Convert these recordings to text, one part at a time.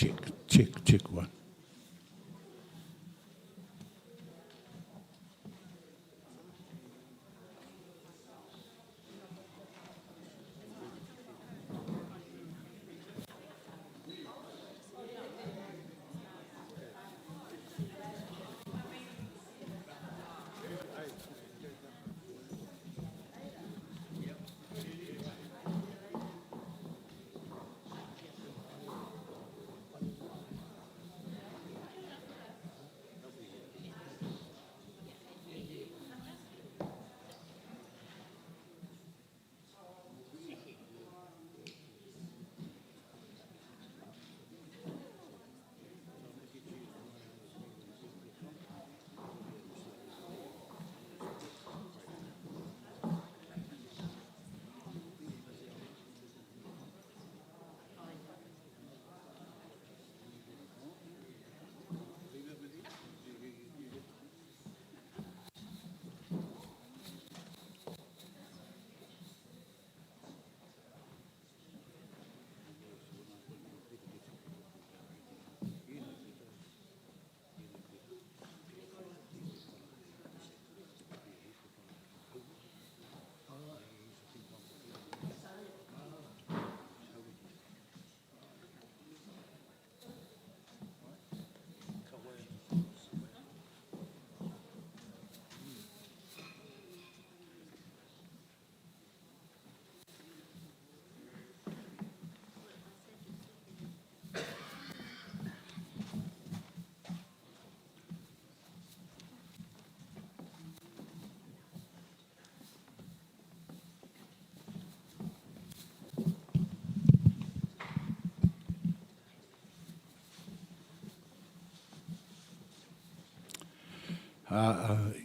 check one.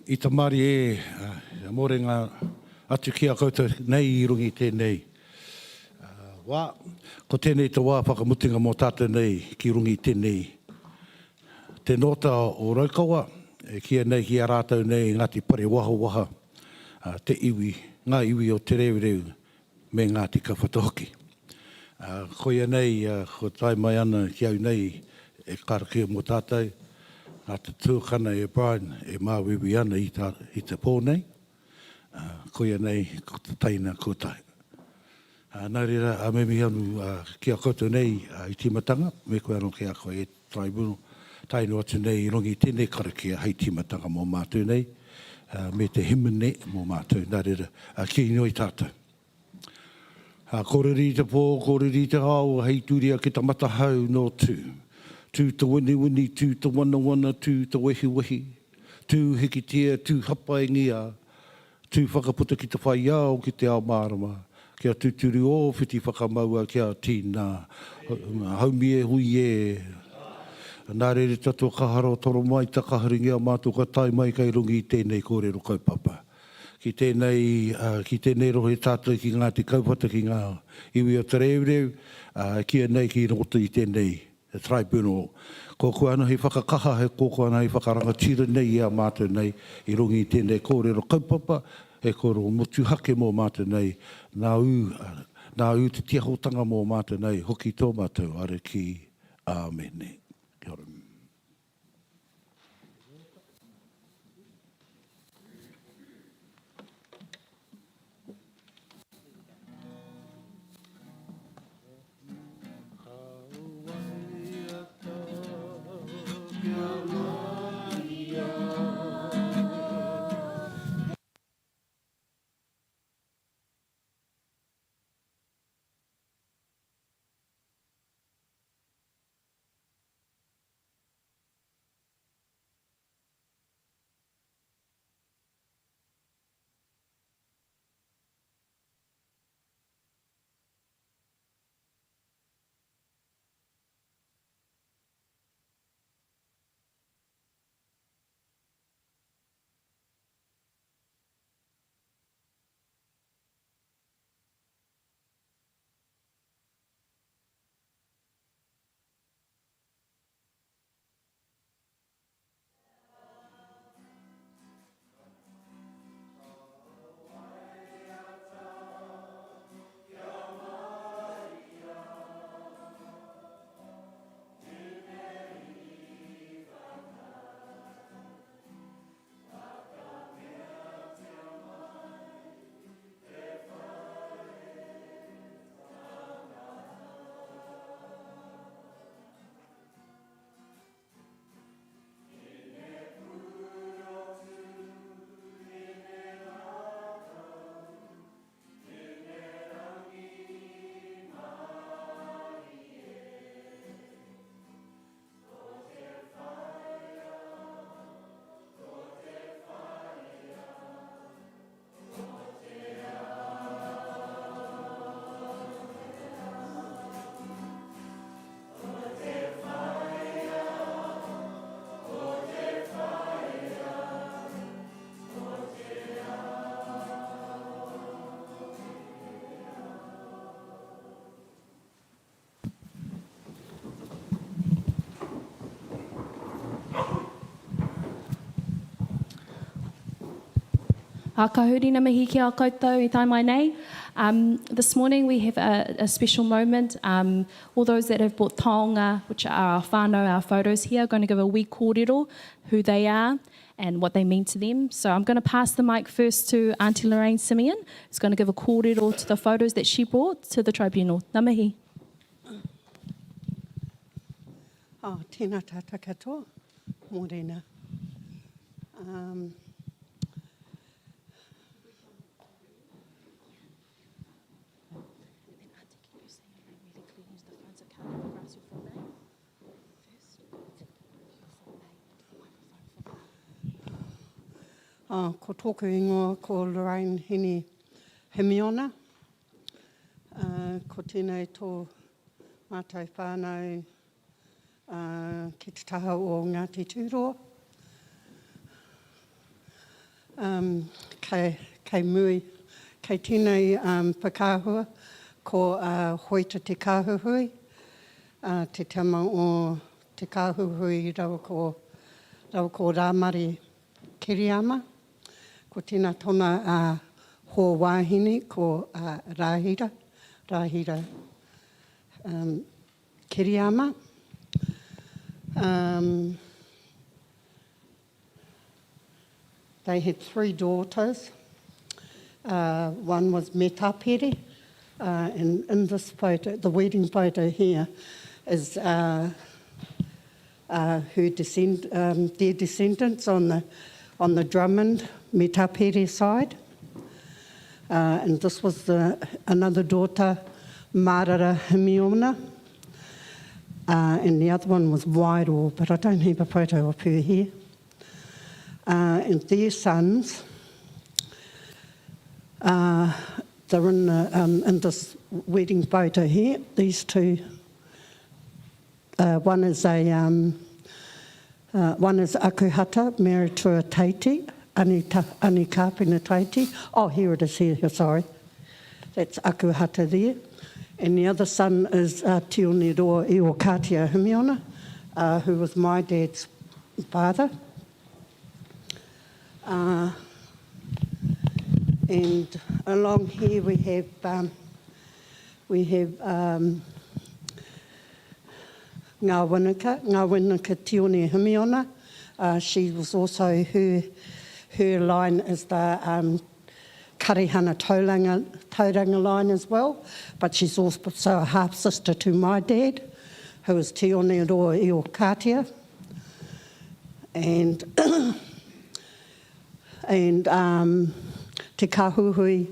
I tamari more ngā atu ki a koutou nei I rungi tēnei. Wā, ko tēnei te wā whakamutinga mō tātou nei ki rungi tēnei. Te nota o Raukawa, kia nei ki a rātou nei Ngāti Pare waha, te iwi, ngā iwi o te reo me Ngāti Kawhatoki. Koia nei, ko tai mai ana ki au nei e karakia mō tātou, nā te tūkana e Brian e māwiwi ana I te pō nei. Koia nei, ko te taina kōtai. Nā reira, a me mi anu ki a koutou nei I timatanga, me koe anō ki a koe e tribunal, taino atu nei I rongi tēnei karakia hei timatanga mō mātou nei, me te himene mō mātou. Nā reira, ki noi tātou. Kōreri te pō, kōreri te hao, hei tūria ki ta matahau no tū. Tū te wini, tū te wana, tū te wehi, tū hikitia, tū hapa e ngia, tū whakaputa ki te whai au ki te ao mārama, kia tūturi o whiti whakamaua kia tīnā, haumi e hui e. Nā rere tatua kaharo toro mai ta kaharingi a mātou ka tai mai kai rungi I tēnei kōrero kaupapa. Ki tēnei rohe tātou ki Ngāti Kaupata ki ngā iwi o te reo, kia nei ki roto I tēnei tribunal. Ko koe ana hei whakakaha, ko koe ana hei whakarangatira nei a mātou nei I rungi I tēnei kōrero kaupapa, e koro motu hake mō mātou nei, nā u te tiahotanga mō mātou nei, hoki tō mātou, are ki Āmene. Kia ora. Kahuri na mihi ki a koutou I tai mai nei. This morning we have a special moment. All those that have brought taonga, which are our whānau, our photos here, are going to give a wee kōrero, who they are and what they mean to them. So I'm going to pass the mic first to Auntie Lorraine Simeon, who's going to give a kōrero to the photos that she brought to the tribunal. Nā mihi. Tēnā tātou katoa, mōrena. Ko tōku ingoa ko Lorraine Hini Himiona. Ko tēnei tō mātai whānau ki te taha o Ngāti Tūroa. Kei mui, kei tēnei whakāhua ko hoita te kāhuhui. Te tama o te kāhuhui rawa ko Rāmari Kiriama. Ko tēnā tōna hō wāhine ko Rāhira Kiriama. They had 3 daughters. One was Metapere, and in this photo, the wedding photo here, is their descendants on the Drummond Metapere side. And this was another daughter, Marara Himiona. And the other one was Wairo, but I don't have a photo of her here. And their sons, they're in this wedding photo here. These two, one is Akuhata, married to a Taiti, Anikapina Taiti. Oh, here it is here, sorry. That's Akuhata there. And the other son is Tioniroa Iwakatia Himiona, who was my dad's father. And along here we have Ngā Winaka Tioni Himiona. She was also, her line is the Karihana Tauranga line as well, but she's also a half-sister to my dad, who is Tioniroa Iwakatia. And Te Kahuhui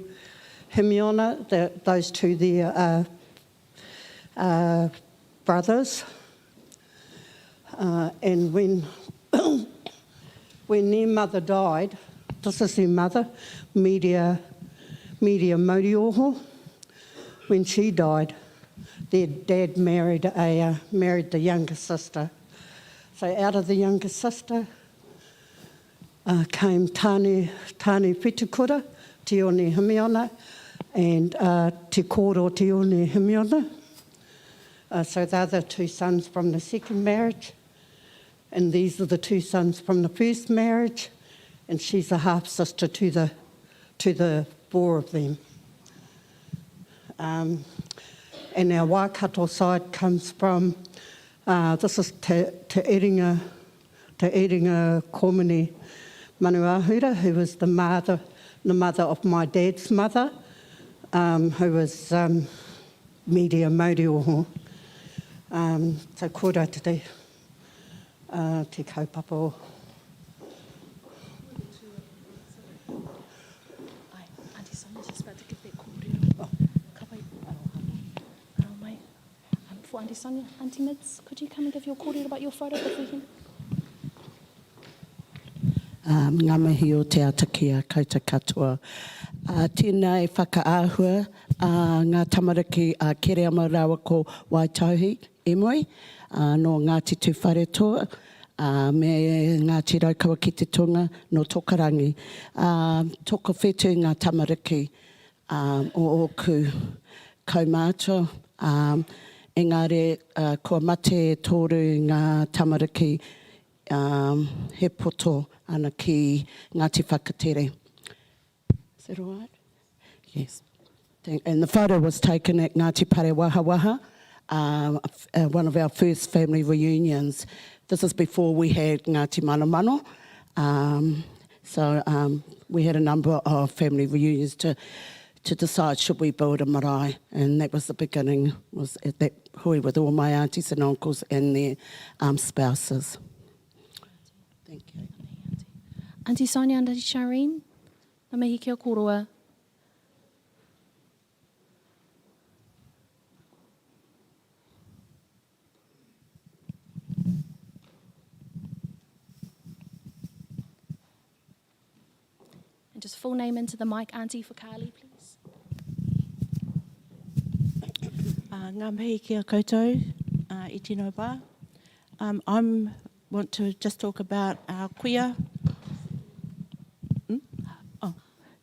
Himiona, those two there are brothers. And when their mother died, this is their mother, Media Morioho, when she died, their dad married the younger sister. So out of the younger sister came Tāne Pitukura, Tioni Himiona, and Te Koro Tioni Himiona. So they're the 2 sons from the second marriage, and these are the 2 sons from the first marriage, and she's a half-sister to the 4 of them. And our Waikato side comes from, this is Te Eringa Komini Manuahura, who was the mother of my dad's mother, who was Media Morioho. So kōrā te kaupapa. Auntie Sonia's just about to give that kōrero. For Auntie Sonia, Auntie Mids, could you come and give your kōrero about your photo if we can? Ngā mihi o te atakia koutou katoa. Tēnei whakaahua ngā tamariki Kiriama rawa ko Waitauhi, Emoi, no Ngāti Tūwharetoa, me Ngāti Raukawa ki te Tonga, no Tokarangi. Toko whetū ngā tamariki o oku kaumātua. Engari, kua mate tōru ngā tamariki he poto ana ki Ngāti Whakatere. Is that all right? Yes. And the photo was taken at Ngāti Pare Wahawaha, one of our first family reunions. This is before we had Ngāti Mano. So we had a number of family reunions to decide should we build a marae, and that was the beginning, was at that hui with all my aunties and uncles and their spouses. Thank you. Auntie Sonia, Auntie Shireen, na mihi kia koroa. And just full name into the mic, Auntie, for Carly, please. Ngā mihi kia koutou, I tino pā. I want to just talk about our kuia.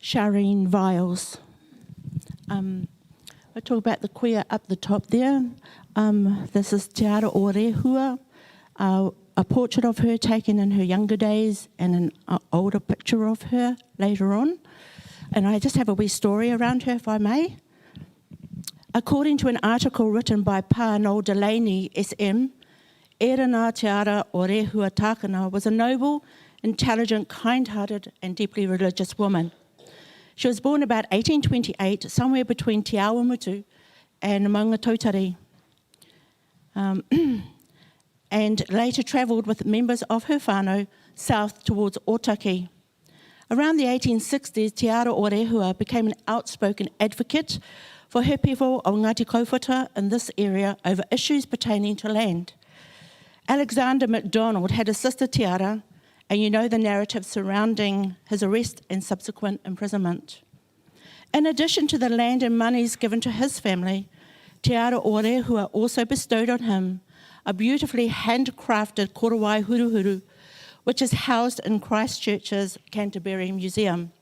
Shireen Viles. I talk about the kuia up the top there. This is Te Ara o Rehua, a portrait of her taken in her younger days and an older picture of her later on. And I just have a wee story around her, if I may. According to an article written by Pa Noel Delaney, SM, Erana Te Ara o Rehua Tākana was a noble, intelligent, kind-hearted and deeply religious woman. She was born about 1828, somewhere between Te Awamutu and Maunga Tautari, and later travelled with members of her whānau south towards Otaki. Around the 1860s, Te Ara o Rehua became an outspoken advocate for her people of Ngāti Kauwhata in this area over issues pertaining to land. Alexander MacDonald had assisted Te Ara, and you know the narrative surrounding his arrest and subsequent imprisonment. In addition to the land and monies given to his family, Te Ara o Rehua also bestowed on him a beautifully handcrafted korowai huruhuru, which is housed in Christchurch's Canterbury Museum.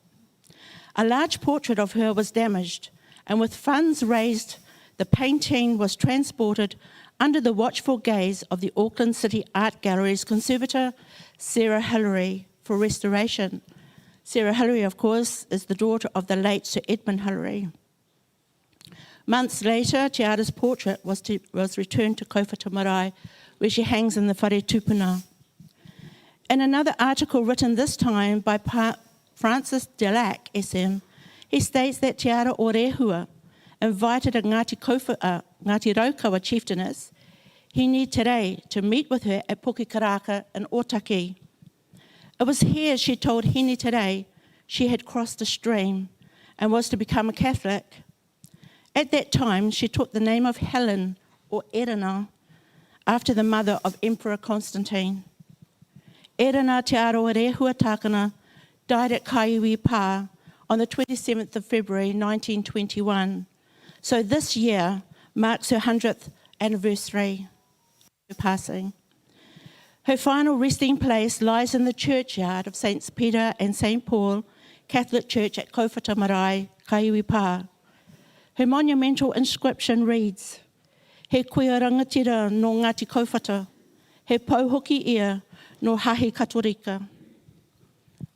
A large portrait of her was damaged, and with funds raised, the painting was transported under the watchful gaze of the Auckland City Art Gallery's conservator, Sarah Hillary, for restoration. Sarah Hillary, of course, is the daughter of the late Sir Edmund Hillary. Months later, Te Ara's portrait was returned to Kauwhata Marae, where she hangs in the whare tupuna. In another article written this time by Francis Delac, SM, he states that Te Ara o Rehua invited a Ngāti Raukawa chieftainess, Hini Terei, to meet with her at Pokikaraka in Otaki. It was here, she told Hini Terei, she had crossed a stream and was to become a Catholic. At that time, she took the name of Helen, or Erana, after the mother of Emperor Constantine. Erana Te Ara o Rehua Tākana died at Kaiwi Pā on the 27th of February 1921. So this year marks her 100th anniversary of her passing. Her final resting place lies in the churchyard of Saints Peter and St. Paul Catholic Church at Kauwhata Marae, Kaiwi Pā. Her monumental inscription reads, He kuia rangatira no Ngāti Kauwhata, he pauhoki ia no hahi katorika.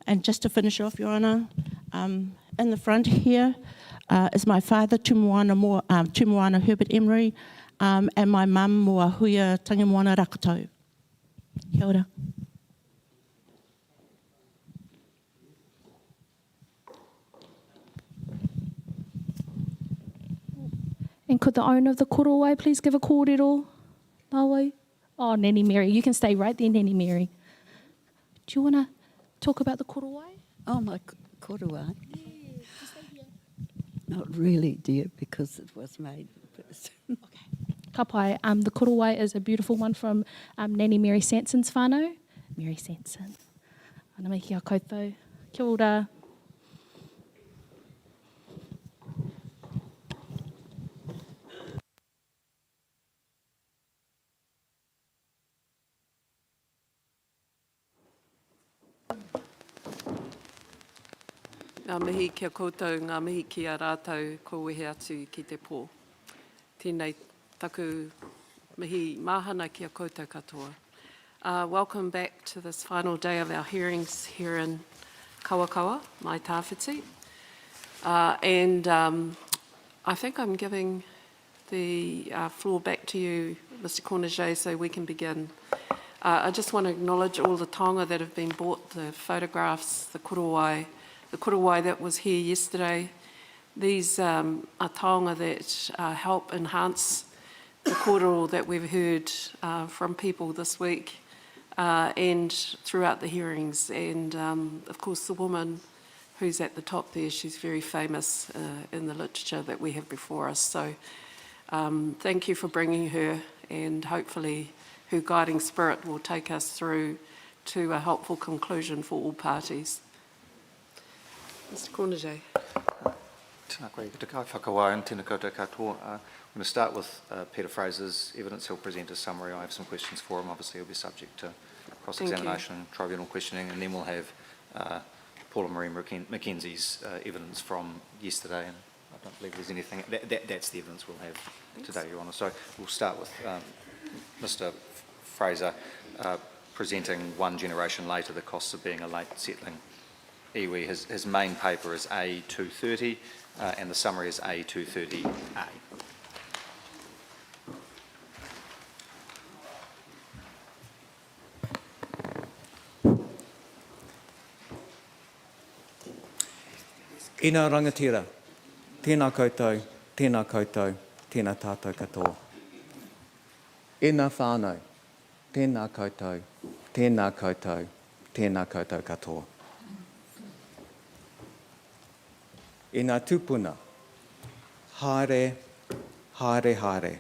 And just to finish off, Your Honour, in the front here is my father, Tumuana Herbert Emery, and my mum, Moa Huia Tangamoana Rakatau. Kia ora. And could the owner of the korowai please give a kōrero? Nāwai? Oh, Nanny Mary. You can stay right there, Nanny Mary. Do you want to talk about the korowai? Oh, my korowai? Not really, dear, because it was made first. Okay. Ka pai, the korowai is a beautiful one from Nanny Mary Sanson's whānau. Mary Sanson. Ana mai kia koutou. Kia ora. Ngā mihi kia koutou, ngā mihi kia rātou, ko wehe atu ki te pō. Tēnei taku mihi mahana kia koutou katoa. Welcome back to this final day of our hearings here in Raukawa, my tāwhiti. I think I'm giving the floor back to you, Mr. Corniget, so we can begin. I just want to acknowledge all the taonga that have been brought, the photographs, the korowai that was here yesterday. These are taonga that help enhance the kōrero that we've heard from people this week and throughout the hearings. And of course, the woman who's at the top there, she's very famous in the literature that we have before us. So thank you for bringing her, and hopefully her guiding spirit will take us through to a helpful conclusion for all parties. Mr. Corniget. Tēnā koe, te kai whakawā and tēnā koutou katoa. I'm going to start with Peter Fraser's evidence. He'll present a summary. I have some questions for him. Obviously, he'll be subject to cross-examination, tribunal questioning, and then we'll have Paula Marie Mackenzie's evidence from yesterday. And I don't believe there's anything. That's the evidence we'll have today, Your Honour. So we'll start with Mr. Fraser presenting one generation later the costs of being a late settling iwi. His main paper is A230 and the summary is A230A. Ina rangatira, tēnā koutou, tēnā koutou, tēnā tātou katoa. Ina whānau, tēnā koutou, tēnā koutou, tēnā koutou katoa. Ina tūpuna, haere, haere, haere.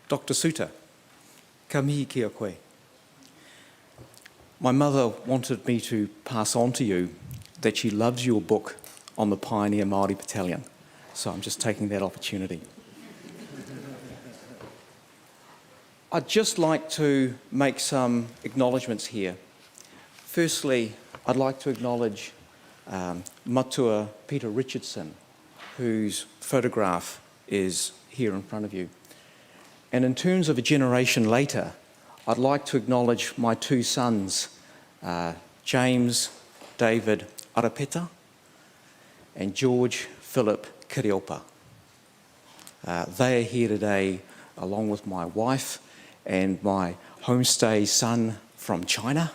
Dr. Suter, ka mihi ki a koe. My mother wanted me to pass on to you that she loves your book on the Pioneer Māori Battalion. So I'm just taking that opportunity. I'd just like to make some acknowledgements here. Firstly, I'd like to acknowledge Matua Peter Richardson, whose photograph is here in front of you. And in terms of a generation later, I'd like to acknowledge my two sons, James David Arapeta and George Philip Kiriopa. They are here today along with my wife and my homestay son from China,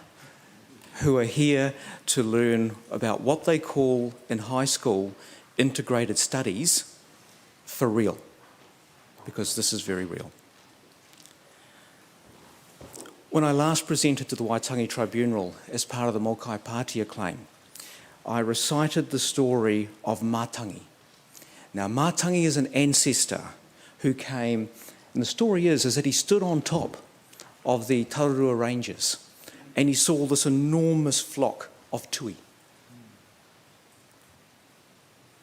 who are here to learn about what they call in high school integrated studies for real, because this is very real. When I last presented to the Waitangi Tribunal as part of the Mokai Pātia claim, I recited the story of Mātangi. Now, Mātangi is an ancestor who came, and the story is that he stood on top of the Tararua Ranges and he saw this enormous flock of tui.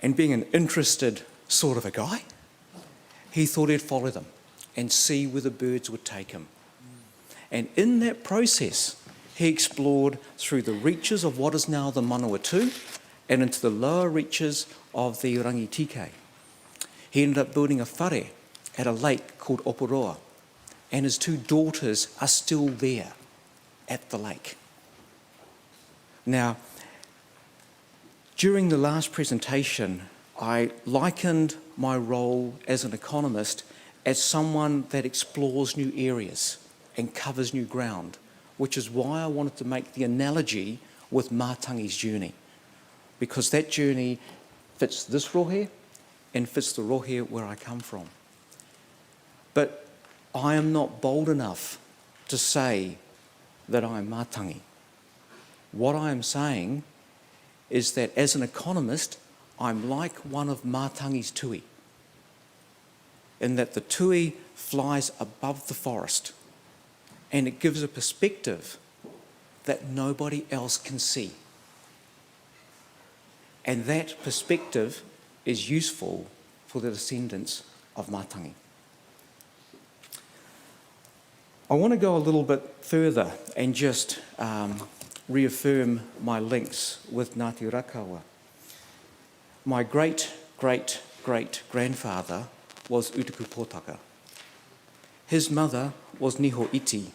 And being an interested sort of a guy, he thought he'd follow them and see where the birds would take him. And in that process, he explored through the reaches of what is now the Manawatu and into the lower reaches of the Rangitike. He ended up building a whare at a lake called Oporoa, and his two daughters are still there at the lake. Now, during the last presentation, I likened my role as an economist as someone that explores new areas and covers new ground, which is why I wanted to make the analogy with Mātangi's journey, because that journey fits this rohe and fits the rohe where I come from. But I am not bold enough to say that I am Mātangi. What I am saying is that as an economist, I'm like one of Mātangi's tui, in that the tui flies above the forest and it gives a perspective that nobody else can see. And that perspective is useful for the descendants of Mātangi. I want to go a little bit further and just reaffirm my links with Ngāti Raukawa. My great-great-great-grandfather was Utuku Pōtaka. His mother was Niho Iti,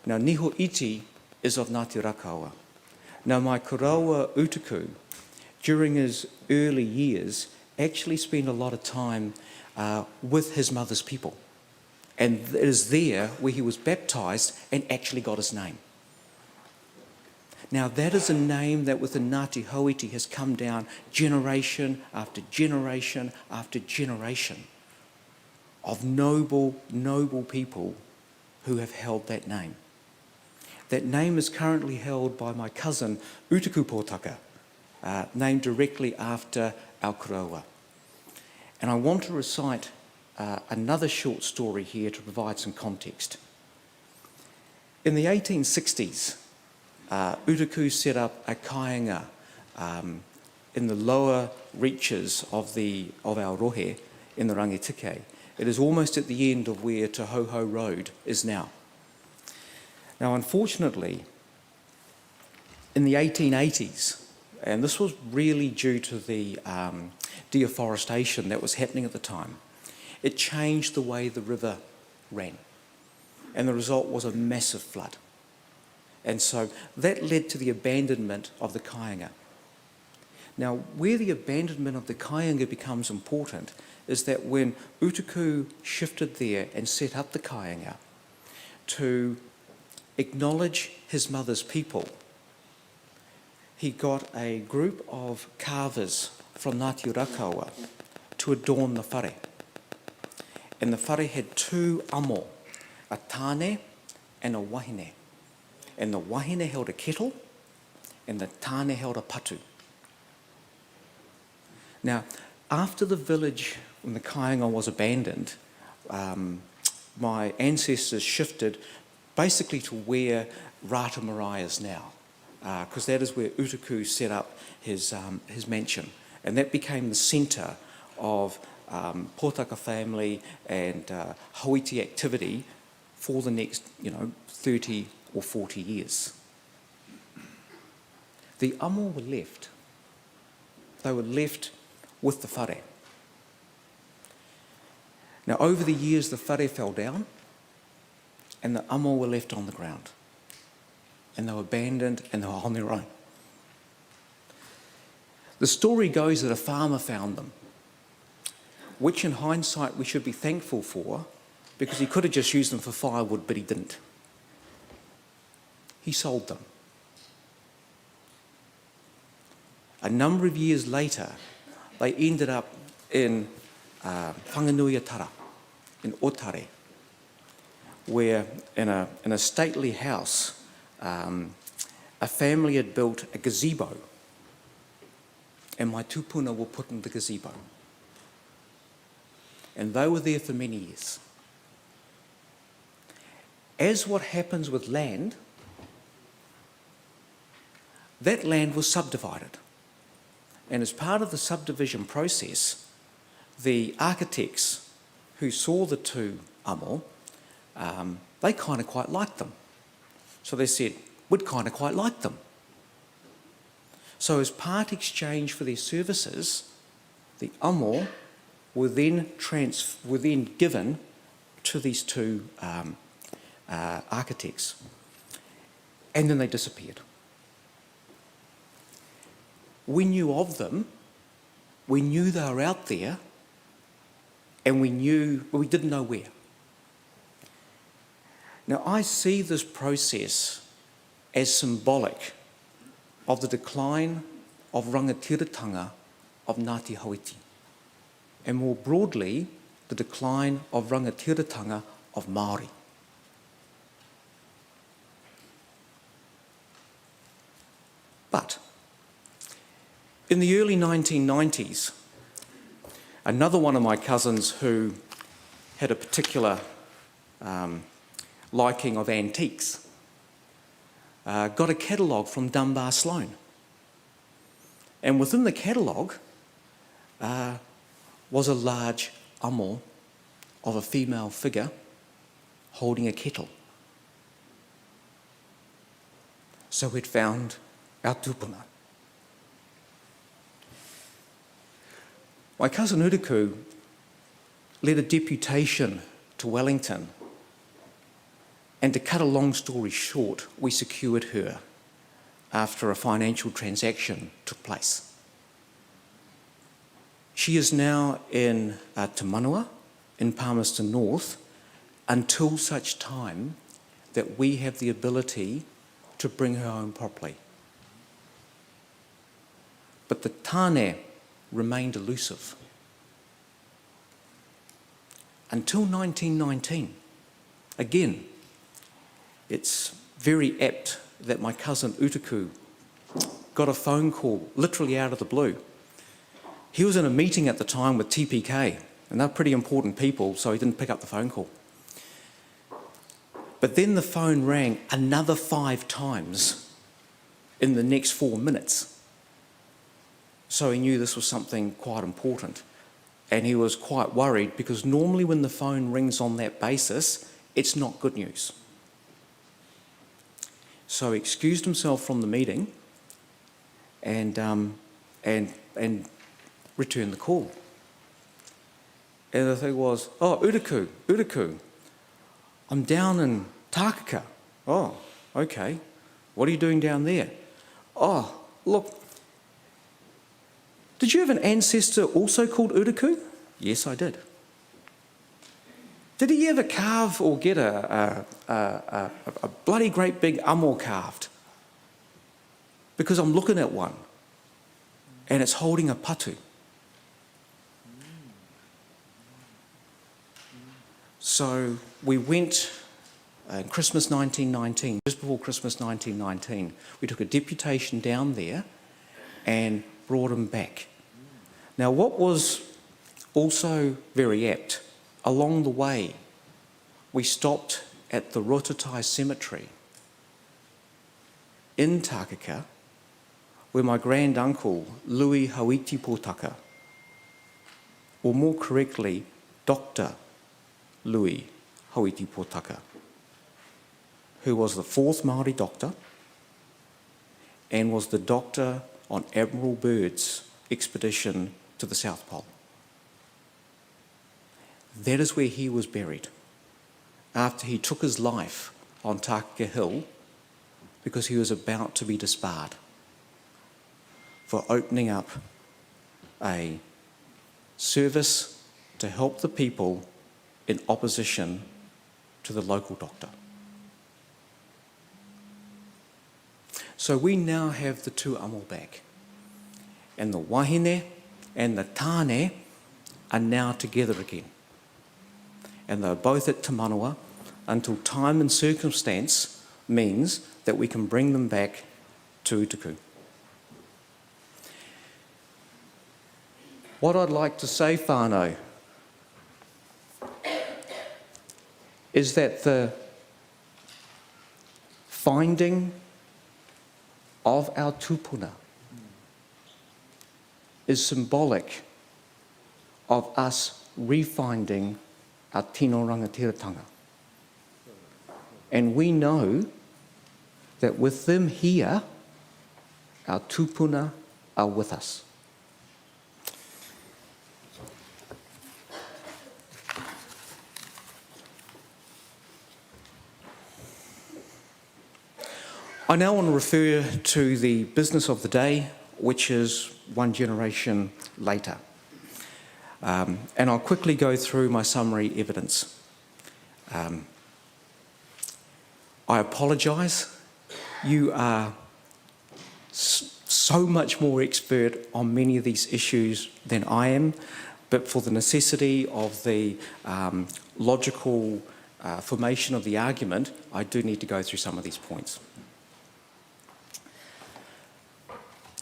Now, Niho Iti is of Ngāti Raukawa. Now, my karawa Utuku, during his early years, actually spent a lot of time with his mother's people. And it is there where he was baptised and actually got his name. Now, that is a name that within Ngāti Hauiti has come down generation after generation after generation of noble, noble people who have held that name. That name is currently held by my cousin Utuku Pōtaka, named directly after our karawa. And I want to recite another short story here to provide some context. In the 1860s, Utuku set up a kāinga in the lower reaches of our rohe in the Rangitike. It is almost at the end of where Te Hauhau Road is now. Now, unfortunately, in the 1880s, and this was really due to the deforestation that was happening at the time, it changed the way the river ran. And the result was a massive flood. And so that led to the abandonment of the kāinga. Now, where the abandonment of the kāinga becomes important is that when Utuku shifted there and set up the kāinga to acknowledge his mother's people, he got a group of carvers from Ngāti Raukawa to adorn the whare. And the whare had two amo, a tāne and a wahine. And the wahine held a kettle and the tāne held a patu. Now, after the village, when the kāinga was abandoned, my ancestors shifted basically to where Rata Marae is now, because that is where Utuku set up his mansion. And that became the centre of Pōtaka family and Hauiti activity for the next, 30 or 40 years. The amo were left. They were left with the whare. Now, over the years, the whare fell down and the amo were left on the ground. And they were abandoned and they were on their own. The story goes that a farmer found them, which in hindsight we should be thankful for, because he could have just used them for firewood, but he didn't. He sold them. A number of years later, they ended up in Whanganuiatara, in Otare, where in a stately house, a family had built a gazebo, and my tupuna were put in the gazebo. And they were there for many years. As what happens with land, that land was subdivided. And as part of the subdivision process, the architects who saw the two amo, they kind of quite liked them. So they said, we'd kind of quite like them. So as part exchange for their services, the amo were then given to these two architects. And then they disappeared. We knew of them, we knew they were out there, and we didn't know where. Now, I see this process as symbolic of the decline of rangatiratanga of Ngāti Hauiti, and more broadly, the decline of rangatiratanga of Māori. But in the early 1990s, another one of my cousins who had a particular liking of antiques got a catalogue from Dunbar Sloane. And within the catalogue was a large amo of a female figure holding a kettle. So we'd found our tupuna. My cousin Utuku led a deputation to Wellington And to cut a long story short, we secured her after a financial transaction took place. She is now in Te Manua, in Palmerston North, until such time that we have the ability to bring her home properly. But the tāne remained elusive. Until 1919, again, it's very apt that my cousin Utaku got a phone call literally out of the blue. He was in a meeting at the time with TPK, and they're pretty important people, so he didn't pick up the phone call. But then the phone rang another 5 times in the next 4 minutes. So he knew this was something quite important. And he was quite worried because normally when the phone rings on that basis, it's not good news. So he excused himself from the meeting and returned the call. And the thing was, oh, Utaku, I'm down in Tākaka. Oh, okay. What are you doing down there? Oh, look, did you have an ancestor also called Utaku? Yes, I did. Did he ever carve or get a bloody great big amo carved? Because I'm looking at one and it's holding a patu. So we went in Christmas 1919, just before Christmas 1919, we took a deputation down there and brought him back. Now what was also very apt, along the way we stopped at the Rotatai Cemetery in Tākaka, where my grand uncle Louis Hauiti Potaka, or more correctly Dr. Louis Hauiti Potaka, who was the 4th Māori doctor and was the doctor on Admiral Byrd's expedition to the South Pole. That is where he was buried after he took his life on Tākaka Hill because he was about to be disbarred for opening up a service to help the people in opposition to the local doctor. So we now have the 2 amo back, and the wahine and the tāne are now together again. And they're both at Te Manua until time and circumstance means that we can bring them back to Utaku. What I'd like to say, whānau, is that the finding of our tupuna is symbolic of us refinding our tino rangatiratanga. And we know that with them here, our tupuna are with us. I now want to refer to the business of the day, which is 1 generation later. And I'll quickly go through my summary evidence. I apologise. You are so much more expert on many of these issues than I am, but for the necessity of the logical formation of the argument, I do need to go through some of these points.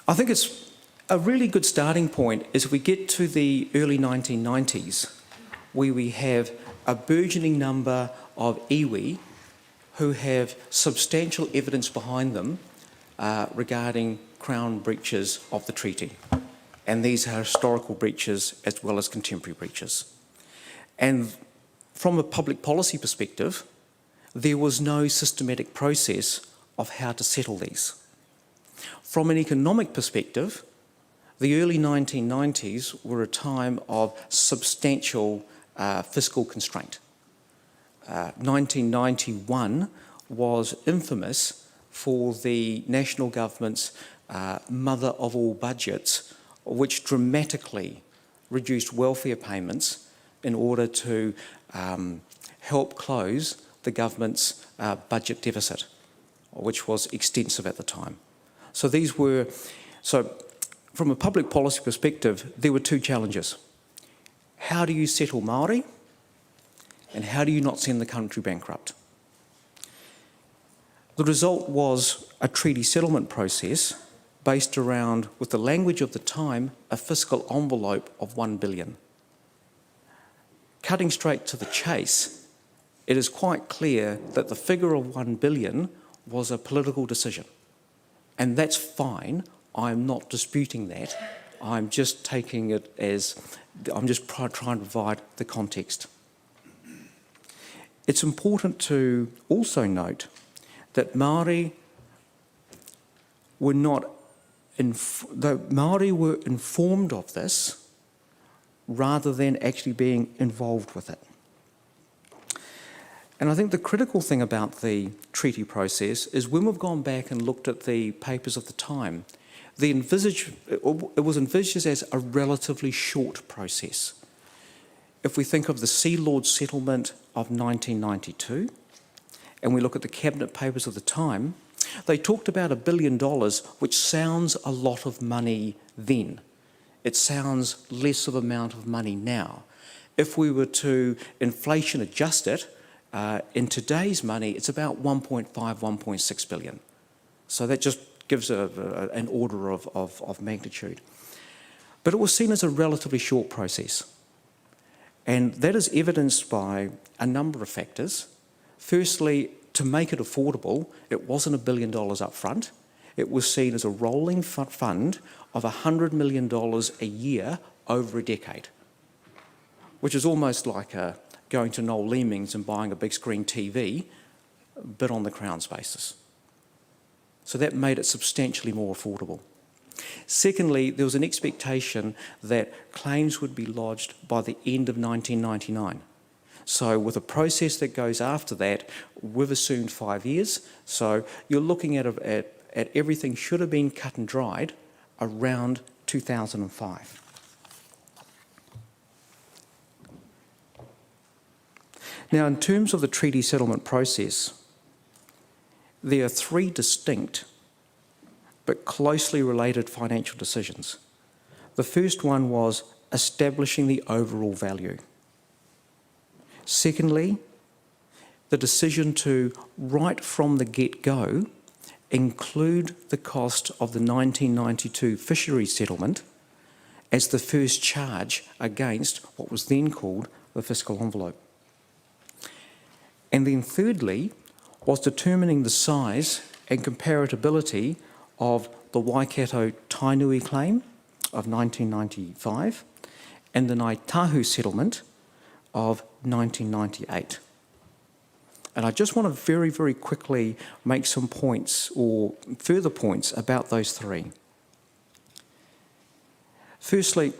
I think it's a really good starting point is if we get to the early 1990s, where we have a burgeoning number of iwi who have substantial evidence behind them regarding Crown breaches of the treaty. And these are historical breaches as well as contemporary breaches. And from a public policy perspective, there was no systematic process of how to settle these. From an economic perspective, the early 1990s were a time of substantial fiscal constraint. 1991 was infamous for the national government's mother of all budgets, which dramatically reduced welfare payments in order to help close the government's budget deficit, which was extensive at the time. So from a public policy perspective, there were two challenges. How do you settle Māori? And how do you not send the country bankrupt? The result was a treaty settlement process based around, with the language of the time, a fiscal envelope of $1 billion. Cutting straight to the chase, it is quite clear that the figure of $1 billion was a political decision. And that's fine. I'm not disputing that. I'm just taking it as, I'm just trying to provide the context. It's important to also note that Māori were Māori were informed of this rather than actually being involved with it. And I think the critical thing about the treaty process is when we've gone back and looked at the papers of the time, it was envisaged as a relatively short process. If we think of the Sea Lord settlement of 1992, and we look at the cabinet papers of the time, they talked about $1 billion, which sounds a lot of money then. It sounds less of amount of money now. If we were to inflation adjust it, in today's money, it's about 1.5, 1.6 billion. So that just gives an order of magnitude. But it was seen as a relatively short process. And that is evidenced by a number of factors. Firstly, to make it affordable, it wasn't $1 billion up front. It was seen as a rolling fund of $100 million a year over a decade, which is almost like going to Noel Leeming's and buying a big screen TV, but on the Crown's basis. So that made it substantially more affordable. Secondly, there was an expectation that claims would be lodged by the end of 1999. So with a process that goes after that, we've assumed 5 years. So you're looking at everything should have been cut and dried around 2005. Now, in terms of the treaty settlement process, there are three distinct but closely related financial decisions. The first one was establishing the overall value. Secondly, the decision to, right from the get-go, include the cost of the 1992 fisheries settlement as the first charge against what was then called the fiscal envelope. And then thirdly, was determining the size and comparability of the Waikato Tainui claim of 1995 and the Ngāi Tahu settlement of 1998. And I just want to very, very quickly make some points or further points about those three. Firstly,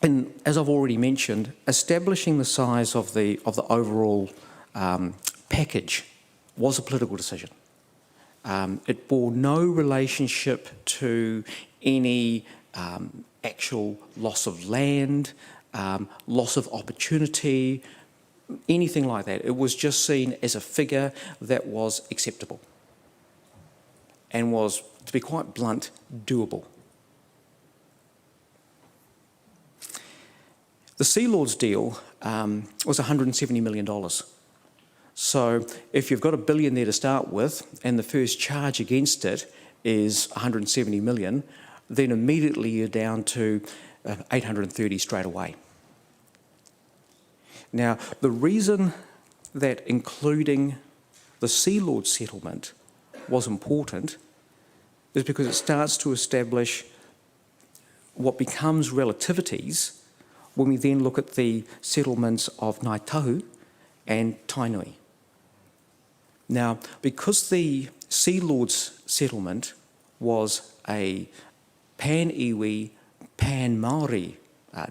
and as I've already mentioned, establishing the size of the overall package was a political decision. It bore no relationship to any actual loss of land, loss of opportunity, anything like that. It was just seen as a figure that was acceptable and was, to be quite blunt, doable. The Sea Lords deal was $170 million. So if you've got $1 billion there to start with and the first charge against it is $170 million, then immediately you're down to 830 straight away. Now, the reason that including the Sea Lords settlement was important is because it starts to establish what becomes relativities when we then look at the settlements of Ngāi Tahu and Tainui. Now, because the Sea Lords settlement was a pan-iwi, pan-Māori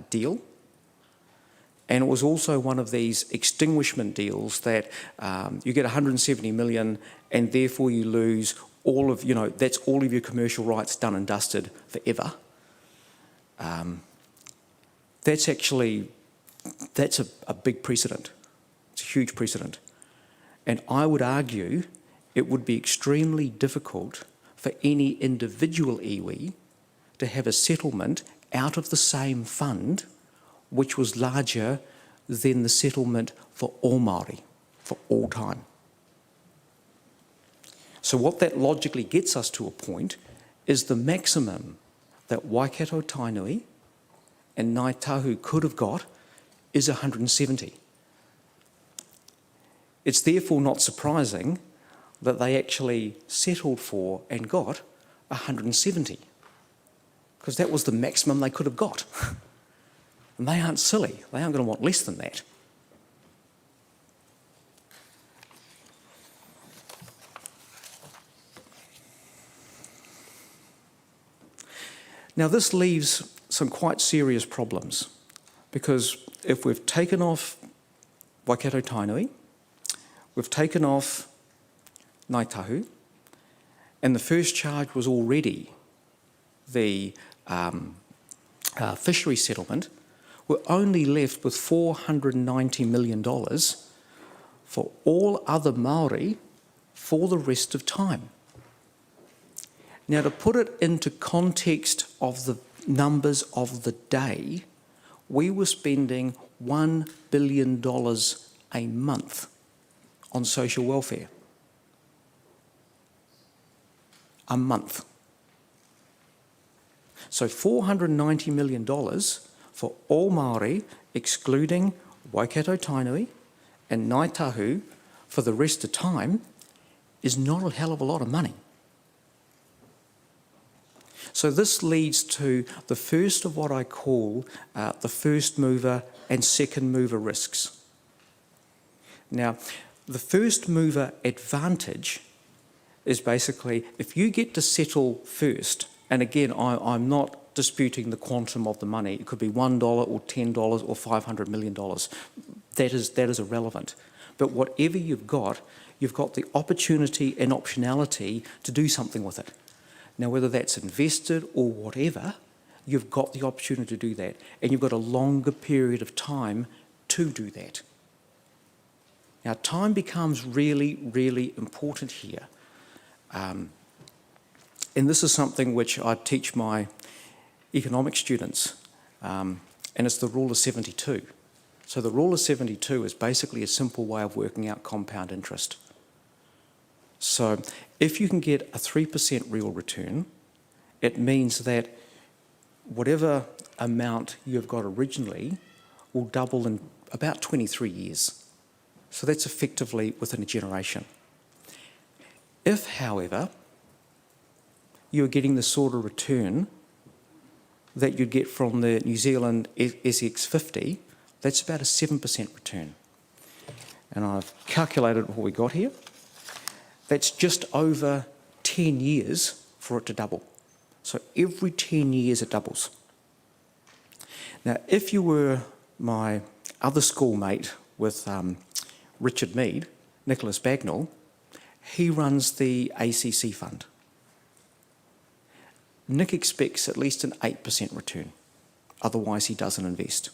deal, And it was also one of these extinguishment deals that you get 170 million and therefore you lose all of, that's all of your commercial rights done and dusted forever. That's a big precedent. It's a huge precedent. And I would argue it would be extremely difficult for any individual iwi to have a settlement out of the same fund which was larger than the settlement for all Māori, for all time. So what that logically gets us to a point is the maximum that Waikato Tainui and Ngāi Tahu could have got is 170. It's therefore not surprising that they actually settled for and got 170, because that was the maximum they could have got. And they aren't silly. They aren't going to want less than that. Now this leaves some quite serious problems, because if we've taken off Waikato Tainui, we've taken off Ngāi Tahu, and the first charge was already the fishery settlement, we're only left with $490 million for all other Māori for the rest of time. Now, to put it into context of the numbers of the day, we were spending $1 billion a month on social welfare. A month. So $490 million for all Māori, excluding Waikato Tainui and Ngāi Tahu for the rest of time, is not a hell of a lot of money. So this leads to the first of what I call the first mover and second mover risks. Now, the first mover advantage is basically if you get to settle first, and again, I'm not disputing the quantum of the money. It could be $1 or $10 or $500 million. That is irrelevant. But whatever you've got the opportunity and optionality to do something with it. Now, whether that's invested or whatever, you've got the opportunity to do that. And you've got a longer period of time to do that. Now, time becomes really, really important here. And this is something which I teach my economics students, and it's the rule of 72. So the rule of 72 is basically a simple way of working out compound interest. So if you can get a 3% real return, it means that whatever amount you've got originally will double in about 23 years. So that's effectively within a generation. If, however, you're getting the sort of return that you'd get from the New Zealand SX50, that's about a 7% return. And I've calculated what we got here. That's just over 10 years for it to double. So every 10 years it doubles. Now, if you were my other schoolmate with Richard Mead, Nicholas Bagnall, he runs the ACC fund. Nick expects at least an 8% return, otherwise he doesn't invest.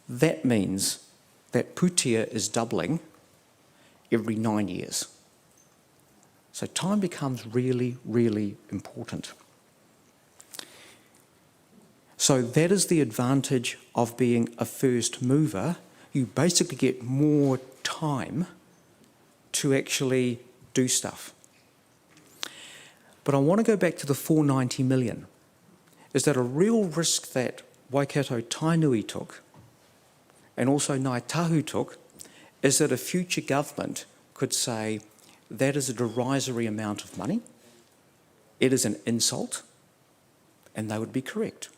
That means that Putia is doubling every 9 years. So time becomes really, really important. So that is the advantage of being a first mover. You basically get more time to actually do stuff. But I want to go back to the 490 million. Is that a real risk that Waikato Tainui took, and also Ngāi Tahu took, is that a future government could say, that is a derisory amount of money, it is an insult, and they would be correct.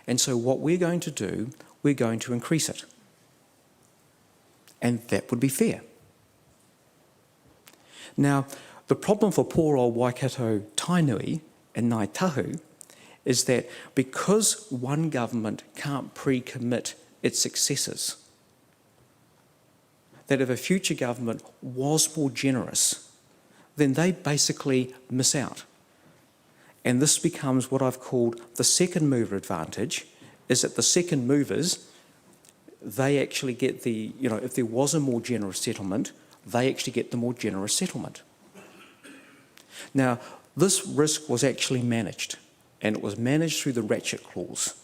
And so what we're going to do, we're going to increase it. And that would be fair. Now, the problem for poor old Waikato Tainui and Ngāi Tahu is that because one government can't pre-commit its successors, that if a future government was more generous, then they basically miss out. And this becomes what I've called the second mover advantage, is that the second movers, they actually get the, if there was a more generous settlement, they actually get the more generous settlement. Now, this risk was actually managed, and it was managed through the ratchet clause,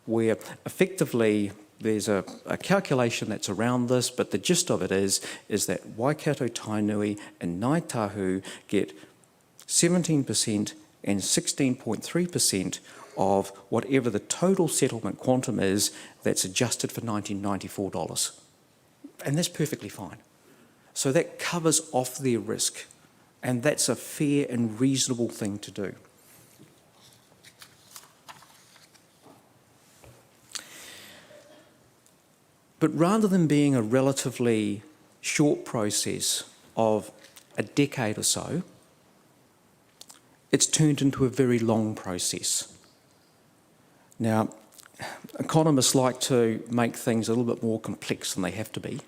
where effectively there's a calculation that's around this, but the gist of it is that Waikato Tainui and Ngāi Tahu get 17% and 16.3% of whatever the total settlement quantum is that's adjusted for $1994. And that's perfectly fine. So that covers off their risk, and that's a fair and reasonable thing to do. But rather than being a relatively short process of a decade or so, it's turned into a very long process. Now, economists like to make things a little bit more complex than they have to be,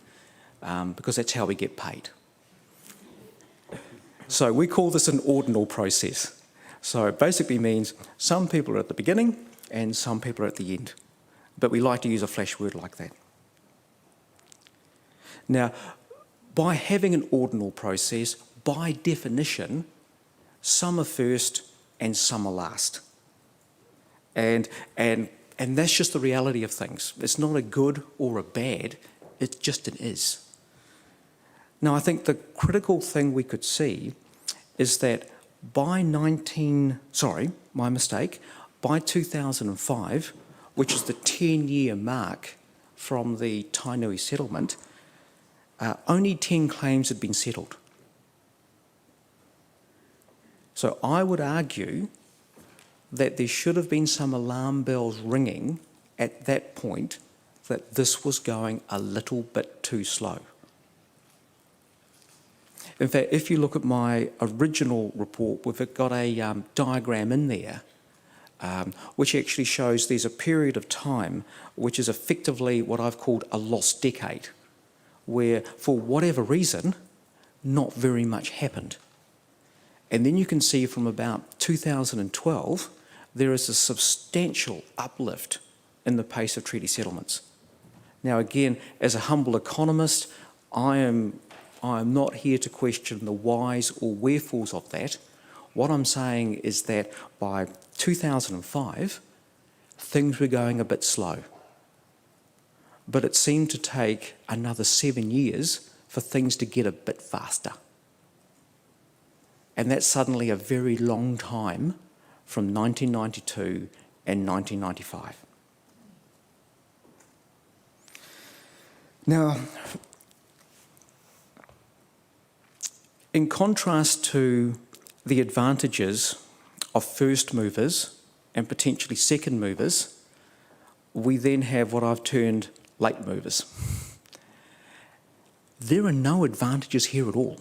because that's how we get paid. So we call this an ordinal process. So it basically means some people are at the beginning and some people are at the end. But we like to use a flash word like that. Now, by having an ordinal process, by definition, some are first and some are last. And that's just the reality of things. It's not a good or a bad, it just it is. Now, I think the critical thing we could see is that by 2005, which is the 10-year mark from the Tainui settlement, only 10 claims had been settled. So I would argue that there should have been some alarm bells ringing at that point that this was going a little bit too slow. In fact, if you look at my original report, we've got a diagram in there which actually shows there's a period of time which is effectively what I've called a lost decade, where for whatever reason, not very much happened. And then you can see from about 2012, there is a substantial uplift in the pace of treaty settlements. Now again, as a humble economist, I am not here to question the whys or wherefores of that. What I'm saying is that by 2005, things were going a bit slow. But it seemed to take another 7 years for things to get a bit faster. And that's suddenly a very long time from 1992 and 1995. Now, in contrast to the advantages of first movers and potentially second movers, we then have what I've termed late movers. There are no advantages here at all.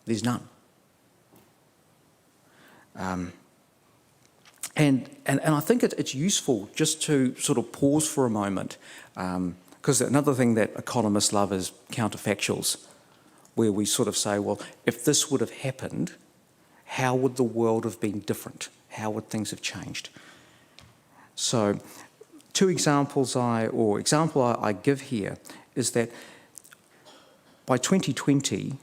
There's none. And I think it's useful just to sort of pause for a moment, because another thing that economists love is counterfactuals, where we sort of say, well, if this would have happened, how would the world have been different? How would things have changed? So, example I give here is that by 2020,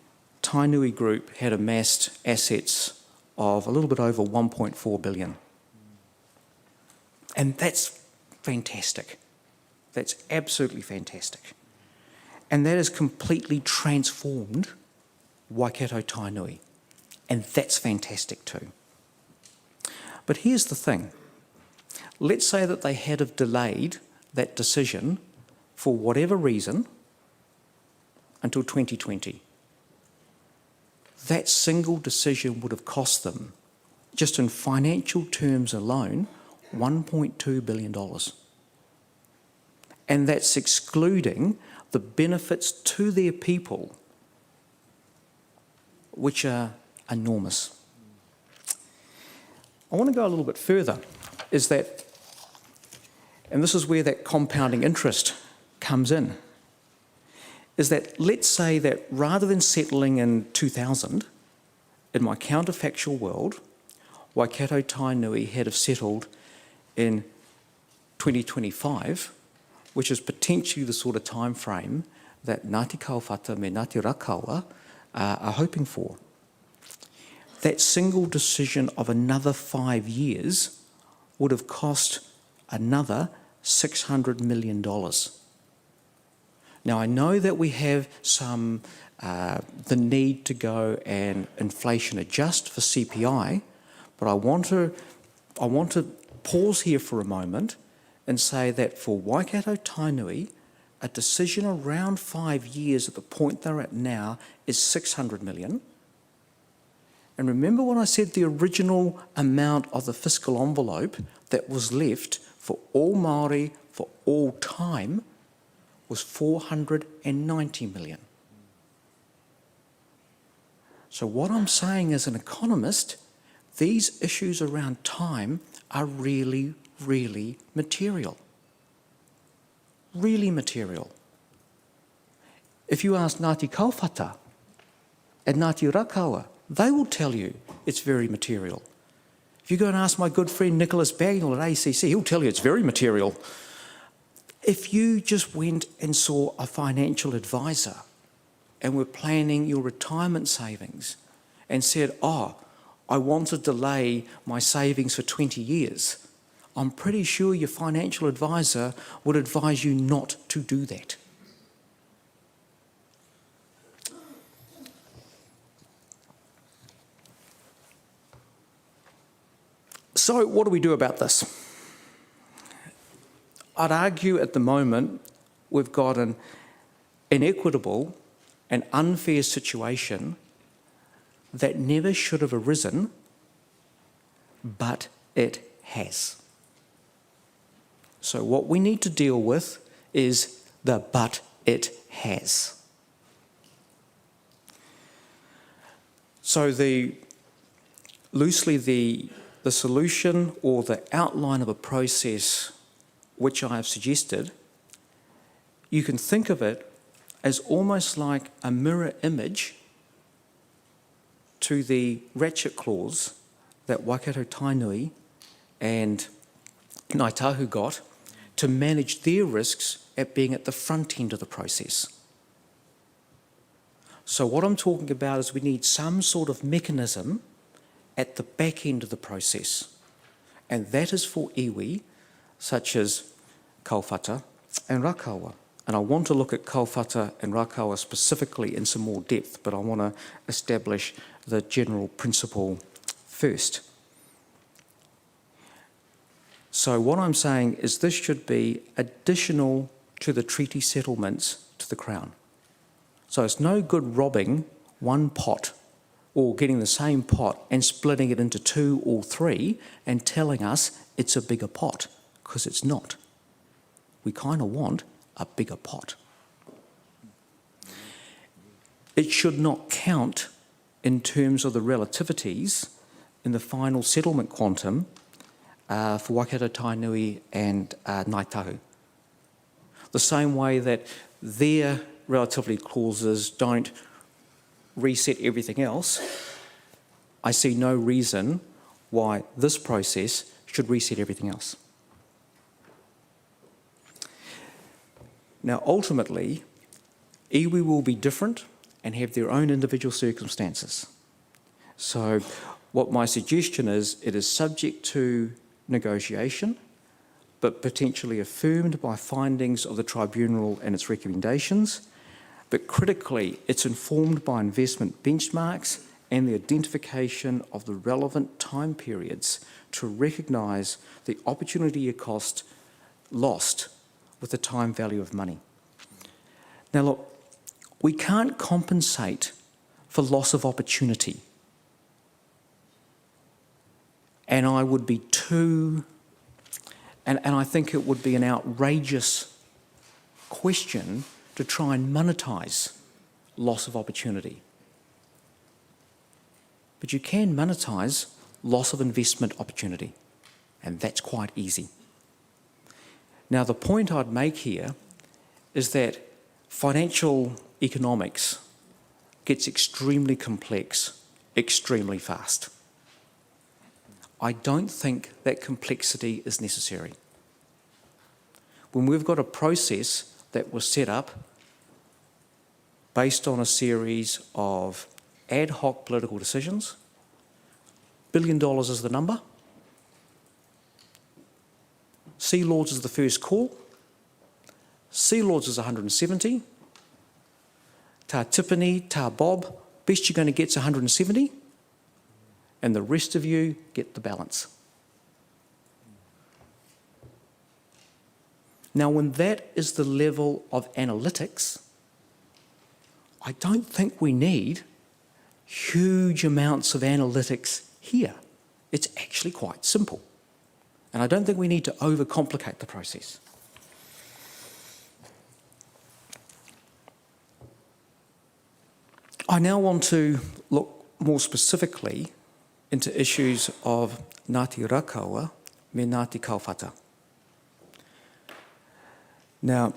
Tainui Group had amassed assets of a little bit over 1.4 billion. And that's fantastic. That's absolutely fantastic. And that has completely transformed Waikato Tainui. And that's fantastic too. But here's the thing. Let's say that they had have delayed that decision for whatever reason until 2020. That single decision would have cost them, just in financial terms alone, $1.2 billion. And that's excluding the benefits to their people, which are enormous. I want to go a little bit further, is that, and this is where that compounding interest comes in, is that let's say that rather than settling in 2000, in my counterfactual world, Waikato Tainui had have settled in 2025, which is potentially the sort of time frame that Ngāti Kauwhata me Ngāti Raukawa are hoping for. That single decision of another 5 years would have cost another $600 million. Now, I know that we have some, the need to go and inflation adjust for CPI, but I want to pause here for a moment and say that for Waikato Tainui, a decision around 5 years at the point they're at now is 600 million. And remember when I said the original amount of the fiscal envelope that was left for all Māori for all time was 490 million. So what I'm saying as an economist, these issues around time are really, really material. Really material. If you ask Ngāti Kauwhata and Ngāti Raukawa, they will tell you it's very material. If you go and ask my good friend Nicholas Bagnall at ACC, he'll tell you it's very material. If you just went and saw a financial advisor and were planning your retirement savings and said, oh, I want to delay my savings for 20 years, I'm pretty sure your financial advisor would advise you not to do that. So what do we do about this? I'd argue at the moment we've got an inequitable and unfair situation that never should have arisen, but it has. So what we need to deal with is the but it has. So loosely the solution or the outline of a process which I have suggested, you can think of it as almost like a mirror image to the ratchet clause that Waikato Tainui and Ngāi Tahu got to manage their risks at being at the front end of the process. So what I'm talking about is we need some sort of mechanism at the back end of the process. And that is for iwi, such as Kauwhata and Raukawa. And I want to look at Kauwhata and Raukawa specifically in some more depth, but I want to establish the general principle first. So what I'm saying is this should be additional to the treaty settlements to the Crown. So it's no good robbing one pot or getting the same pot and splitting it into 2 or 3 and telling us it's a bigger pot, because it's not. We kind of want a bigger pot. It should not count in terms of the relativities in the final settlement quantum for Waikato Tainui and Ngāi Tahu. The same way that their relativity clauses don't reset everything else, I see no reason why this process should reset everything else. Now, ultimately, iwi will be different and have their own individual circumstances. So what my suggestion is, it is subject to negotiation, but potentially affirmed by findings of the tribunal and its recommendations. But critically, it's informed by investment benchmarks and the identification of the relevant time periods to recognise the opportunity cost lost with the time value of money. Now look, we can't compensate for loss of opportunity. And I would be and I think it would be an outrageous question to try and monetise loss of opportunity. But you can monetise loss of investment opportunity, and that's quite easy. Now, the point I'd make here is that financial economics gets extremely complex extremely fast. I don't think that complexity is necessary. When we've got a process that was set up based on a series of ad hoc political decisions, $1 billion is the number, Sea Lords is the first call, Sea Lords is 170, Tā Tiffany, Tā Bob, best you're going to get is 170, and the rest of you get the balance. Now, when that is the level of analytics, I don't think we need huge amounts of analytics here. It's actually quite simple. And I don't think we need to overcomplicate the process. I now want to look more specifically into issues of Ngāti Raukawa me Ngāti Kauwhata. Now,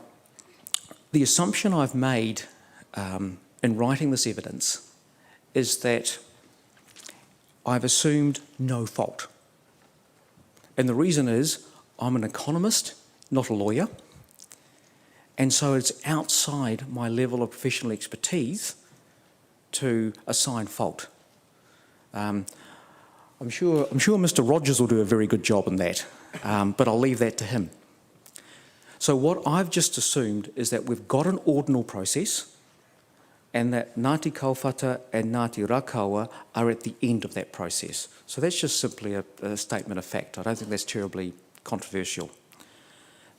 the assumption I've made in writing this evidence is that I've assumed no fault. And the reason is I'm an economist, not a lawyer, and so it's outside my level of professional expertise to assign fault. I'm sure Mr. Rogers will do a very good job in that, but I'll leave that to him. So what I've just assumed is that we've got an ordinal process and that Ngāti Kauwhata and Ngāti Raukawa are at the end of that process. So that's just simply a statement of fact. I don't think that's terribly controversial.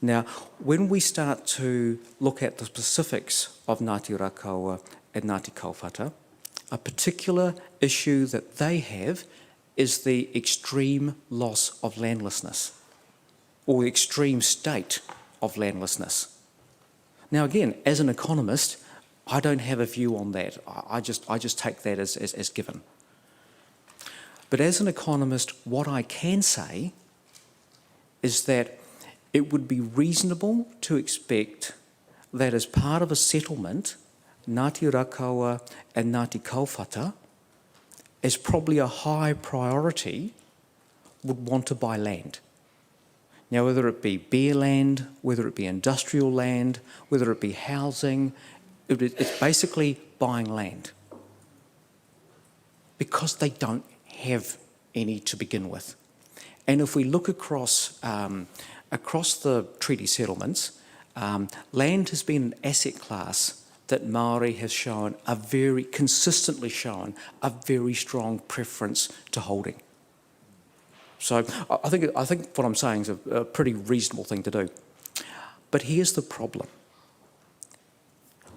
Now, when we start to look at the specifics of Ngāti Raukawa and Ngāti Kauwhata, a particular issue that they have is the extreme loss of landlessness, or the extreme state of landlessness. Now again, as an economist, I don't have a view on that. I just take that as given. But as an economist, what I can say is that it would be reasonable to expect that as part of a settlement, Ngāti Raukawa and Ngāti Kauwhata, as probably a high priority, would want to buy land. Now, whether it be bare land, whether it be industrial land, whether it be housing, it's basically buying land because they don't have any to begin with. And if we look across the treaty settlements, land has been an asset class that Māori has consistently shown a very strong preference to holding. So I think what I'm saying is a pretty reasonable thing to do. But here's the problem.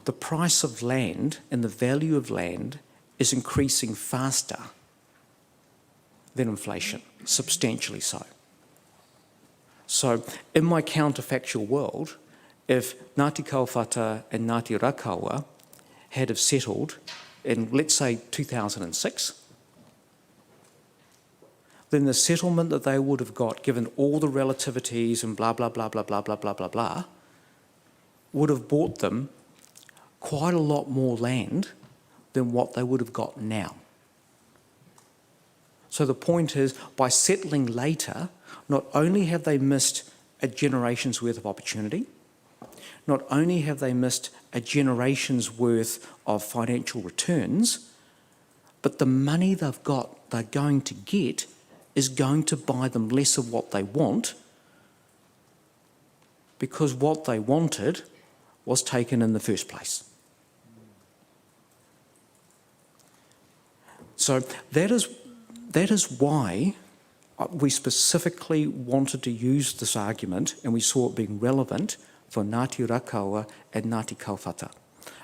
The price of land and the value of land is increasing faster than inflation, substantially so. So in my counterfactual world, if Ngāti Kauwhata and Ngāti Raukawa had have settled in, let's say, 2006, then the settlement that they would have got, given all the relativities and blah, blah, blah, blah, blah, blah, blah, blah, blah, would have bought them quite a lot more land than what they would have got now. So the point is, by settling later, not only have they missed a generation's worth of opportunity, not only have they missed a generation's worth of financial returns, but the money they're going to get is going to buy them less of what they want, because what they wanted was taken in the first place. So that is why we specifically wanted to use this argument, and we saw it being relevant for Ngāti Raukawa and Ngāti Kauwhata.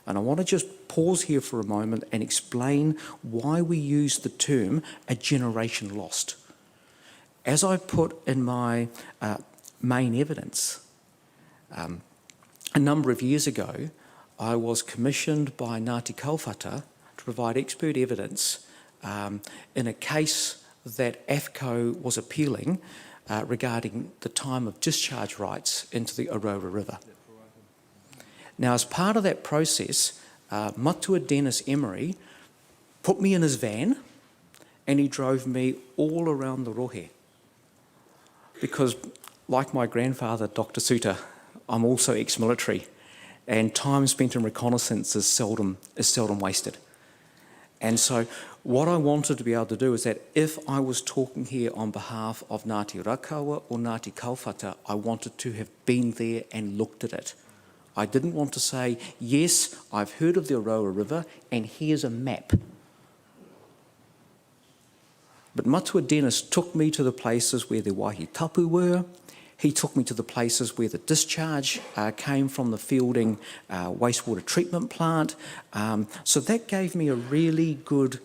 And I want to just pause here for a moment and explain why we use the term a generation lost. As I put in my main evidence, a number of years ago, I was commissioned by Ngāti Kauwhata to provide expert evidence in a case that AFCO was appealing regarding the time of discharge rights into the Aurora River. Now, as part of that process, Matua Dennis Emery put me in his van and he drove me all around the rohe. Because, like my grandfather, Dr. Suter, I'm also ex-military, and time spent in reconnaissance is seldom wasted. And so what I wanted to be able to do is that if I was talking here on behalf of Ngāti Raukawa or Ngāti Kauwhata, I wanted to have been there and looked at it. I didn't want to say, yes, I've heard of the Aurora River and here's a map. But Matua Dennis took me to the places where the waihi tapu were. He took me to the places where the discharge came from the Fielding wastewater treatment plant. So that gave me a really good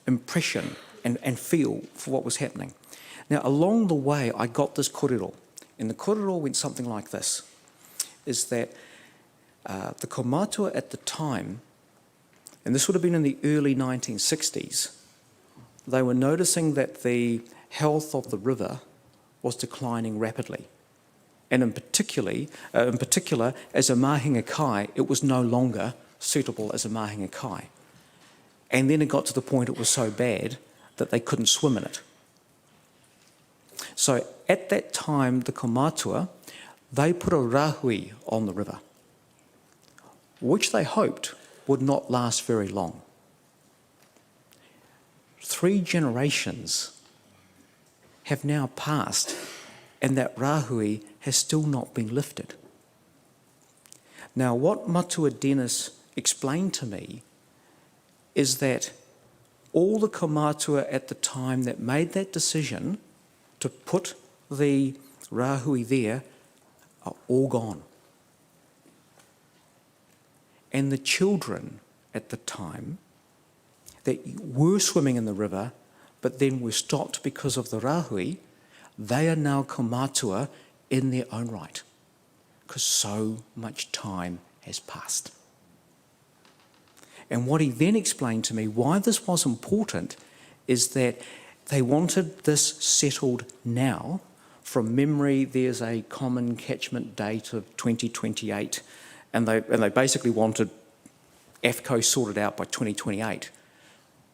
impression and feel for what was happening. Now, along the way, I got this kōrero. And the kōrero went something like this, is that the kaumātua at the time, and this would have been in the early 1960s, they were noticing that the health of the river was declining rapidly. And in particular, as a mahinga kai, it was no longer suitable as a mahinga kai. And then it got to the point it was so bad that they couldn't swim in it. So at that time, the kaumātua, they put a rahui on the river, which they hoped would not last very long. 3 generations have now passed and that rahui has still not been lifted. Now, what Matua Dennis explained to me is that all the kaumātua at the time that made that decision to put the rahui there are all gone. And the children at the time that were swimming in the river but then were stopped because of the rahui, they are now kaumātua in their own right, because so much time has passed. And what he then explained to me, why this was important, is that they wanted this settled now. From memory, there's a common catchment date of 2028, and they basically wanted AFCO sorted out by 2028.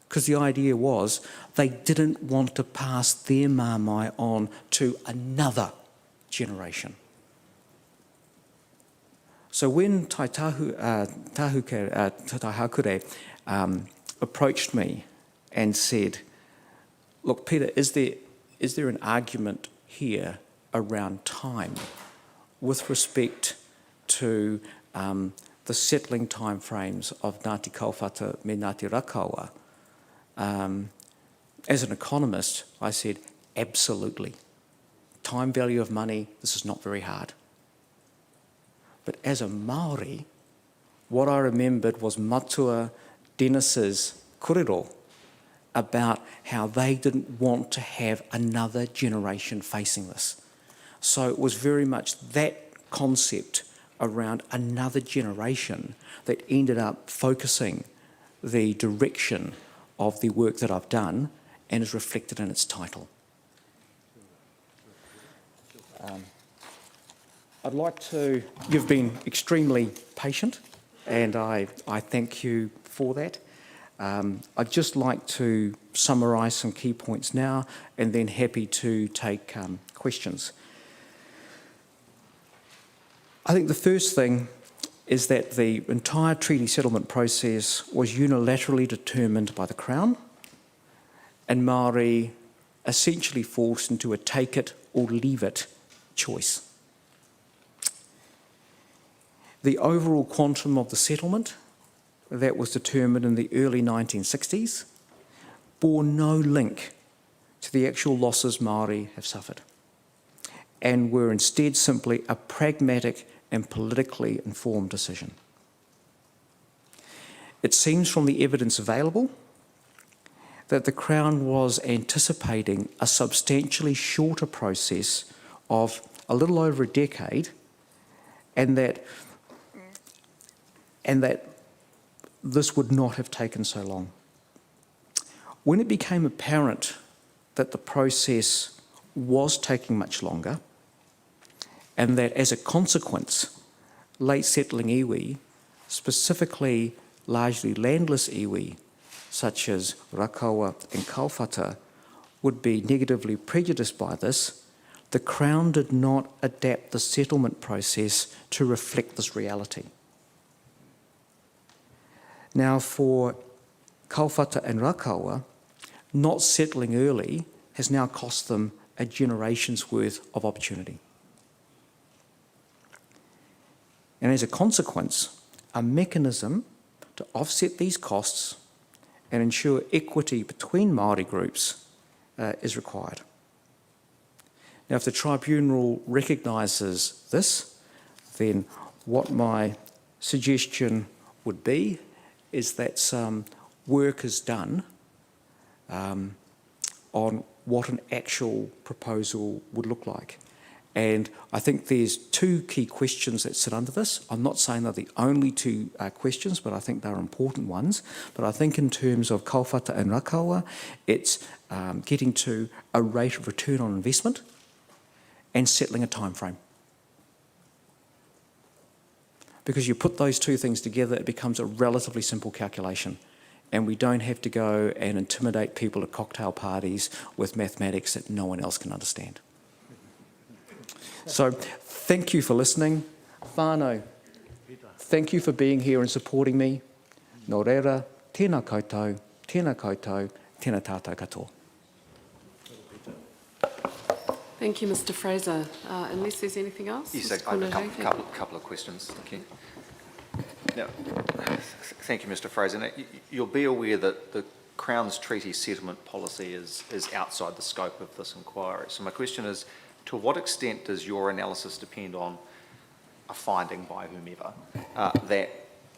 Because the idea was they didn't want to pass their māmai on to another generation. So when Tai Hakure approached me and said, look, Peter, is there an argument here around time with respect to the settling timeframes of Ngāti Kauwhata me Ngāti Raukawa? As an economist, I said, absolutely. Time value of money, this is not very hard. But as a Māori, what I remembered was Matua Dennis's kōrero about how they didn't want to have another generation facing this. So it was very much that concept around another generation that ended up focusing the direction of the work that I've done and is reflected in its title. I'd like to, you've been extremely patient and I thank you for that. I'd just like to summarise some key points now and then happy to take questions. I think the first thing is that the entire treaty settlement process was unilaterally determined by the Crown and Māori essentially forced into a take it or leave it choice. The overall quantum of the settlement that was determined in the early 1960s bore no link to the actual losses Māori have suffered and were instead simply a pragmatic and politically informed decision. It seems from the evidence available that the Crown was anticipating a substantially shorter process of a little over a decade and that this would not have taken so long. When it became apparent that the process was taking much longer, and that as a consequence, late settling iwi, specifically largely landless iwi, such as Raukawa and Kaiwhata, would be negatively prejudiced by this, the Crown did not adapt the settlement process to reflect this reality. Now, for Kaiwhata and Raukawa, not settling early has now cost them a generation's worth of opportunity. And as a consequence, a mechanism to offset these costs and ensure equity between Māori groups is required. Now, if the tribunal recognises this, then what my suggestion would be is that some work is done on what an actual proposal would look like. And I think there's two key questions that sit under this. I'm not saying they're the only two questions, but I think they're important ones. But I think in terms of Kaiwhata and Raukawa, it's getting to a rate of return on investment and settling a time frame. Because you put those two things together, it becomes a relatively simple calculation. And we don't have to go and intimidate people at cocktail parties with mathematics that no one else can understand. So thank you for listening. Whānau, thank you for being here and supporting me. Nō reira, tēnā koutou, tēnā tātou katoa. Thank you, Mr. Fraser. Unless there's anything else? Yes, Mr. I have a Kūnehake? couple of questions. Thank you. Now, thank you, Mr. Fraser. Now, you'll be aware that the Crown's treaty settlement policy is outside the scope of this inquiry. So my question is, to what extent does your analysis depend on a finding by whomever that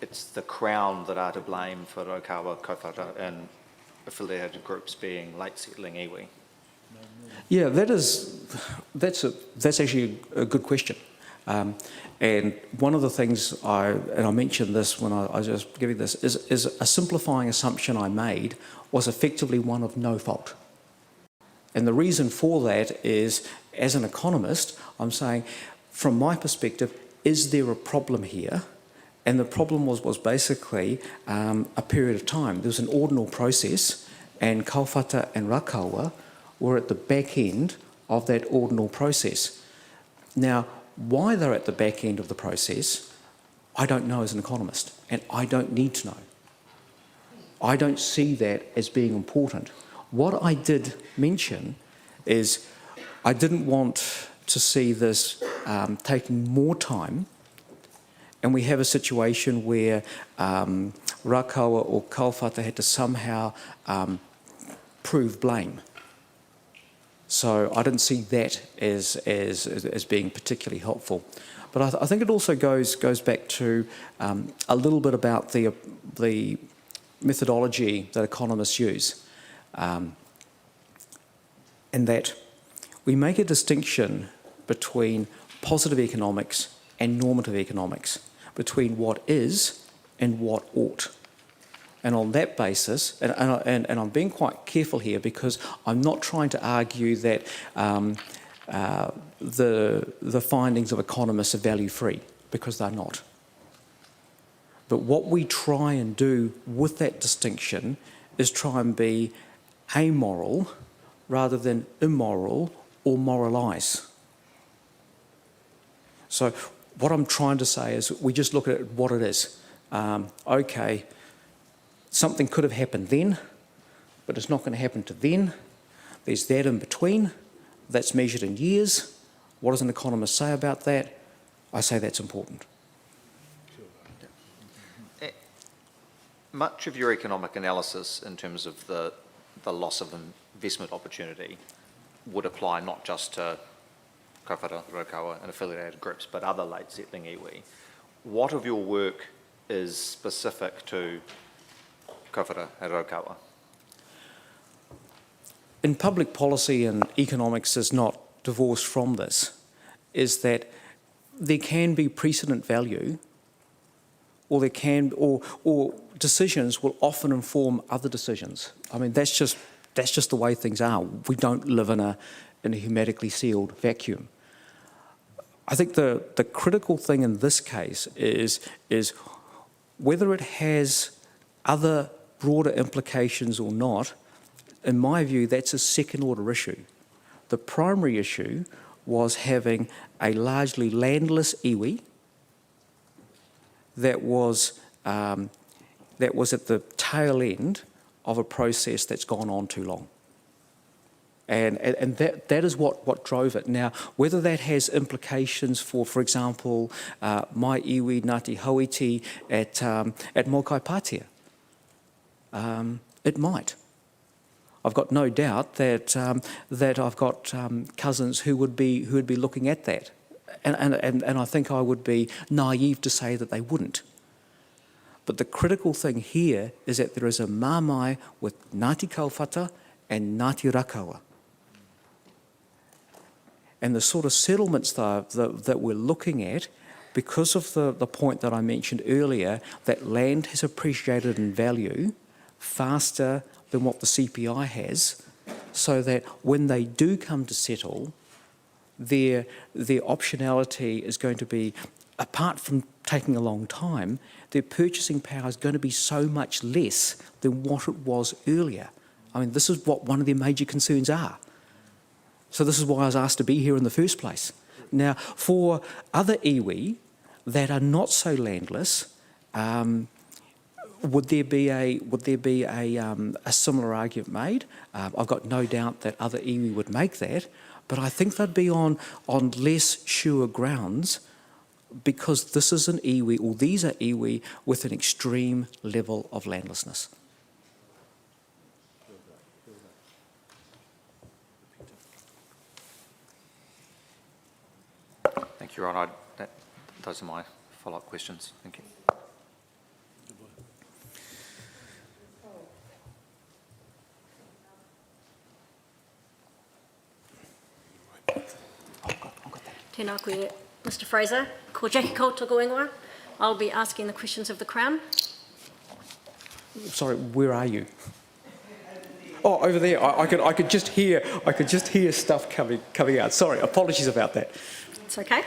it's the Crown that are to blame for Raukawa, Kaiwhata and affiliated groups being late settling iwi? Yeah, that's actually a good question. And one of the things I mentioned this when I was just giving this, is a simplifying assumption I made was effectively one of no fault. And the reason for that is, as an economist, I'm saying, from my perspective, is there a problem here? And the problem was basically a period of time. There was an ordinal process, and Kaiwhata and Raukawa were at the back end of that ordinal process. Now, why they're at the back end of the process, I don't know as an economist, and I don't need to know. I don't see that as being important. What I did mention is I didn't want to see this taking more time, and we have a situation where Raukawa or Kaiwhata had to somehow prove blame. So I didn't see that as being particularly helpful. But I think it also goes back to a little bit about the methodology that economists use, and that we make a distinction between positive economics and normative economics, between what is and what ought. And on that basis, and I'm being quite careful here because I'm not trying to argue that the findings of economists are value-free, because they're not. But what we try and do with that distinction is try and be amoral rather than immoral or moralise. So what I'm trying to say is we just look at what it is. Okay, something could have happened then, but it's not going to happen to then. There's that in between. That's measured in years. What does an economist say about that? I say that's important. Much of your economic analysis in terms of the loss of investment opportunity would apply not just to Kaiwhata, Raukawa and affiliated groups, but other late settling iwi. What of your work is specific to Kaiwhata and Raukawa? In public policy, and economics is not divorced from this, is that there can be precedent value, or decisions will often inform other decisions. I mean, that's just That's just the way things are. We don't live in a hermetically sealed vacuum. I think the critical thing in this case is whether it has other broader implications or not. In my view, that's a second-order issue. The primary issue was having a largely landless iwi that was at the tail end of a process that's gone on too long. And that is what drove it. Now, whether that has implications for example, my iwi Ngāti Hauiti at Mokai Pātea, it might. I've got no doubt that I've got cousins who would be looking at that, and I think I would be naive to say that they wouldn't. But the critical thing here is that there is a māmai with Ngāti Kauwhata and Ngāti Raukawa. And the sort of settlements that we're looking at, because of the point that I mentioned earlier, that land has appreciated in value faster than what the CPI has, so that when they do come to settle, their optionality is going to be, apart from taking a long time, their purchasing power is going to be so much less than what it was earlier. I mean, this is what one of their major concerns are. So this is why I was asked to be here in the first place. Now, for other iwi that are not so landless, would there be a similar argument made? I've got no doubt that other iwi would make that, but I think they'd be on less sure grounds, because this is an iwi, or these are iwi with an extreme level of landlessness. Thank you, Ron. Those are my follow-up questions. Thank you. Tēnā koe, Mr. Fraser. Ko Jackie Kautago ingoa. I'll be asking the questions of the Crown. Sorry, where are you? Oh, over there. I could just hear stuff coming out. Sorry, apologies about that. It's okay.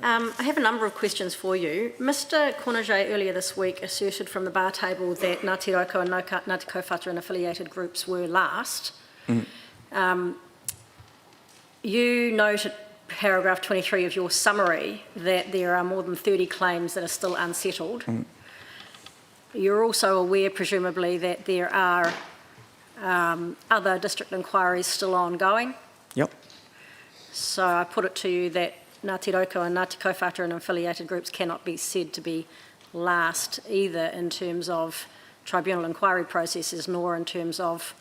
I have a number of questions for you. Mr. Cornegé earlier this week asserted from the bar table that Ngāti Raukawa and Ngāti Kauwhata and affiliated groups were last. You note at paragraph 23 of your summary that there are more than 30 claims that are still unsettled. You're also aware, presumably, that there are other district inquiries still ongoing. Yep. So I put it to you that Ngāti Raukawa and Ngāti Kauwhata and affiliated groups cannot be said to be last either in terms of tribunal inquiry processes nor in terms of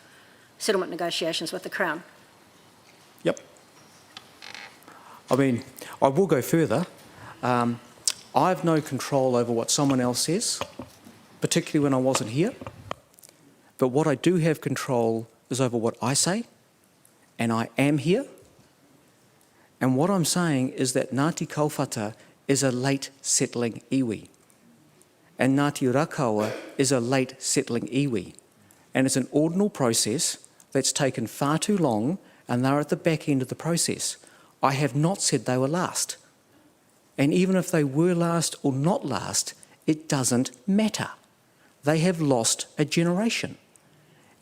settlement negotiations with the Crown. Yep. I mean, I will go further. I have no control over what someone else says, particularly when I wasn't here. But what I do have control is over what I say, and I am here. And what I'm saying is that Ngāti Kauwhata is a late settling iwi, and Ngāti Raukawa is a late settling iwi. And it's an ordinal process that's taken far too long, and they're at the back end of the process. I have not said they were last. And even if they were last or not last, it doesn't matter. They have lost a generation.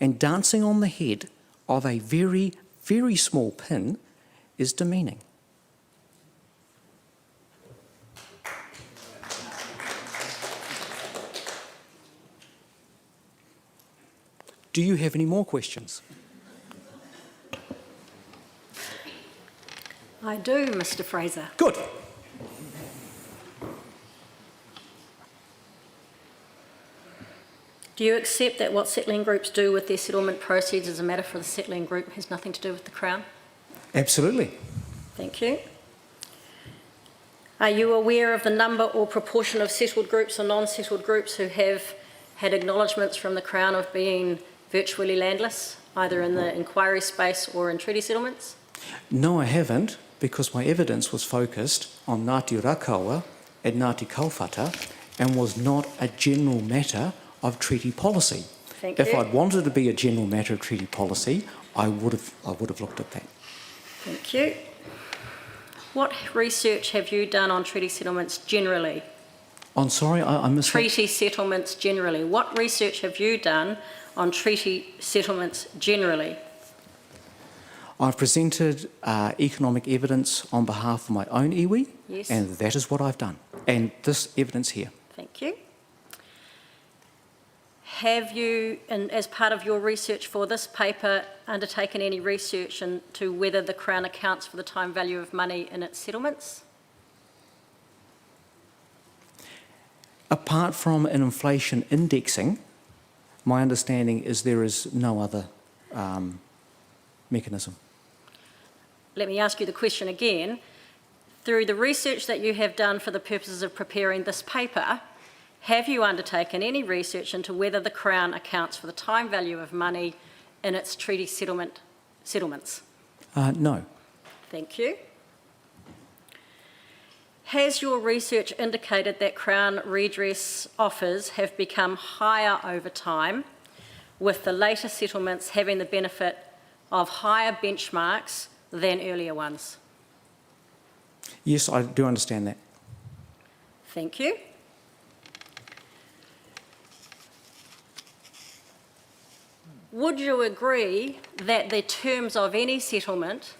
And dancing on the head of a very, very small pin is demeaning. Do you have any more questions? I do, Mr. Fraser. Good. Do you accept that what settling groups do with their settlement proceeds is a matter for the settling group, has nothing to do with the Crown? Absolutely. Thank you. Are you aware of the number or proportion of settled groups or non-settled groups who have had acknowledgements from the Crown of being virtually landless, either in the inquiry space or in treaty settlements? No, I haven't, because my evidence was focused on Ngāti Raukawa and Ngāti Kauwhata and was not a general matter of treaty policy. Thank If you. I'd wanted to be a general matter of treaty policy, I would have looked at that. Thank you. What research have you done on treaty settlements generally? I'm sorry, I missed that. Treaty settlements generally. What research have you done on treaty settlements generally? I've presented economic evidence on behalf of my own iwi, Yes. and that is what I've done. And this evidence here. Thank you. Have you, and as part of your research for this paper, undertaken any research into whether the Crown accounts for the time value of money in its settlements? Apart from an inflation indexing, my understanding is there is no other mechanism. Let me ask you the question again. Through the research that you have done for the purposes of preparing this paper, have you undertaken any research into whether the Crown accounts for the time value of money in its treaty settlements? No. Thank you. Has your research indicated that Crown redress offers have become higher over time, with the later settlements having the benefit of higher benchmarks than earlier ones? Yes, I do understand that. Thank you. Would you agree that the terms of any settlement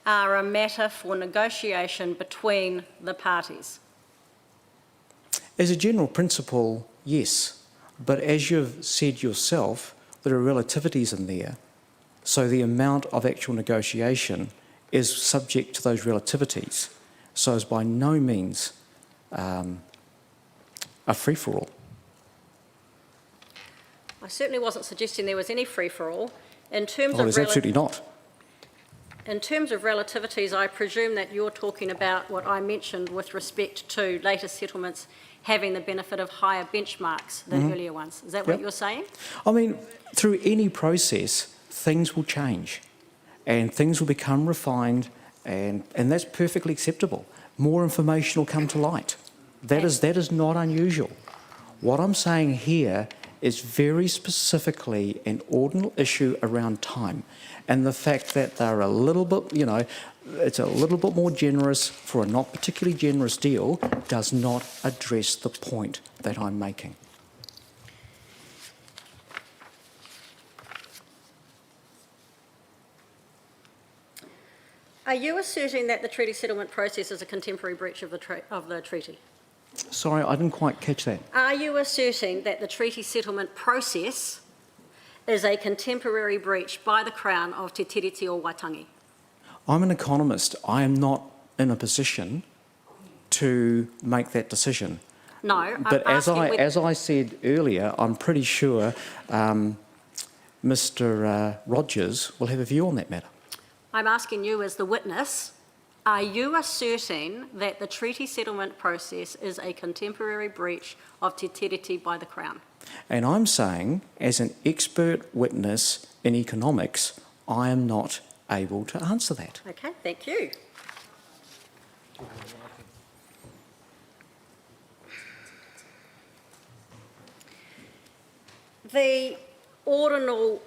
are a matter for negotiation between the parties? As a general principle, yes. But as you've said yourself, there are relativities in there. So the amount of actual negotiation is subject to those relativities. So it's by no means a free-for-all. I certainly wasn't suggesting there was any free-for-all. In terms Well, there's absolutely not. In terms of relativities, I presume that you're talking about what I mentioned with respect to later settlements having the benefit of higher benchmarks than earlier ones. Is that what you're saying? I mean, through any process, things will change and things will become refined, and that's perfectly acceptable. More information will come to light. That is not unusual. What I'm saying here is very specifically an ordinal issue around time, and the fact that they're a little bit, it's a little bit more generous for a not particularly generous deal does not address the point that I'm making. Are you asserting that the treaty settlement process is a contemporary breach of the treaty? Sorry, I didn't quite catch that. Are you asserting that the treaty settlement process is a contemporary breach by the Crown of Te Tiriti o Waitangi? I'm an economist. I am not in a position to make that decision. No, But I'm as asking I said earlier, I'm pretty sure Mr. Rogers will have a view on that matter. I'm asking you as the witness, are you asserting that the treaty settlement process is a contemporary breach of Te Tiriti by the Crown? And I'm saying, as an expert witness in economics, I am not able to answer that. Okay, thank you. The ordinal,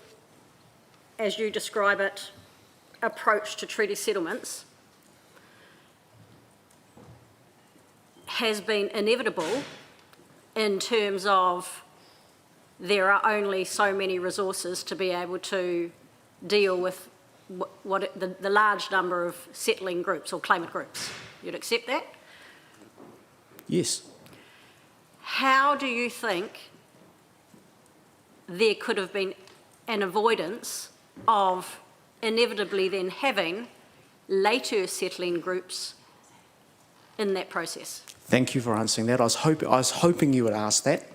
as you describe it, approach to treaty settlements has been inevitable in terms of there are only so many resources to be able to deal with the large number of settling groups or claimant groups. You'd accept that? Yes. How do you think there could have been an avoidance of inevitably then having later settling groups in that process? Thank you for answering that. I was hoping you would ask that.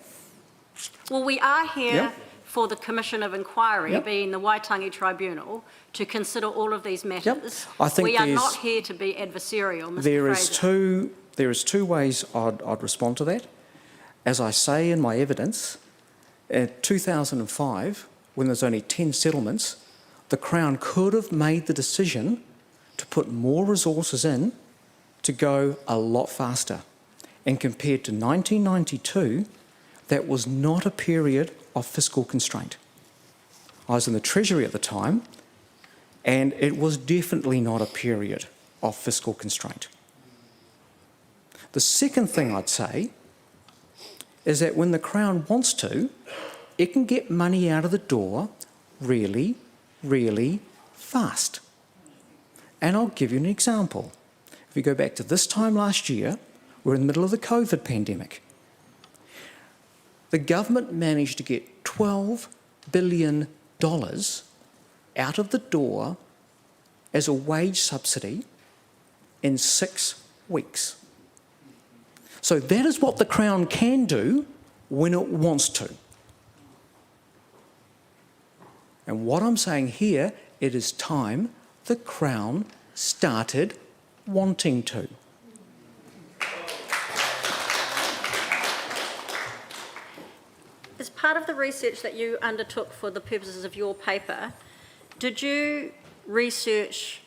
Well, we are here Yep. for the Commission of Inquiry, Yep. being the Waitangi Tribunal, to consider all of these matters. I think we are there's- not here to be adversarial, Mr. There is two ways I'd respond to that. As I say in my evidence, in 2005, when there's only 10 settlements, the Crown could have made the decision to put more resources in to go a lot faster. And compared to 1992, that was not a period of fiscal constraint. I was in the Treasury at the time, and it was definitely not a period of fiscal constraint. The second thing I'd say is that when the Crown wants to, it can get money out of the door really, really fast. And I'll give you an example. If we go back to this time last year, we're in the middle of the COVID pandemic. The government managed to get $12 billion out of the door as a wage subsidy in 6 weeks. So that is what the Crown can do when it wants to. And what I'm saying here, it is time the Crown started wanting to. As part of the research that you undertook for the purposes of your paper, did you research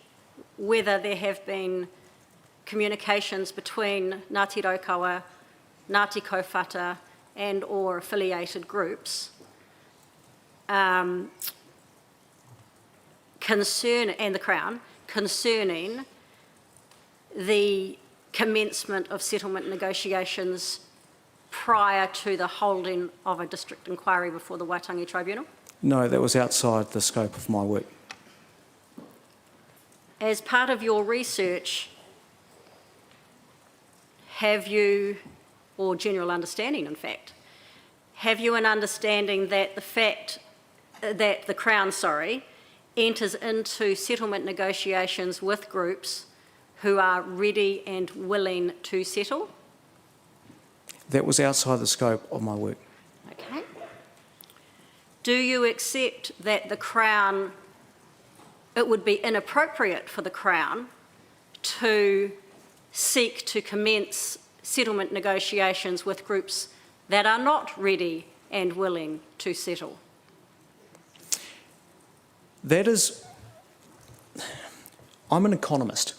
whether there have been communications between Ngāti Raukawa, Ngāti Kōwhata and or affiliated groups and the Crown concerning the commencement of settlement negotiations prior to the holding of a district inquiry before the Waitangi Tribunal? No, that was outside the scope of my work. As part of your research, have you, or general understanding in fact, have you an understanding that the Crown, enters into settlement negotiations with groups who are ready and willing to settle? That was outside the scope of my work. Okay. Do you accept that the Crown, it would be inappropriate for the Crown to seek to commence settlement negotiations with groups that are not ready and willing to settle? That is, I'm an economist.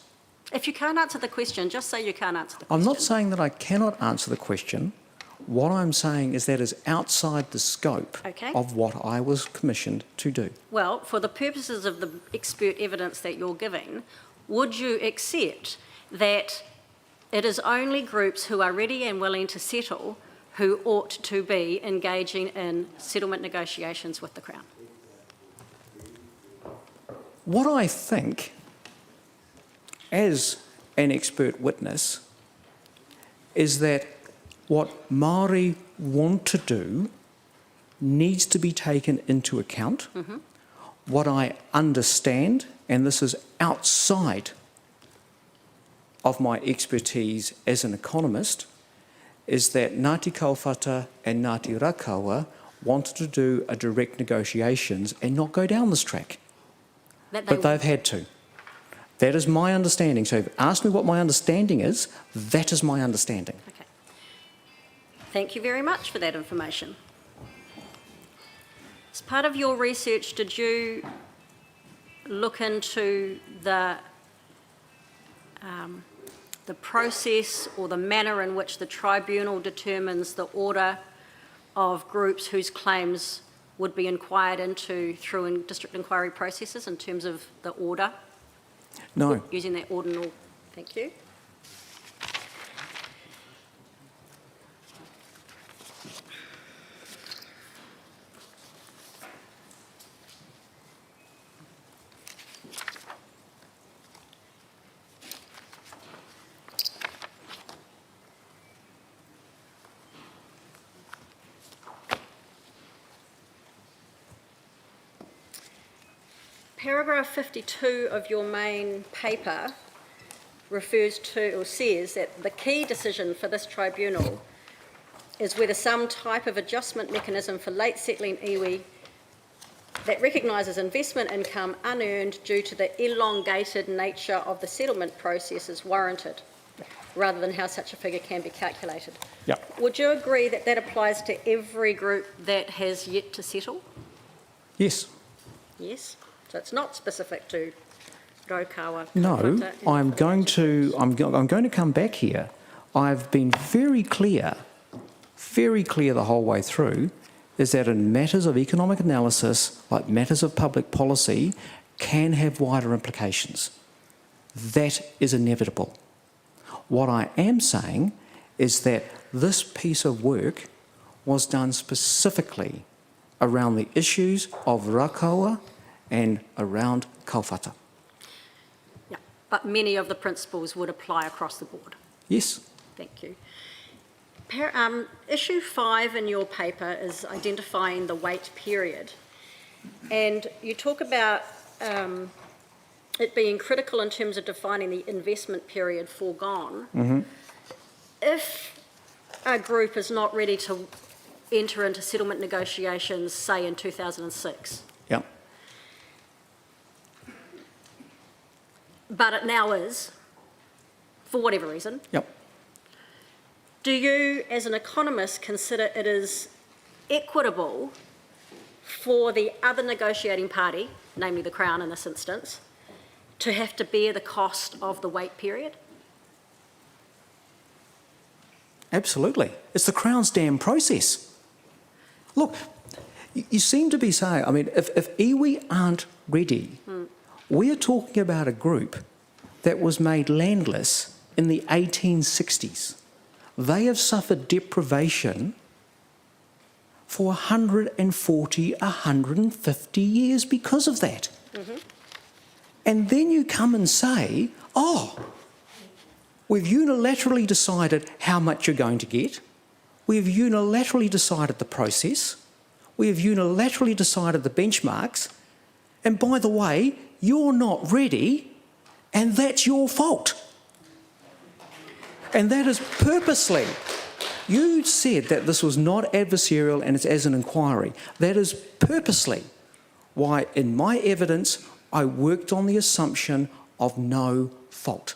If you can't answer the question, just say you can't answer the question. I'm not saying that I cannot answer the question. What I'm saying is that is outside the scope of what I was commissioned to do. Well, for the purposes of the expert evidence that you're giving, would you accept that it is only groups who are ready and willing to settle who ought to be engaging in settlement negotiations with the Crown? What I think, as an expert witness, is that what Māori want to do needs to be taken into account. Mm-hmm. What I understand, and this is outside of my expertise as an economist, is that Ngāti Kōwhata and Ngāti Raukawa wanted to do a direct negotiations and not go down this track. But they've had to. That is my understanding. So if you ask me what my understanding is, that is my understanding. Okay. Thank you very much for that information. As part of your research, did you look into the process or the manner in which the tribunal determines the order of groups whose claims would be inquired into through district inquiry processes in terms of the order? No. Using that ordinal, thank you. Paragraph 52 of your main paper refers to or says that the key decision for this tribunal is whether some type of adjustment mechanism for late settling iwi that recognises investment income unearned due to the elongated nature of the settlement process is warranted, rather than how such a figure can be calculated. Yep. Would you agree that that applies to every group that has yet to settle? Yes. Yes. So it's not specific to Raukawa. No, I'm going to come back here. I've been very clear very clear the whole way through, is that in matters of economic analysis, like matters of public policy, can have wider implications. That is inevitable. What I am saying is that this piece of work was done specifically around the issues of Raukawa and around Kauwhata. Yeah, but many of the principles would apply across the board. Yes. Thank you. Issue 5 in your paper is identifying the wait period. And you talk about it being critical in terms of defining the investment period foregone. Mm-hmm. If a group is not ready to enter into settlement negotiations, say in 2006, Yeah. but it now is, for whatever reason, Yep. do you, as an economist, consider it is equitable for the other negotiating party, namely the Crown in this instance, to have to bear the cost of the wait period? Absolutely. It's the Crown's damn process. Look, you seem to be saying, I mean, if iwi aren't ready, we are talking about a group that was made landless in the 1860s. They have suffered deprivation for 140, 150 years because of that. Mm-hmm. And then you come and say, oh, we've unilaterally decided how much you're going to get. We've unilaterally decided the process. We have unilaterally decided the benchmarks. And by the way, you're not ready, and that's your fault. And that is purposely. You said that this was not adversarial and it's as an inquiry. That is purposely why, in my evidence, I worked on the assumption of no fault.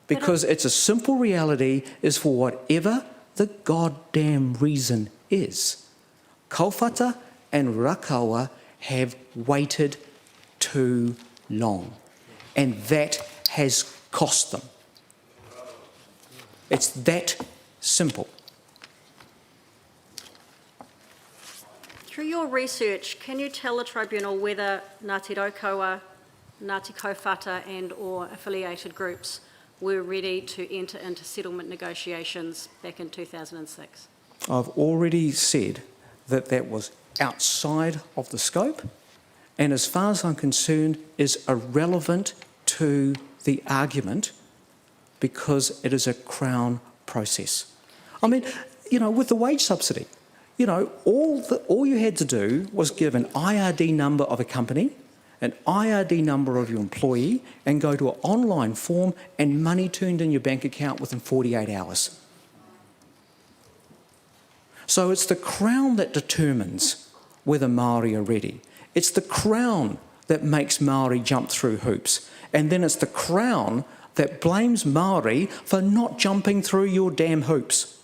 Because it's a simple reality is for whatever the goddamn reason is. Kauwhata and Raukawa have waited too long. And that has cost them. It's that simple. Through your research, can you tell the tribunal whether Ngāti Raukawa, Ngāti Kauwhata and or affiliated groups were ready to enter into settlement negotiations back in 2006? I've already said that that was outside of the scope and as far as I'm concerned is irrelevant to the argument because it is a Crown process. I mean, you know, with the wage subsidy, you know, all you had to do was give an IRD number of a company, an IRD number of your employee, and go to an online form and money turned in your bank account within 48 hours. So it's the Crown that determines whether Māori are ready. It's the Crown that makes Māori jump through hoops. And then it's the Crown that blames Māori for not jumping through your damn hoops.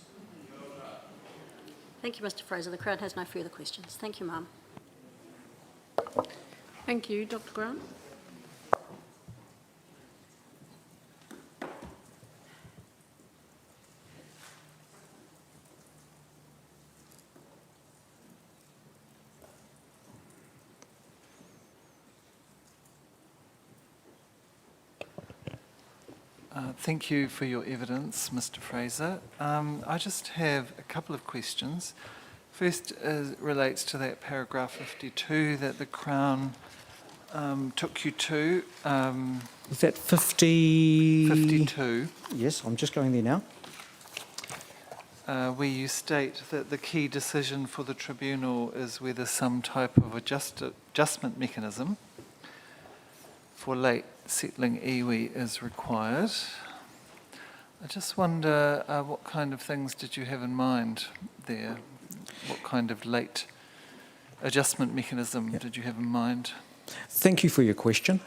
Thank you, Mr Fraser. The Crown has no further questions. Thank you, Ma'am. Thank you, Dr Grant. Thank you for your evidence, Mr Fraser. I just have a couple of questions. First relates to that paragraph 52 that the Crown took you to. Is that 52? Yes, I'm just going there now. Where you state that the key decision for the tribunal is whether some type of adjustment mechanism for late settling iwi is required. I just wonder what kind of things did you have in mind there? What kind of late adjustment mechanism did you have in mind? Thank you for your question.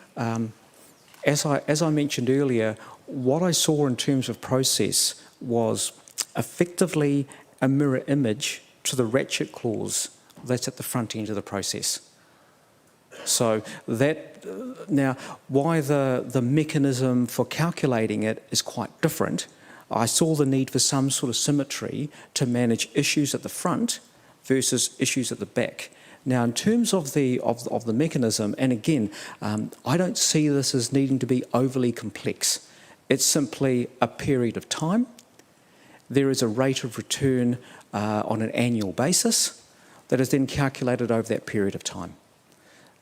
As I mentioned earlier, what I saw in terms of process was effectively a mirror image to the ratchet clause that's at the front end of the process. So that, now, why the mechanism for calculating it is quite different, I saw the need for some sort of symmetry to manage issues at the front versus issues at the back. Now, in terms of the mechanism, and again, I don't see this as needing to be overly complex. It's simply a period of time. There is a rate of return on an annual basis that is then calculated over that period of time.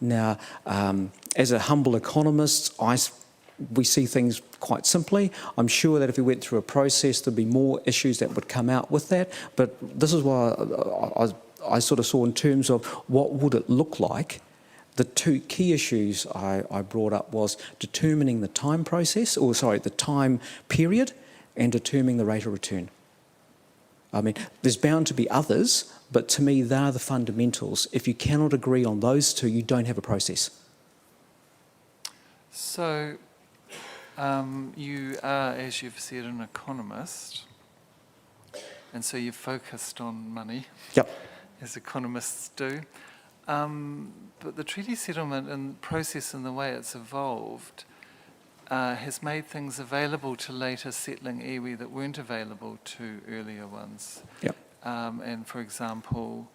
Now, as a humble economist, we see things quite simply. I'm sure that if we went through a process, there'd be more issues that would come out with that. But this is why I sort of saw in terms of what would it look like. The two key issues I brought up was determining the time process, the time period, and determining the rate of return. I mean, there's bound to be others, but to me, they are the fundamentals. If you cannot agree on those two, you don't have a process. So, you are, as you've said, an economist, and so you've focused on money, Yep. as economists do. But the treaty settlement and process and the way it's evolved has made things available to later settling iwi that weren't available to earlier ones. Yep. And for example,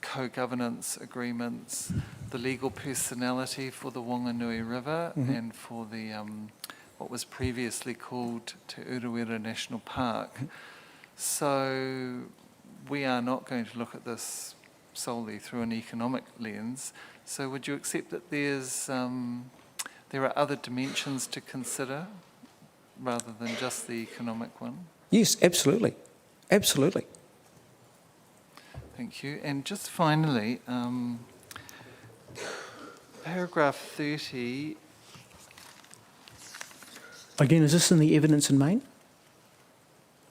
co-governance agreements, the legal personality for the Whanganui River and for the what was previously called Te Urewera National Park. So we are not going to look at this solely through an economic lens. So would you accept that there are other dimensions to consider rather than just the economic one? Yes, absolutely. Absolutely. Thank you. And just finally, paragraph 30. Again, is this in the evidence in main?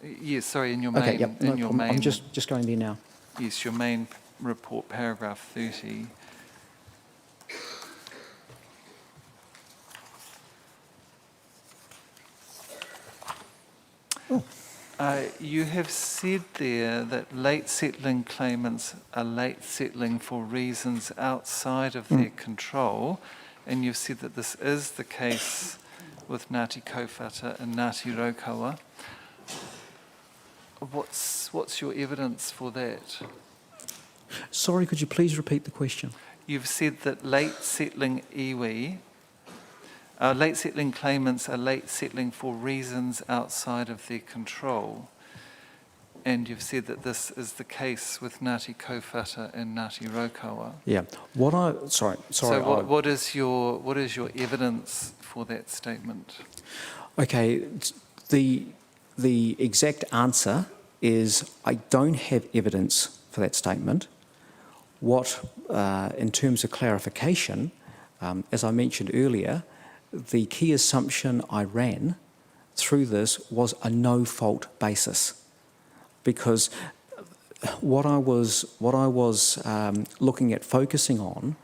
Yes, sorry, in your main. Okay, yep, no in your problem. main. I'm just going there now. Yes, your main report, paragraph 30. You have said there that late settling claimants are late settling for reasons outside of their control, and you've said that this is the case with Ngāti Kaupata and Ngāti Raukawa. What's your evidence for that? Sorry, could you please repeat the question? You've said that late settling iwi, late settling claimants are late settling for reasons outside of their control. And you've said that this is the case with Ngāti Kaupata and Ngāti Raukawa. Yeah. So what is your evidence for that statement? Okay. The exact answer is I don't have evidence for that statement. What, in terms of clarification, as I mentioned earlier, the key assumption I ran through this was a no-fault basis, because what I was looking at focusing on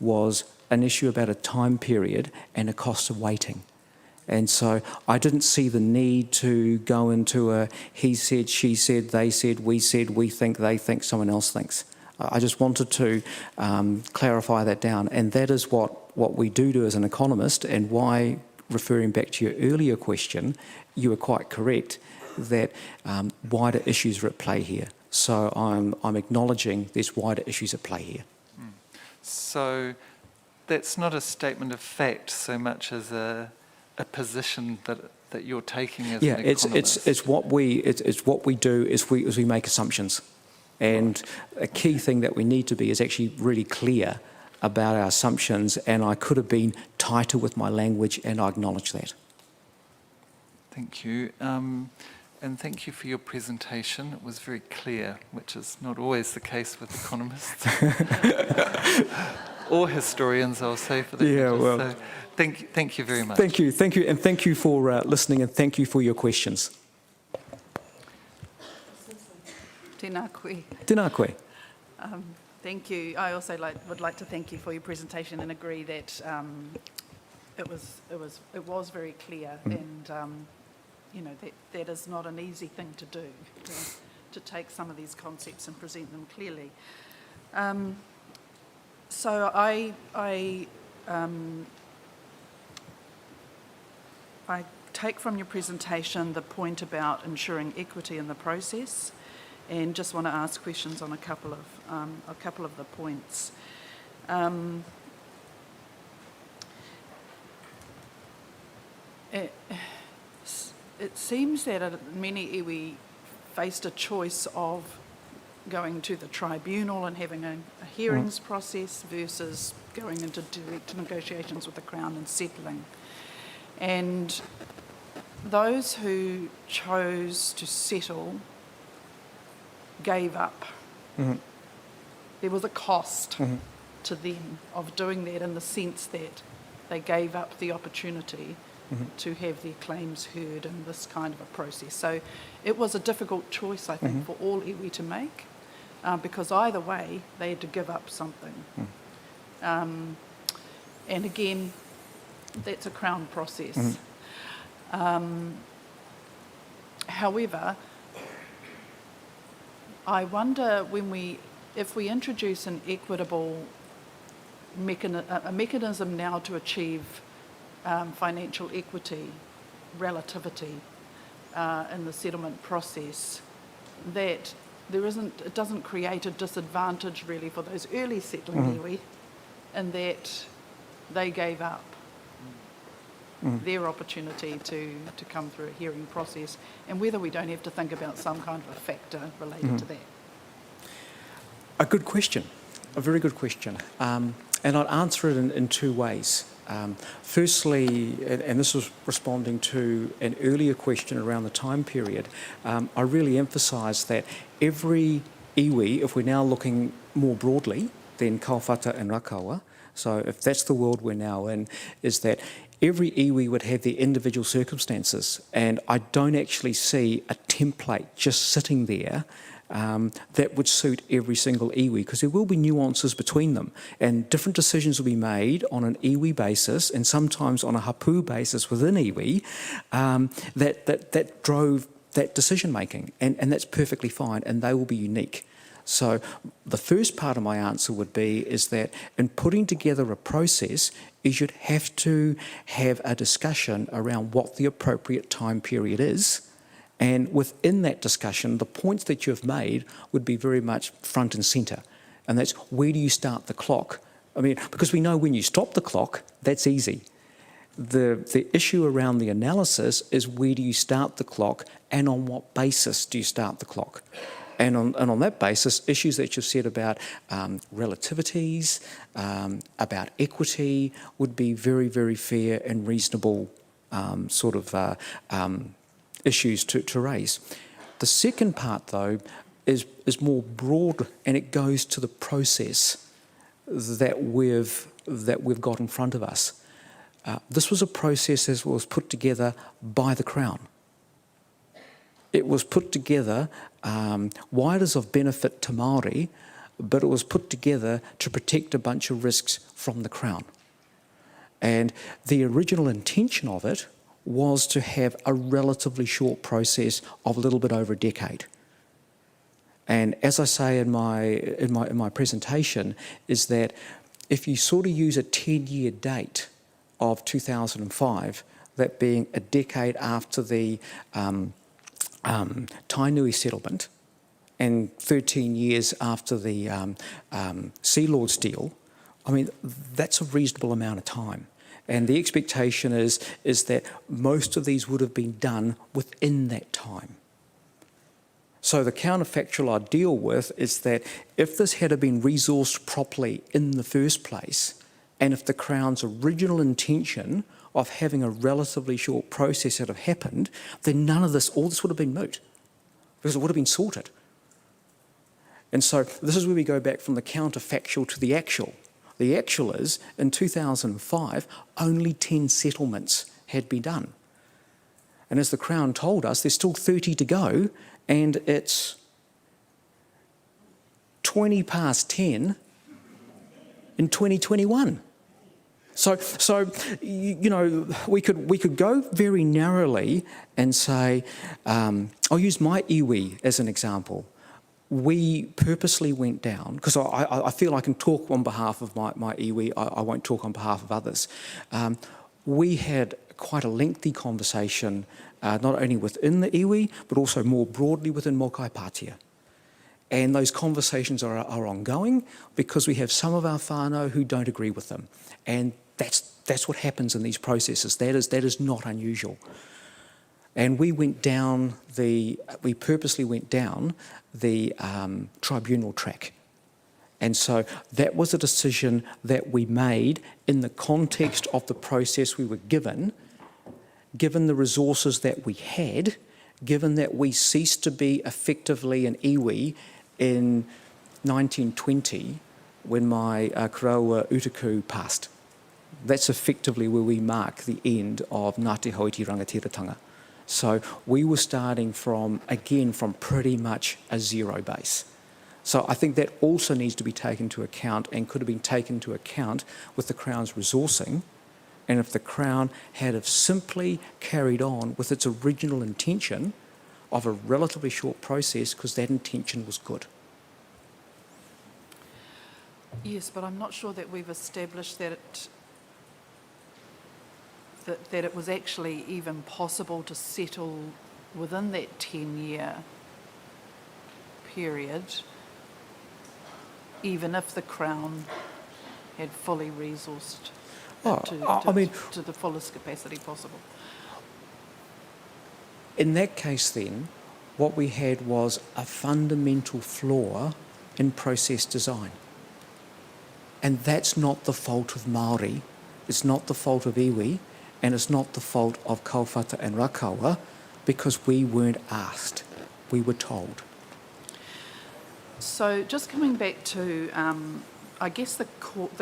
was an issue about a time period and a cost of waiting. And so I didn't see the need to go into a he said, she said, they said, we think, they think, someone else thinks. I just wanted to clarify that down. And that is what we do as an economist, and why, referring back to your earlier question, you were quite correct that wider issues are at play here. So I'm acknowledging there's wider issues at play here. So that's not a statement of fact so much as a position that you're taking as an economist. It's what we do is we make assumptions, and a key thing that we need to be is actually really clear about our assumptions. And I could have been tighter with my language, and I acknowledge that. Thank you. And thank you for your presentation. It was very clear, which is not always the case with economists. Or historians, I'll say, for that. Yeah, well. So thank you very much. Thank you, and thank you for listening, and thank you for your questions. Tēnā koe. Tēnā koe. Thank you. I also would like to thank you for your presentation and agree that it was very clear, and that is not an easy thing to do, to take some of these concepts and present them clearly. So I take from your presentation the point about ensuring equity in the process, and just want to ask questions on a couple of the points. It seems that many iwi faced a choice of going to the tribunal and having a hearings process versus going into direct negotiations with the Crown and settling. And those who chose to settle gave up. There was a cost to them of doing that, in the sense that they gave up the opportunity to have their claims heard in this kind of a process. So it was a difficult choice, I think, for all iwi to make, because either way they had to give up something. And again, that's a Crown process. However, I wonder if we introduce an equitable mechanism now to achieve financial equity, relativity in the settlement process, that it doesn't create a disadvantage really for those early settling iwi, in that they gave up their opportunity to come through a hearing process, and whether we don't have to think about some kind of a factor related to that. A good question, a very good question. And I'd answer it in two ways. Firstly, and this was responding to an earlier question around the time period, I really emphasise that every iwi, if we're now looking more broadly than Kaiwhata and Raukawa, so if that's the world we're now in, is that every iwi would have their individual circumstances, and I don't actually see a template just sitting there that would suit every single iwi, because there will be nuances between them, and different decisions will be made on an iwi basis and sometimes on a hapu basis within iwi that drove that decision making, and that's perfectly fine, and they will be unique. So the first part of my answer would be is that in putting together a process, is you'd have to have a discussion around what the appropriate time period is. And within that discussion, the points that you've made would be very much front and centre. And that's, where do you start the clock? I mean, because we know when you stop the clock, that's easy. The issue around the analysis is, where do you start the clock, and on what basis do you start the clock? And on that basis, issues that you've said about relativities, about equity, would be very, very fair and reasonable issues to raise. The second part, though, is more broad, and it goes to the process that we've got in front of us. This was a process that was put together by the Crown. It was put together, while it is of benefit to Māori, but it was put together to protect a bunch of risks from the Crown. And the original intention of it was to have a relatively short process of a little bit over a decade. And as I say in my presentation, is that if you sort of use a 10-year date of 2005, that being a decade after the Tainui settlement and 13 years after the Sea Lords deal, I mean, that's a reasonable amount of time. And the expectation is that most of these would have been done within that time. So the counterfactual I deal with is that if this had been resourced properly in the first place, and if the Crown's original intention of having a relatively short process had have happened, then all this would have been moot, because it would have been sorted. And so this is where we go back from the counterfactual to the actual. The actual is, in 2005, only 10 settlements had been done. And as the Crown told us, there's still 30 to go, and it's 20 past 10 in 2021. So you know, we could go very narrowly and say, I'll use my iwi as an example. We purposely went down, because I feel I can talk on behalf of my iwi, I won't talk on behalf of others. We had quite a lengthy conversation, not only within the iwi, but also more broadly within Mokai Pātia. And those conversations are ongoing because we have some of our whānau who don't agree with them. And that's what happens in these processes. That is not unusual. And we purposely went down the tribunal track. And so that was a decision that we made in the context of the process we were given the resources that we had, given that we ceased to be effectively an iwi in 1920 when my Karaua Utaku passed. That's effectively where we mark the end of Ngāti Hauiti Rangatiratanga. So we were starting from pretty much a zero base. So I think that also needs to be taken into account and could have been taken into account with the Crown's resourcing, and if the Crown had have simply carried on with its original intention of a relatively short process, because that intention was good. Yes, but I'm not sure that we've established that it was actually even possible to settle within that 10-year period, even if the Crown had fully resourced to the fullest capacity possible. In that case then, what we had was a fundamental flaw in process design. And that's not the fault of Māori, it's not the fault of iwi, and it's not the fault of Kauwhata and Raukawa, because we weren't asked, we were told. So just coming back to, I guess the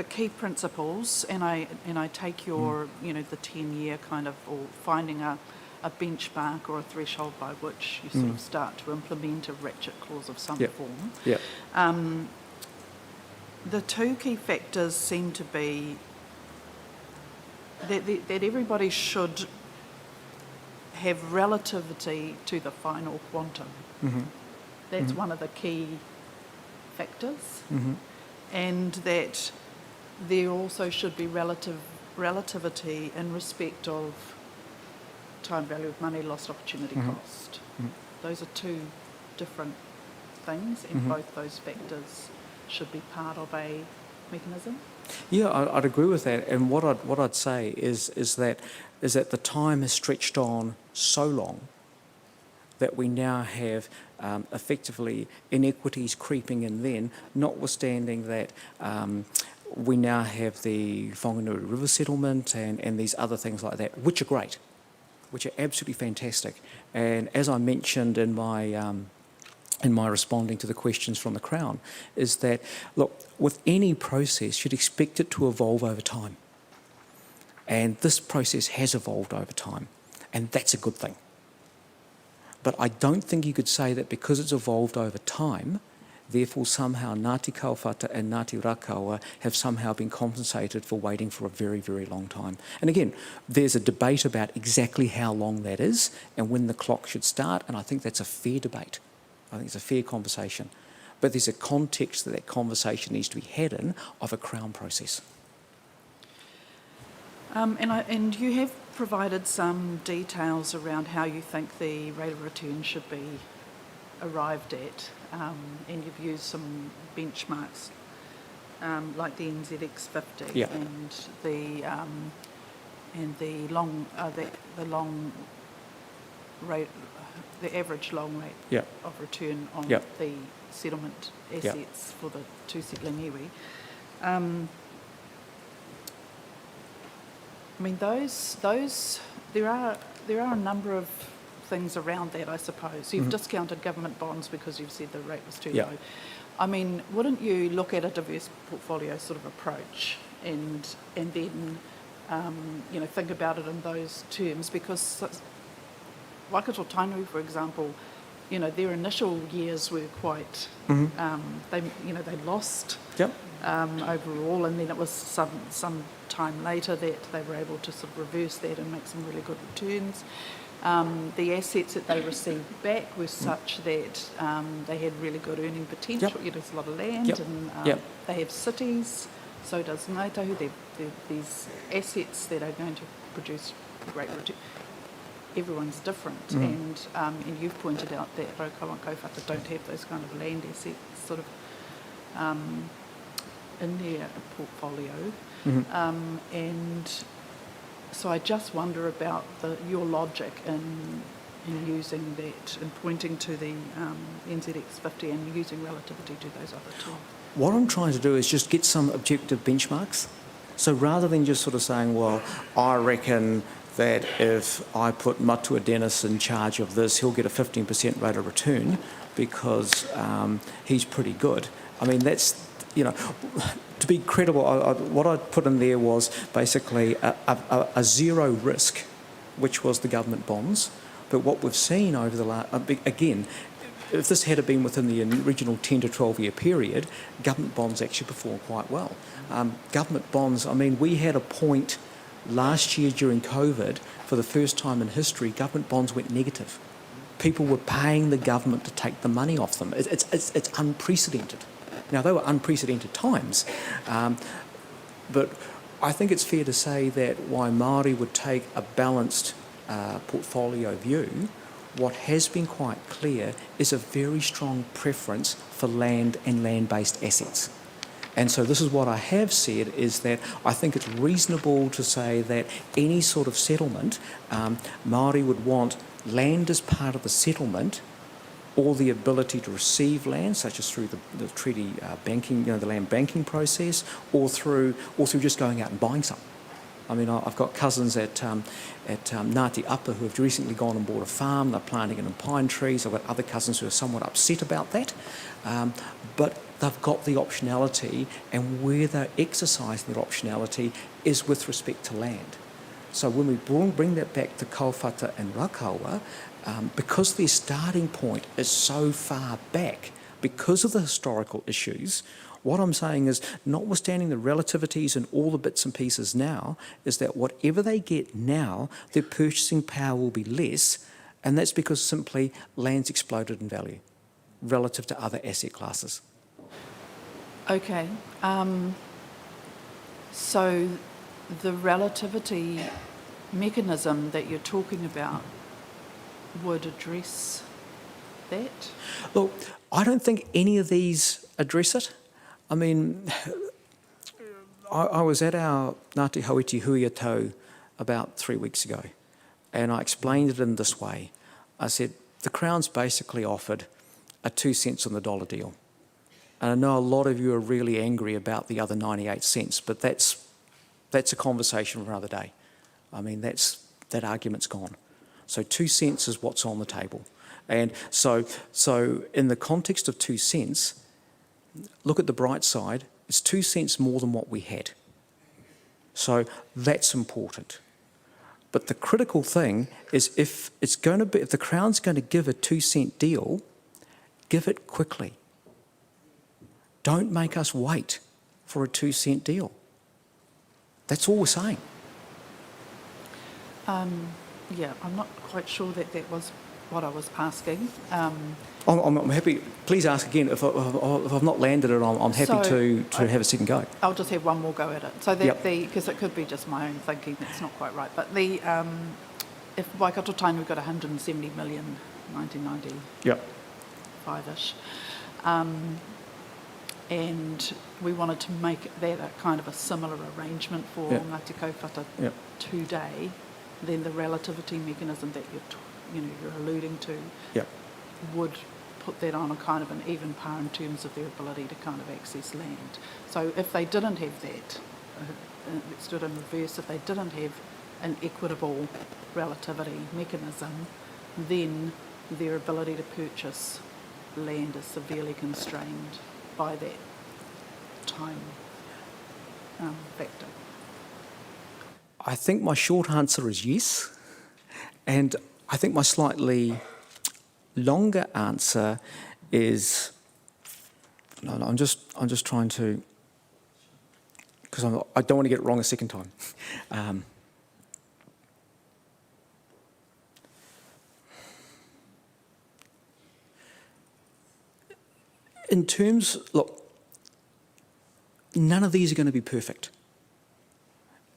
key principles, and I take your, the 10-year kind of, or finding a benchmark or a threshold by which you sort of start to implement a ratchet clause of some form. Yep. The two key factors seem to be that everybody should have relativity to the final quantum. Mm-hmm. That's one of the key factors. Mm-hmm. And that there also should be relativity in respect of time value of money, lost opportunity cost. Mm-hmm. Those are two different things, and both those factors should be part of a mechanism. Yeah, I'd agree with that. And what I'd say is that the time has stretched on so long that we now have effectively inequities creeping in then, notwithstanding that we now have the Whanganui River settlement and these other things like that, which are great, which are absolutely fantastic. And as I mentioned in my responding to the questions from the Crown, is that, look, with any process, you'd expect it to evolve over time. And this process has evolved over time, and that's a good thing. But I don't think you could say that because it's evolved over time, therefore somehow Ngāti Kauwhata and Ngāti Raukawa have somehow been compensated for waiting for a very, very long time. And again, there's a debate about exactly how long that is and when the clock should start, and I think that's a fair debate. I think it's a fair conversation. But there's a context that conversation needs to be had in of a Crown process. And you have provided some details around how you think the rate of return should be arrived at, and you've used some benchmarks like the NZX 50 and the long rate, the average long rate of return on the settlement assets for the two settling iwi. I mean, those there are a number of things around that, I suppose. You've discounted government bonds because you've said the rate was too low. I mean, wouldn't you look at a diverse portfolio sort of approach and then think about it in those terms? Because Waikato Tainui, for example, their initial years were quite they lost overall, and then it was some time later that they were able to sort of reverse that and make some really good returns. The assets that they received back were such that they had really good earning potential. There's a lot of land, and they have cities. So does Ngāi Tahu. They're these assets that are going to produce great return. Everyone's different, and you've pointed out that Raukawa and Kaupata don't have those kind of land assets sort of in their portfolio, and so I just wonder about your logic in using that and pointing to the NZX 50 and using relativity to those other two. What I'm trying to do is just get some objective benchmarks. So rather than just sort of saying, well, I reckon that if I put Matua Dennis in charge of this, he'll get a 15% rate of return because he's pretty good. I mean, that's, you know, to be credible, what I put in there was basically a zero risk, which was the government bonds. But what we've seen over the last, again, if this had been within the original 10 to 12 year period, government bonds actually performed quite well. Government bonds, I mean, we had a point last year during COVID, for the first time in history, government bonds went negative. People were paying the government to take the money off them. It's unprecedented. Now, they were unprecedented times, but I think it's fair to say that while Māori would take a balanced portfolio view, what has been quite clear is a very strong preference for land and land-based assets. And so this is what I have said, is that I think it's reasonable to say that any sort of settlement, Māori would want land as part of the settlement, or the ability to receive land, such as through the treaty banking, the land banking process, or through just going out and buying some. I mean, I've got cousins at Ngāti Upper who have recently gone and bought a farm. They're planting it in pine trees. I've got other cousins who are somewhat upset about that. But they've got the optionality, and where they're exercising that optionality is with respect to land. So when we bring that back to Kaupata and Raukawa, because their starting point is so far back, because of the historical issues, what I'm saying is, notwithstanding the relativities and all the bits and pieces now, is that whatever they get now, their purchasing power will be less, and that's because simply land's exploded in value relative to other asset classes. Okay, so the relativity mechanism that you're talking about would address that? Look, I don't think any of these address it. I mean, I was at our Ngāti Hauiti Huiatau about 3 weeks ago, and I explained it in this way. I said, the Crown's basically offered a 2 cents on the dollar deal. And I know a lot of you are really angry about the other 98 cents, but that's a conversation for another day. I mean, that argument's gone. So 2 cents is what's on the table. And so in the context of 2 cents, look at the bright side, it's 2 cents more than what we had. So that's important. But the critical thing is, if the Crown's going to give a 2 cent deal, give it quickly. Don't make us wait for a 2 cent deal. That's all we're saying. Yeah, I'm not quite sure that was what I was asking. I'm happy. Please ask again. If I've not landed it, I'm happy to have a second go. I'll just have one more go at it. So that because it could be just my own thinking that's not quite right. But if Waikato Tainu we've got 170 million, 1995-ish, and we wanted to make that a kind of a similar arrangement for Ngāti Kaupata today, then the relativity mechanism that you're alluding to would put that on a kind of an even par in terms of their ability to kind of access land. So if they didn't have that, let's do it in reverse, if they didn't have an equitable relativity mechanism, then their ability to purchase land is severely constrained by that time factor. I think my short answer is yes, and I think my slightly longer answer is no. I'm just trying to, because I don't want to get it wrong a second time. In terms, look, none of these are going to be perfect,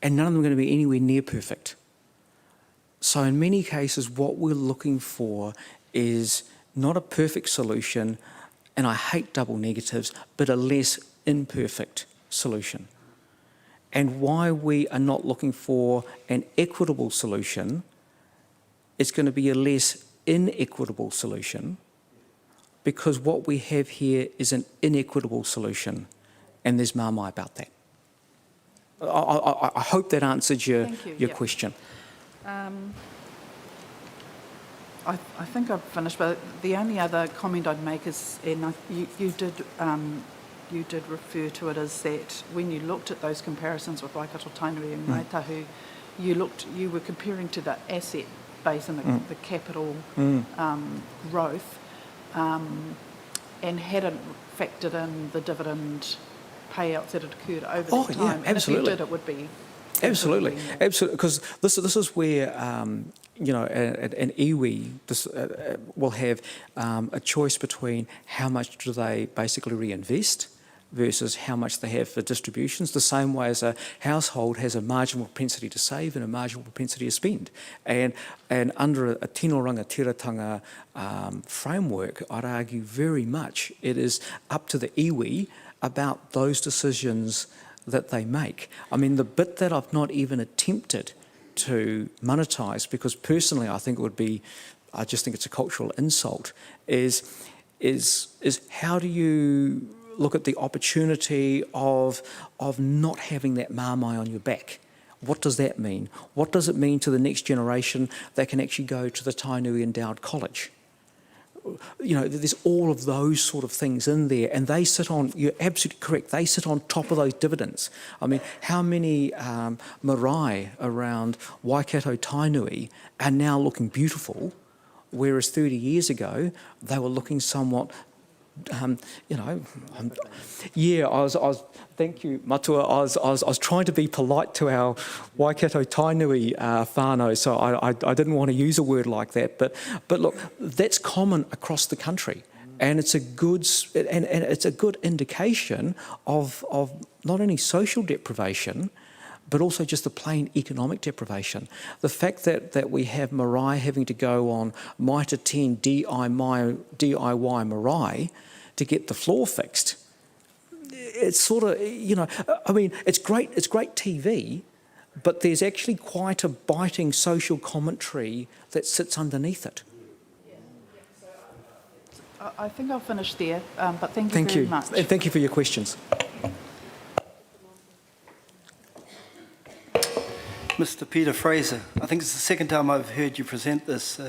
and none of them are going to be anywhere near perfect. So in many cases, what we're looking for is not a perfect solution, and I hate double negatives, but a less imperfect solution. And why we are not looking for an equitable solution, it's going to be a less inequitable solution, because what we have here is an inequitable solution, and there's marmite about that. I hope that answered your question. I think I've finished, but the only other comment I'd make is, and you did refer to it, as that when you looked at those comparisons with Waikato Tainui and Ngāi Tahu, you were comparing to the asset base and the capital growth, and hadn't factored in the dividend payouts that had occurred over that time. Yeah, absolutely. And if you did, it would be Absolutely, because this is where an iwi will have a choice between how much do they basically reinvest versus how much they have for distributions, the same way as a household has a marginal propensity to save and a marginal propensity to spend. And under a tino rangatiratanga framework, I'd argue very much it is up to the iwi about those decisions that they make. I mean, the bit that I've not even attempted to monetise, because personally I think it would be, I just think it's a cultural insult, is how do you look at the opportunity of not having that māmai on your back? What does that mean? What does it mean to the next generation that can actually go to the Tainui Endowed College? You know, there's all of those sort of things in there, and they sit on, you're absolutely correct, they sit on top of those dividends. I mean, how many marae around Waikato Tainui are now looking beautiful, whereas 30 years ago, they were looking somewhat, thank you, Matua. I was trying to be polite to our Waikato Tainui whānau, so I didn't want to use a word like that. But look, that's common across the country, and it's a good indication of not only social deprivation, but also just the plain economic deprivation. The fact that we have marae having to go on Mitre 10 DIY marae to get the floor fixed, it's sort of, I mean, it's great TV, but there's actually quite a biting social commentary that sits underneath it. I think I'll finish there, but thank you very much. And thank you for your questions. Mr. Peter Fraser, I think it's the second time I've heard you present this.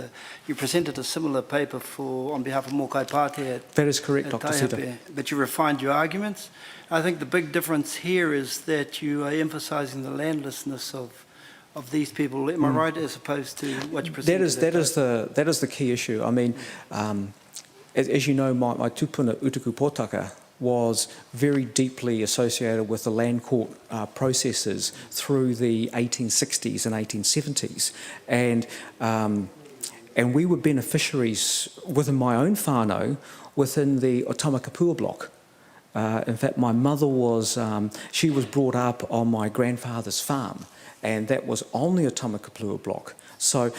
You presented a similar paper on behalf of Mokai Pātea. That is correct, Dr. Sita. But you refined your arguments. I think the big difference here is that you are emphasising the landlessness of these people. Am I right, as opposed to what you presented? That is the key issue. I mean, as you know, my tupuna Utuku Pōtaka was very deeply associated with the land court processes through the 1860s and 1870s. And we were beneficiaries within my own whānau, within the Otamakapua block. In fact, my mother she was brought up on my grandfather's farm, and that was on the Otamakapua block. So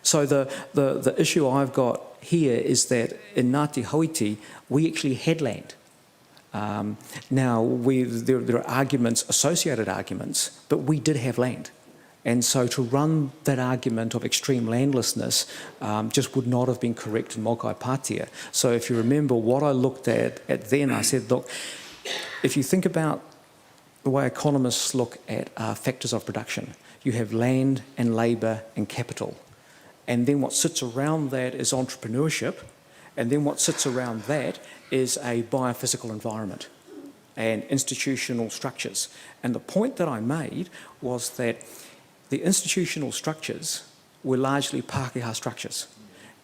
the issue I've got here is that in Ngāti Hauiti, we actually had land. Now, there are arguments, associated arguments, but we did have land. And so to run that argument of extreme landlessness just would not have been correct in Mokai Pātea. So if you remember what I looked at then, I said, look, if you think about the way economists look at factors of production, you have land and labour and capital. And then what sits around that is entrepreneurship. And then what sits around that is a biophysical environment and institutional structures. And the point that I made was that the institutional structures were largely Pākehā structures.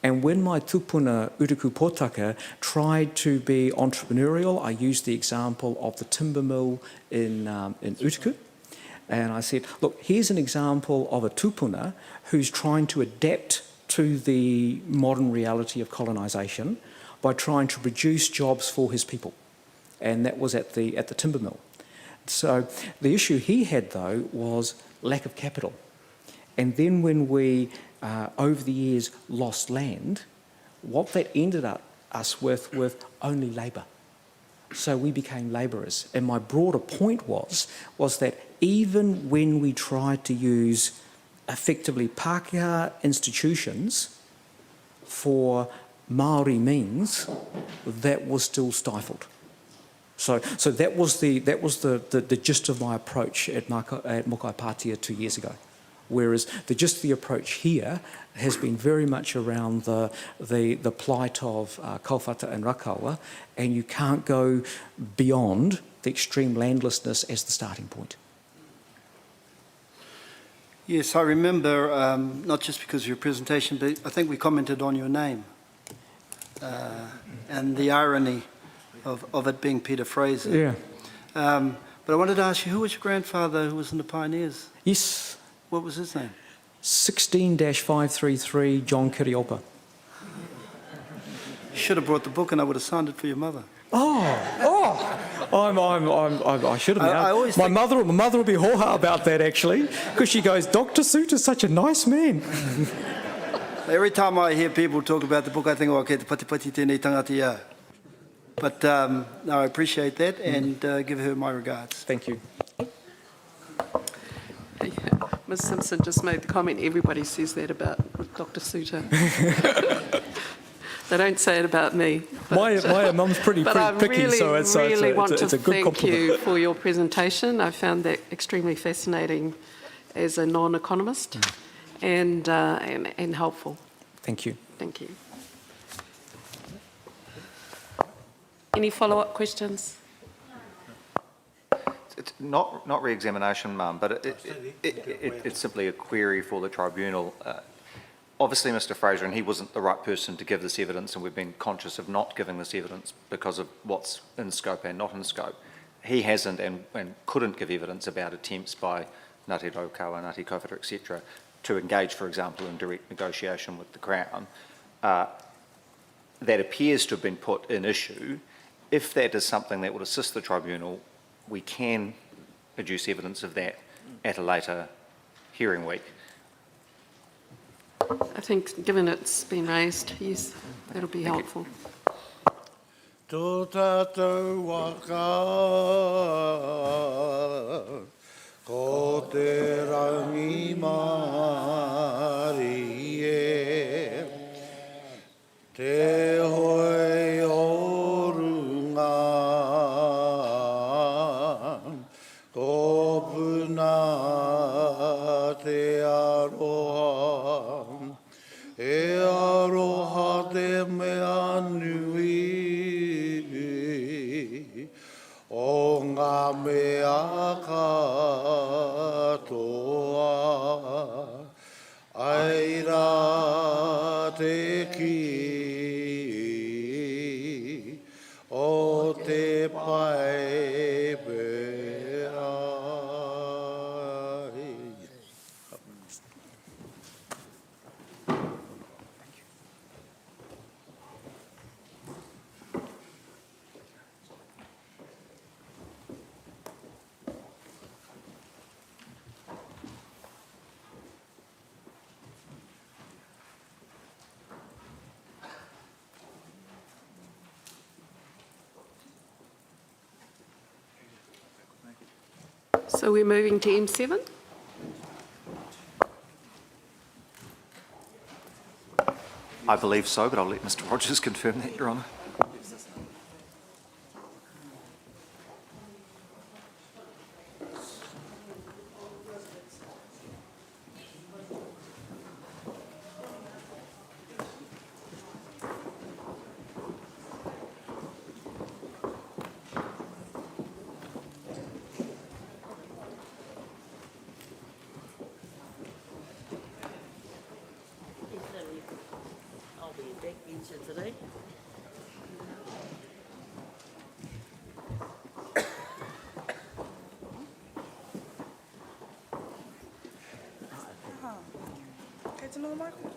And when my tupuna Utuku Pōtaka tried to be entrepreneurial, I used the example of the timber mill in Utuku. And I said, look, here's an example of a tupuna who's trying to adapt to the modern reality of colonisation by trying to produce jobs for his people. And that was at the timber mill. So the issue he had, though, was lack of capital. And then when we, over the years, lost land, what that ended up us with only labour. So we became labourers. And my broader point was that even when we tried to use effectively Pākehā institutions for Māori means, that was still stifled. So that was the gist of my approach at Mokai Pātia 2 years ago. Whereas the gist of the approach here has been very much around the plight of Kaupata and Raukawa, and you can't go beyond the extreme landlessness as the starting point. Yes, I remember, not just because of your presentation, but I think we commented on your name and the irony of it being Peter Fraser. Yeah. But I wanted to ask you, who was your grandfather who was in the Pioneers? Yes. What was his name? 16-533 John Kiriopa. You should have brought the book and I would have signed it for your mother. I should have. My mother will be hoha about that actually, because she goes, Dr. Suter's such a nice man. Every time I hear people talk about the book, I think, oh, okay, te pati pati tēnei tangata ia. But no, I appreciate that and give her my regards. Thank you. Ms Simpson just made the comment, everybody says that about Dr Suter. They don't say it about me. But, my mum's pretty picky, so it's a good want to compliment. thank you for your presentation. I found that extremely fascinating as a non-economist and helpful. Thank you. Thank you. Any follow-up questions? It's not re-examination, Mum, but it's simply a query for the tribunal. Obviously, Mr Fraser, and he wasn't the right person to give this evidence, and we've been conscious of not giving this evidence because of what's in scope and not in scope. He hasn't and couldn't give evidence about attempts by Ngāti Raukawa, Ngāti Kaupata, etc., to engage, for example, in direct negotiation with the Crown. That appears to have been put in issue. If that is something that would assist the tribunal, we can produce evidence of that at a later hearing week. I think, given it's been raised, yes, that'll be helpful. Tō tātou waka, ko te rangi Māori e, te hoi o runga, ko puna te aroha, e aroha te mea nui, o ngā mea katoa, ai rā te ki, o te pai pera. So we're moving to M7? I believe so, but I'll let Mr Rogers confirm that, Your Honour. I'll be a backbencher today. It's another microphone.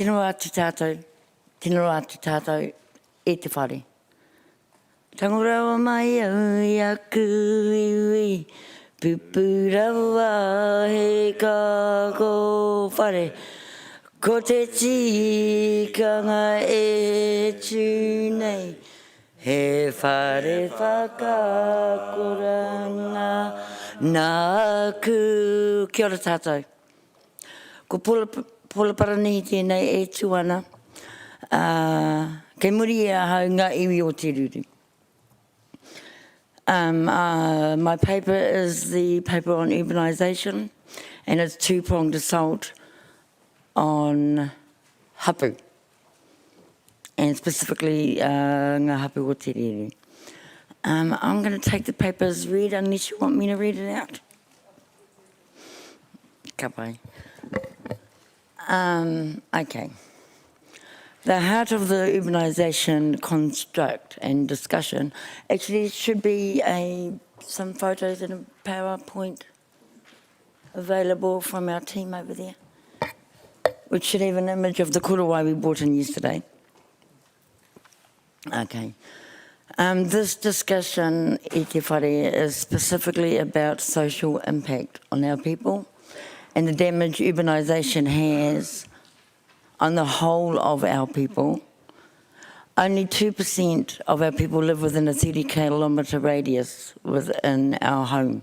Tēnā atu tātou e te whare. Tangurawa mai au i aku iwi, pupurawa he kako whare. Ko te tikanga e tūnei, he whare whakakoranga nā aku. Kia ora tātou. Ko Pola Parani tēnei e tuana. Kei muri e ahau ngā iwi o te ruru. My paper is the paper on urbanisation, and it's two-pronged assault on hapu, and specifically ngā hapu o te rere. I'm going to take the paper as read unless you want me to read it out. Ka pai. Okay. The heart of the urbanisation construct and discussion actually should be some photos and a PowerPoint available from our team over there, which should have an image of the kurawai we brought in yesterday. Okay. This discussion, i te whare, is specifically about social impact on our people and the damage urbanisation has on the whole of our people. Only 2% of our people live within a 30-kilometre radius within our home,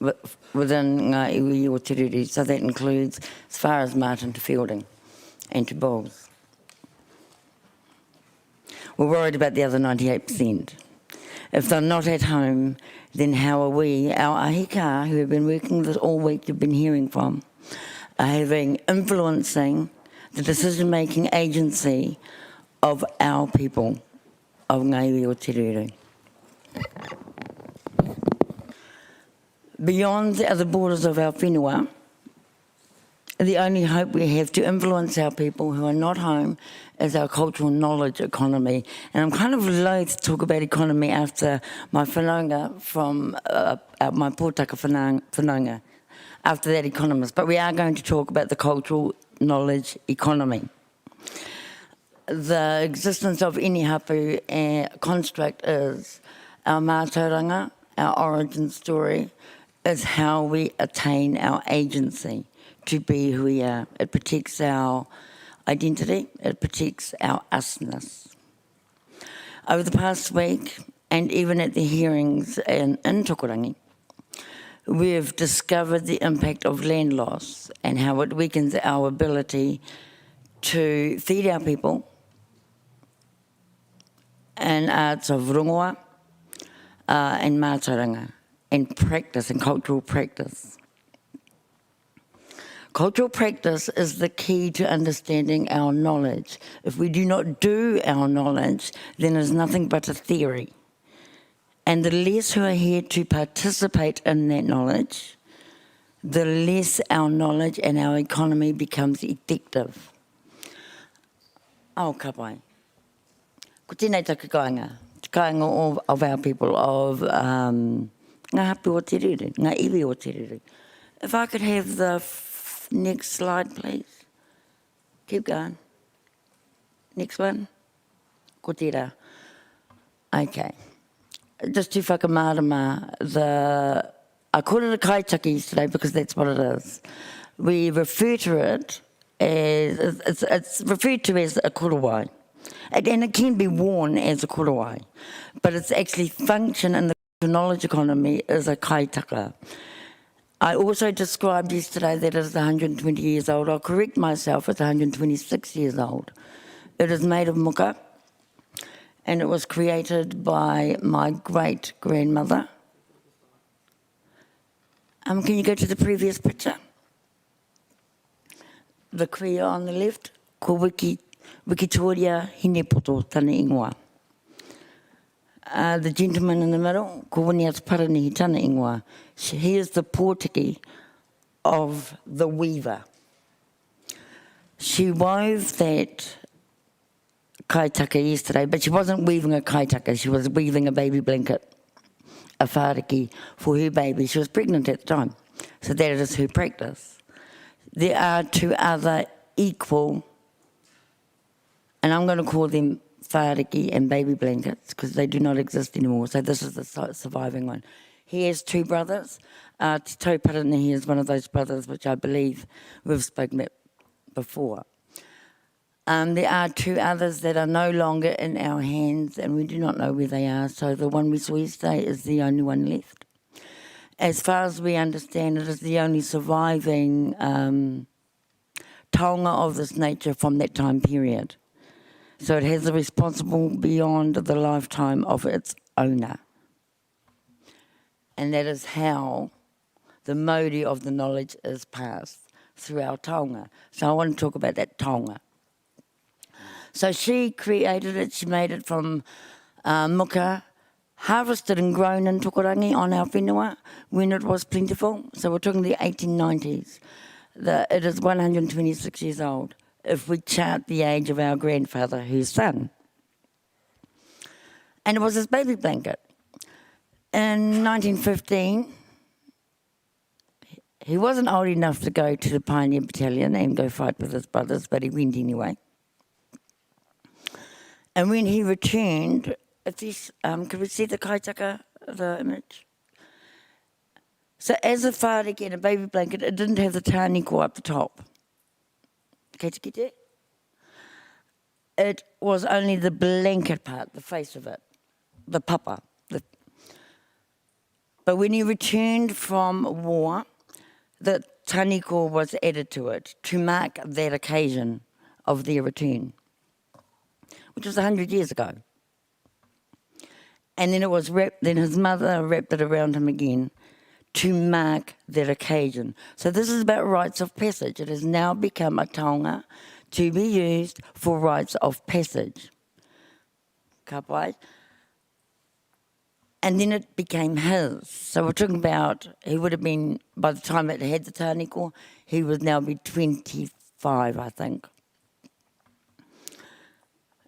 within ngā iwi o te riri. So that includes as far as Martin to Fielding and to Bulls. We're worried about the other 98%. If they're not at home, then how are we, our ahika, who have been working this all week, you've been hearing from, influencing the decision-making agency of our people, of ngā iwi o te rere. Beyond the other borders of our whenua, the only hope we have to influence our people who are not home is our cultural knowledge economy. And I'm kind of loath to talk about economy after my whanaunga from my pōtaka whanaunga, after that economist. But we are going to talk about the cultural knowledge economy. The existence of any hapu construct is our mātauranga, our origin story, is how we attain our agency to be who we are. It protects our identity, it protects our usness. Over the past week, and even at the hearings in Tokorangi, we've discovered the impact of land loss and how it weakens our ability to feed our people in arts of rongoa and mātauranga and practice and cultural practice. Cultural practice is the key to understanding our knowledge. If we do not do our knowledge, then it's nothing but a theory. And the less who are here to participate in that knowledge, the less our knowledge and our economy becomes effective. Ka pai. Ko tēnei taku kāinga of our people, of ngā hapu o te rere, ngā iwi o te rere. If I could have the next slide, please. Keep going. Next one. Ko tērā. Okay. Just to whakamārama, I call it a kaitaki today because that's what it is. We refer to it as, it's referred to as a kurawai. And it can be worn as a kurawai, but its actually function in the knowledge economy is a kaitaka. I also described yesterday that it is 120 years old. I'll correct myself, it's 126 years old. It is made of muka, and it was created by my great-grandmother. Can you go to the previous picture? The kria on the left, ko Wikitoria Hinepoto tana ingoa. The gentleman in the middle, ko Winiat Parani tana ingoa. He is the pōtiki of the weaver. She wove that kaitaka yesterday, but she wasn't weaving a kaitaka, she was weaving a baby blanket, a whāriki for her baby. She was pregnant at the time, so that is her practice. There are two other equal, and I'm going to call them whāriki and baby blankets because they do not exist anymore. So this is the surviving one. He has 2 brothers. Te Tau Paranahi is one of those brothers which I believe we've spoken about before. There are 2 others that are no longer in our hands and we do not know where they are. So the one we saw yesterday is the only one left. As far as we understand, it is the only surviving taonga of this nature from that time period. So it has a responsible beyond the lifetime of its owner. And that is how the mauri of the knowledge is passed through our taonga. So I want to talk about that taonga. So she created it, she made it from muka, harvested and grown in Tokorangi on our whenua when it was plentiful. So we're talking the 1890s. It is 126 years old if we chart the age of our grandfather, whose son. And it was his baby blanket. In 1915, he wasn't old enough to go to the Pioneer Battalion and go fight with his brothers, but he went anyway. And when he returned, could we see the kaitaka, the image? So as a whāriki and a baby blanket, it didn't have the tāniko up the top. Kei te kite? It was only the blanket part, the face of it, the papa. But when he returned from war, the tāniko was added to it to mark that occasion of their return, which was 100 years ago. And then it was then his mother wrapped it around him again to mark that occasion. So this is about rites of passage. It has now become a taonga to be used for rites of passage. Ka pai. And then it became his. So we're talking about, he would have been, by the time it had the tāniko, he would now be 25, I think.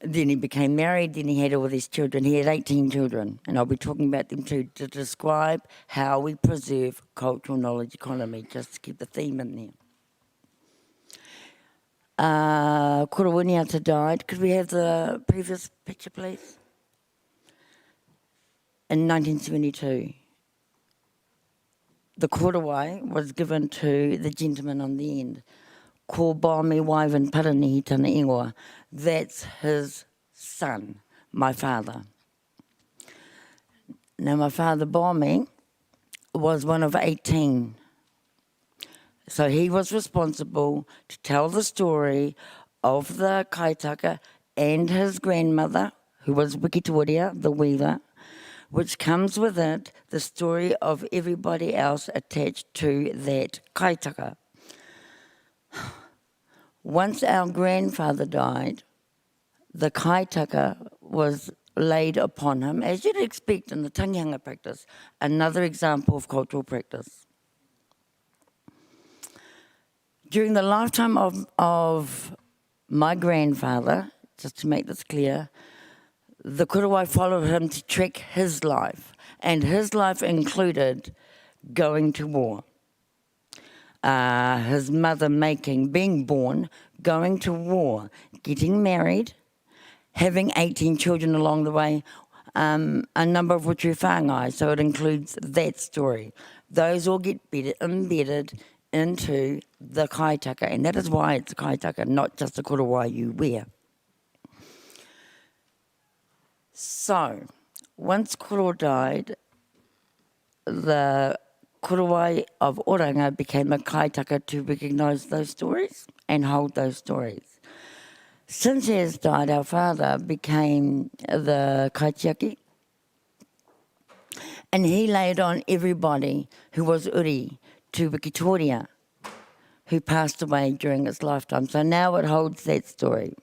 Then he became married, then he had all these children. He had 18 children, and I'll be talking about them too, to describe how we preserve cultural knowledge economy, just to keep the theme in there. Kurawiniata died. Could we have the previous picture, please? In 1972. The korowai was given to the gentleman on the end. Ko Bāme Waivan Paranihi Tana Ingoa. That's his son, my father. Now my father Bāme was one of 18. So he was responsible to tell the story of the kaitaka and his grandmother, who was Wikitoria, the weaver, which comes with it the story of everybody else attached to that kaitaka. Once our grandfather died, the kaitaka was laid upon him, as you'd expect in the tangihanga practice, another example of cultural practice. During the lifetime of my grandfather, just to make this clear, the korowai followed him to track his life, and his life included going to war. His mother being born, going to war, getting married, having 18 children along the way, a number of which were whāngai, so it includes that story. Those all get embedded into the kaitaka, and that is why it's a kaitaka, not just a korowai you wear. So, once Koro died, the korowai of Oranga became a kaitaka to recognise those stories and hold those stories. Since he has died, our father became the kaitiaki, and he laid on everybody who was uri to Wikitoria, who passed away during his lifetime. So now it holds that story.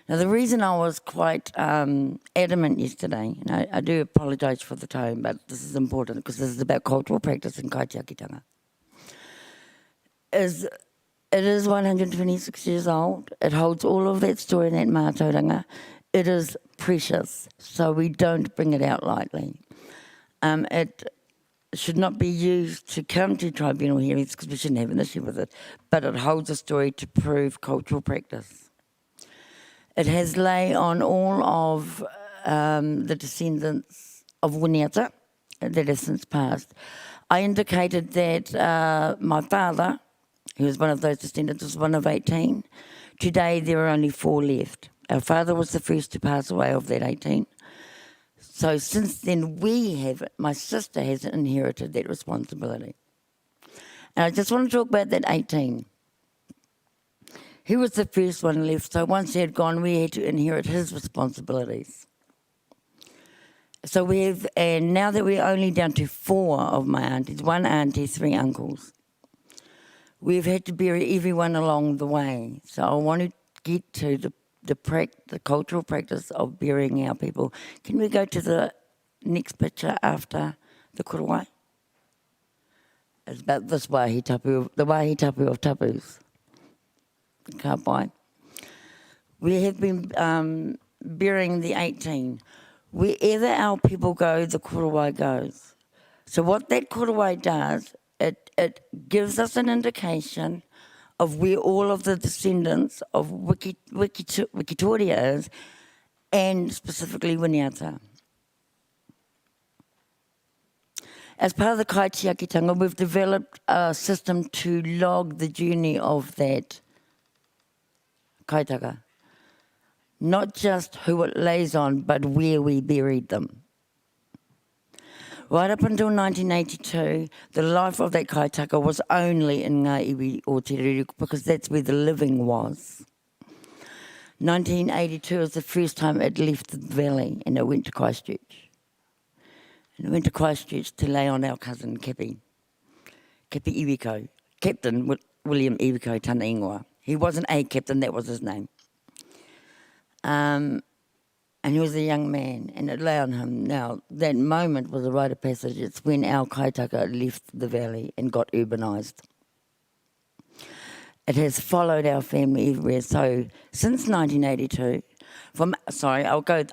Now, the reason I was quite adamant yesterday, and I do apologise for the tone, but this is important because this is about cultural practice in kaitiakitanga, is it is 126 years old. It holds all of that story in that mātauranga. It is precious, so we don't bring it out lightly. It should not be used to come to tribunal hearings because we shouldn't have an issue with it, but it holds a story to prove cultural practice. It has lay on all of the descendants of Winiata that have since passed. I indicated that my father, who was one of those descendants, was one of 18. Today there are only 4 left. Our father was the first to pass away of that 18. So since then my sister has inherited that responsibility. And I just want to talk about that 18. He was the first one left, so once he had gone, we had to inherit his responsibilities. So and now that we're only down to 4 of my aunties, 1 auntie, 3 uncles, we've had to bury everyone along the way. So I want to get to the cultural practice of burying our people. Can we go to the next picture after the kurawai? It's about this wahitapu, the wahitapu of tapus. Ka pai. We have been burying the 18. Wherever our people go, the kurawai goes. So what that kurawai does, it gives us an indication of where all of the descendants of Wikitoria is, and specifically Winiata. As part of the kaitiakitanga, we've developed a system to log the journey of that kaitaka. Not just who it lays on, but where we buried them. Right up until 1982, the life of that kaitaka was only in Ngā Iwi o Te Rere, because that's where the living was. 1982 was the first time it left the valley and it went to Christchurch. And it went to Christchurch to lay on our cousin Kepi Iwiko, Captain William Iwiko Tana Ingoa. He wasn't a captain, that was his name. And he was a young man, and it lay on him. Now, that moment was a rite of passage. It's when our kaitaka left the valley and got urbanised. It has followed our family everywhere. So, since 1982,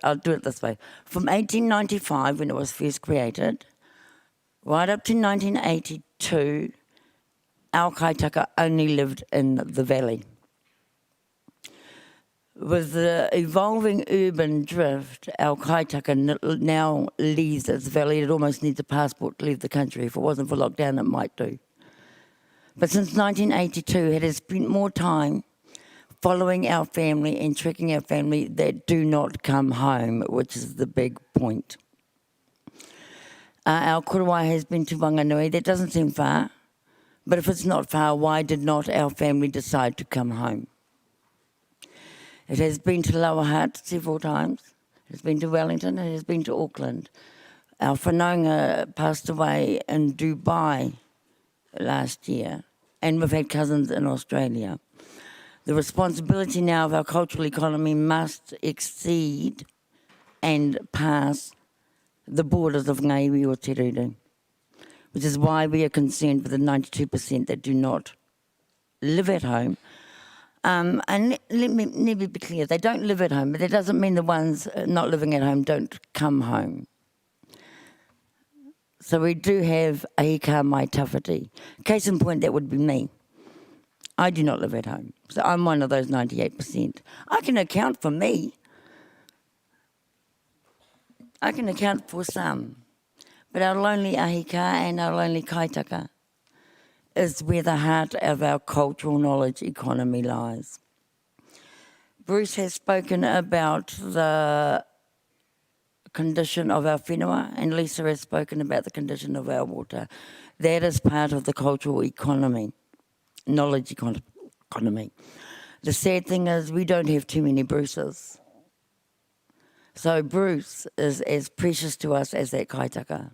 I'll do it this way. From 1895, when it was first created, right up to 1982, our kaitaka only lived in the valley. With the evolving urban drift, our kaitaka now leaves its valley. It almost needs a passport to leave the country. If it wasn't for lockdown, it might do. But since 1982, it has spent more time following our family and tracking our family that do not come home, which is the big point. Our kurawai has been to Wanganui. That doesn't seem far. But if it's not far, why did not our family decide to come home? It has been to Lower Hutt several times. It has been to Wellington. It has been to Auckland. Our whanaunga passed away in Dubai last year, and we've had cousins in Australia. The responsibility now of our cultural economy must exceed and pass the borders of Ngā Iwi o Te Rere, which is why we are concerned with the 92% that do not live at home. And let me be clear, they don't live at home, but that doesn't mean the ones not living at home don't come home. So we do have ahika mai tawhiti. Case in point, that would be me. I do not live at home, so I'm one of those 98%. I can account for me. I can account for some. But our lonely ahika and our lonely kaitaka is where the heart of our cultural knowledge economy lies. Bruce has spoken about the condition of our whenua, and Lisa has spoken about the condition of our water. That is part of the cultural economy, knowledge economy. The sad thing is we don't have too many Bruces. So Bruce is as precious to us as that kaitaka.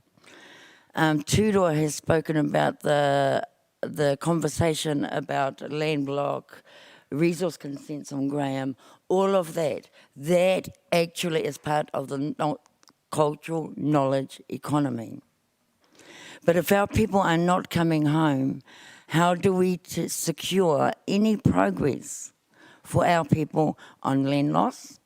Tūroa has spoken about the conversation about land block, resource consents on Graham, all of that. That actually is part of the cultural knowledge economy. But if our people are not coming home, how do we secure any progress for our people on land loss,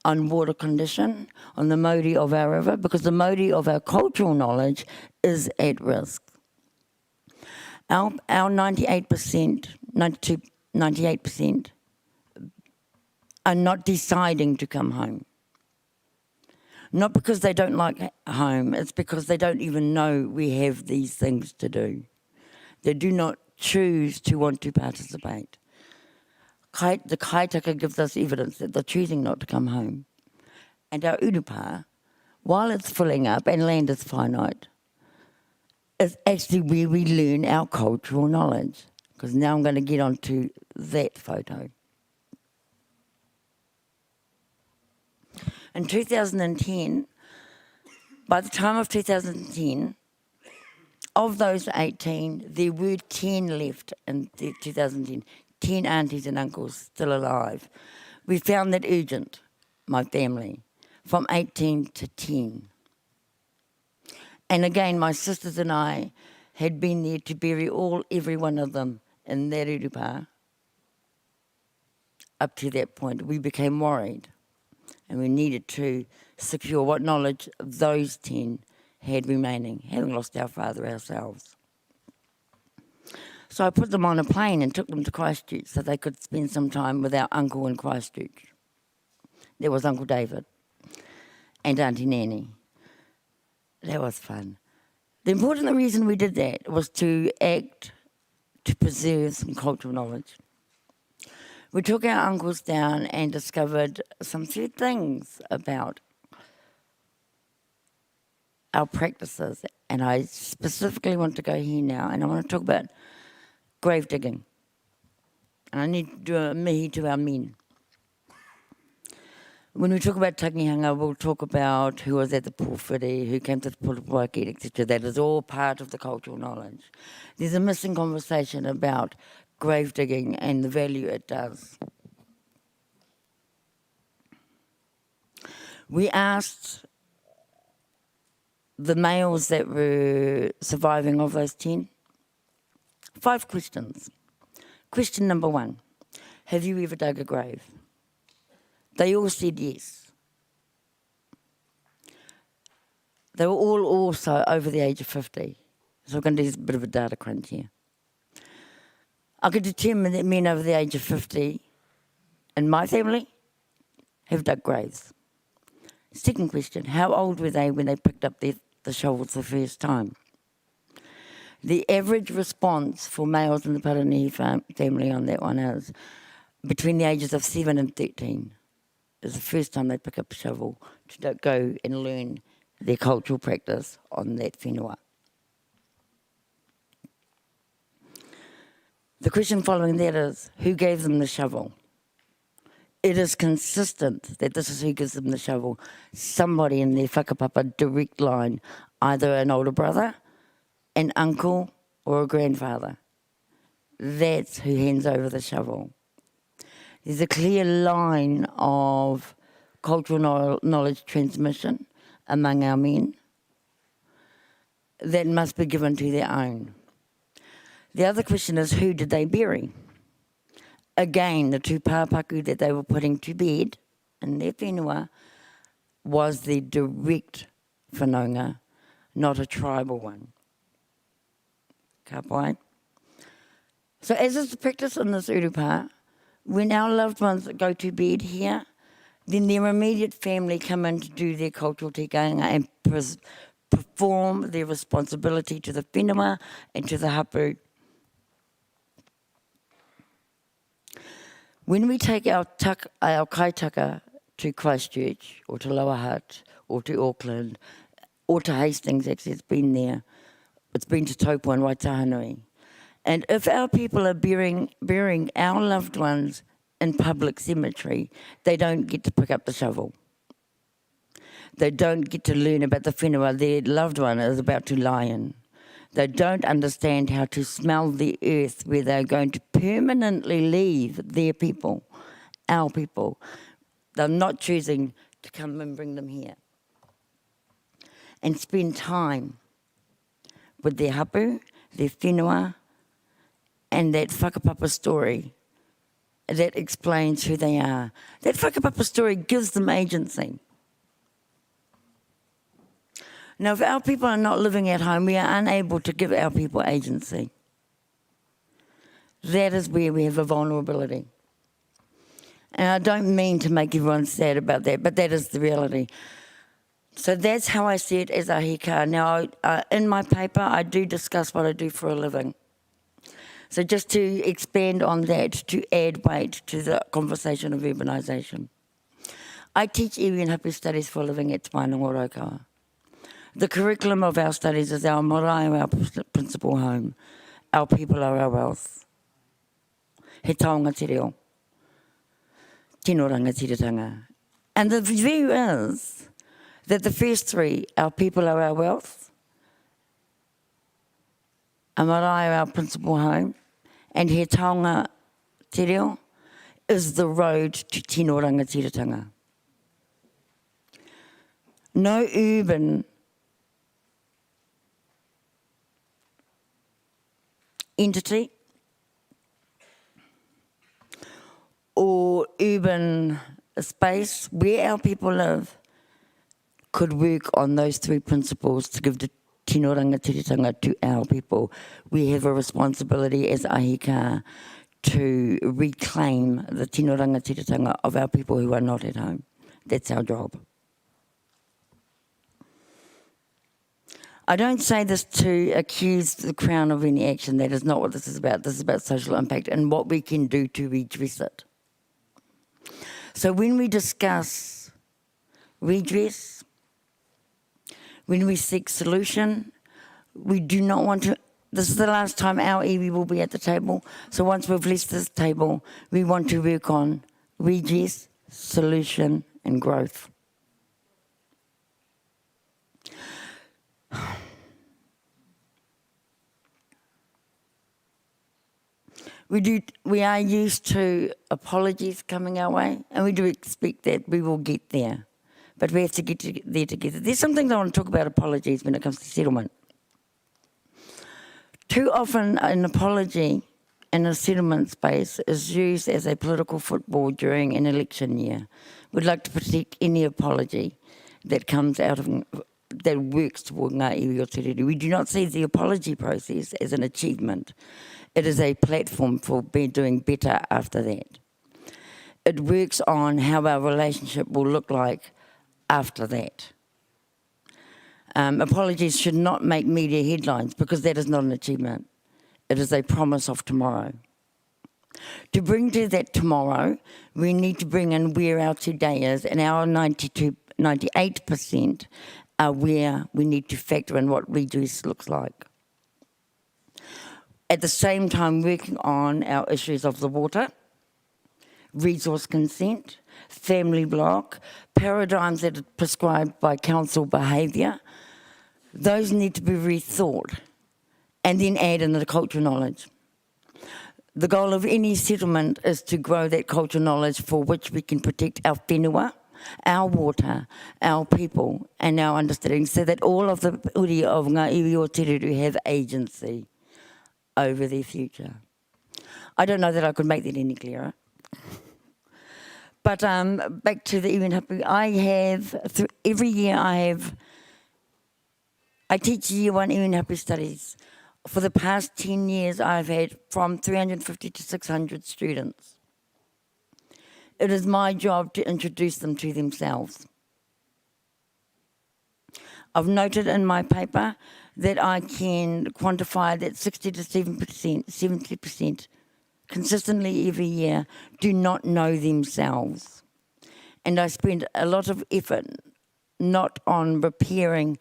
on water condition, on the mauri of our river, because the mauri of our cultural knowledge is at risk. Our 98%, 98% are not deciding to come home. Not because they don't like home, it's because they don't even know we have these things to do. They do not choose to want to participate. The kaitaka gives us evidence that they're choosing not to come home. And our urupa, while it's filling up and land is finite, is actually where we learn our cultural knowledge. Because now I'm going to get on to that photo. In 2010, by the time of 2010, of those 18, there were 10 left in 2010, 10 aunties and uncles still alive. We found that urgent, my family, from 18 to 10. And again, my sisters and I had been there to bury every one of them in that urupa. Up to that point, we became worried. And we needed to secure what knowledge those 10 had remaining, having lost our father ourselves. So I put them on a plane and took them to Christchurch so they could spend some time with our uncle in Christchurch. There was Uncle David and Auntie Nanny. That was fun. The important reason we did that was to preserve some cultural knowledge. We took our uncles down and discovered some few things about our practices. And I specifically want to go here now, and I want to talk about grave digging. And I need to do a mihi to our men. When we talk about tangihanga, we'll talk about who was at the pōwhiri, who came to the Pulapuaki, etc. That is all part of the cultural knowledge. There's a missing conversation about grave digging and the value it does. We asked the males that were surviving of those 10 5 questions. Question number 1, have you ever dug a grave? They all said yes. They were all also over the age of 50. So we're going to do a bit of a data crunch here. I could determine that men over the age of 50 in my family have dug graves. Second question, how old were they when they picked up the shovels the first time? The average response for males in the Paranihi family on that one is between the ages of 7 and 13 is the first time they pick up a shovel to go and learn their cultural practice on that whenua. The question following that is, who gave them the shovel? It is consistent that this is who gives them the shovel. Somebody in their whakapapa direct line, either an older brother, an uncle, or a grandfather. That's who hands over the shovel. There's a clear line of cultural knowledge transmission among our men that must be given to their own. The other question is, who did they bury? Again, the 2 pāpaku that they were putting to bed in their whenua was the direct whanaunga, not a tribal one. Ka pai? So as is the practice in this urupa, when our loved ones go to bed here, then their immediate family come in to do their cultural tikanga and perform their responsibility to the whenua and to the hapu. When we take our kaitaka to Christchurch or to Lower Hutt or to Auckland or to Hastings, actually it's been there, it's been to Taupo and Waitahanui. And if our people are burying our loved ones in public cemetery, they don't get to pick up the shovel. They don't get to learn about the whenua their loved one is about to lie in. They don't understand how to smell the earth where they're going to permanently leave their people, our people. They're not choosing to come and bring them here. And spend time with their hapu, their whenua, and that whakapapa story that explains who they are. That whakapapa story gives them agency. Now, if our people are not living at home, we are unable to give our people agency. That is where we have a vulnerability. And I don't mean to make everyone sad about that, but that is the reality. So that's how I see it as a hika. Now, in my paper, I do discuss what I do for a living. So just to expand on that, to add weight to the conversation of urbanisation. I teach iwi and hapu studies for a living at Te Whanonga Raukawa. The curriculum of our studies is our marae, our principal home. Our people are our wealth. He taonga te reo. Tino rangatiratanga. And the view is that the first three, our people are our wealth, our marae are our principal home, and he taonga te reo is the road to tino rangatiratanga. No urban entity or urban space where our people live could work on those three principles to give the tino rangatiratanga to our people. We have a responsibility as ahika to reclaim the tino rangatiratanga of our people who are not at home. That's our job. I don't say this to accuse the Crown of any action. That is not what this is about. This is about social impact and what we can do to redress it. So when we discuss redress, when we seek solution, we do not want to, this is the last time our iwi will be at the table. So once we've left this table, we want to work on redress, solution and growth. We are used to apologies coming our way, and we do expect that we will get there. But we have to get there together. There's some things I want to talk about apologies when it comes to settlement. Too often an apology in a settlement space is used as a political football during an election year. We'd like to protect any apology that comes out of, that works toward ngā iwi o te rere. We do not see the apology process as an achievement. It is a platform for doing better after that. It works on how our relationship will look like after that. Apologies should not make media headlines because that is not an achievement. It is a promise of tomorrow. To bring to that tomorrow, we need to bring in where our today is, and our 98% are where we need to factor in what redress looks like. At the same time, working on our issues of the water, resource consent, family block, paradigms that are prescribed by council behaviour, those need to be rethought and then add in the cultural knowledge. The goal of any settlement is to grow that cultural knowledge for which we can protect our whenua, our water, our people and our understanding so that all of the uri of ngā iwi o te rere have agency over their future. I don't know that I could make that any clearer. But back to the iwi and hapu, every year I teach year one iwi and hapu studies. For the past 10 years, I've had from 350 to 600 students. It is my job to introduce them to themselves. I've noted in my paper that I can quantify that 60 to 70% consistently every year do not know themselves. And I spend a lot of effort not on repairing,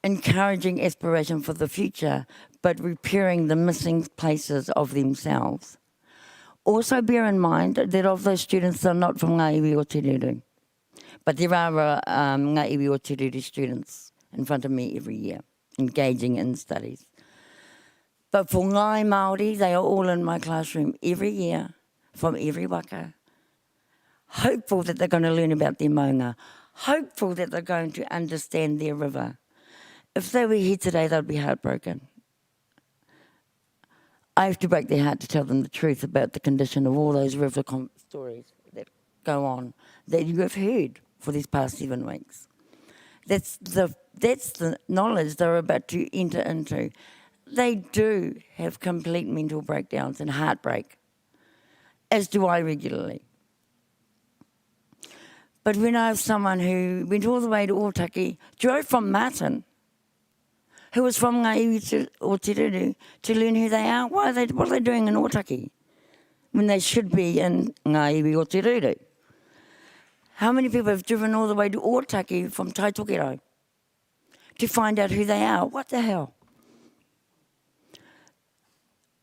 encouraging aspiration for the future, but repairing the missing places of themselves. Also bear in mind that of those students are not from ngā iwi o te rere, but there are ngā iwi o te rere students in front of me every year, engaging in studies. But for ngai Māori, they are all in my classroom every year, from every waka, hopeful that they're going to learn about their maunga, hopeful that they're going to understand their river. If they were here today, they'd be heartbroken. I have to break their heart to tell them the truth about the condition of all those river stories that go on, that you have heard for these past 7 weeks. That's the knowledge they're about to enter into. They do have complete mental breakdowns and heartbreak, as do I regularly. But when I have someone who went all the way to Otaki, drove from Martin, who was from Ngā Iwi o Te Ruru, to learn who they are, what are they doing in Otaki when they should be in Ngā Iwi o Te Ruru? How many people have driven all the way to Otaki from Taitokero to find out who they are? What the hell?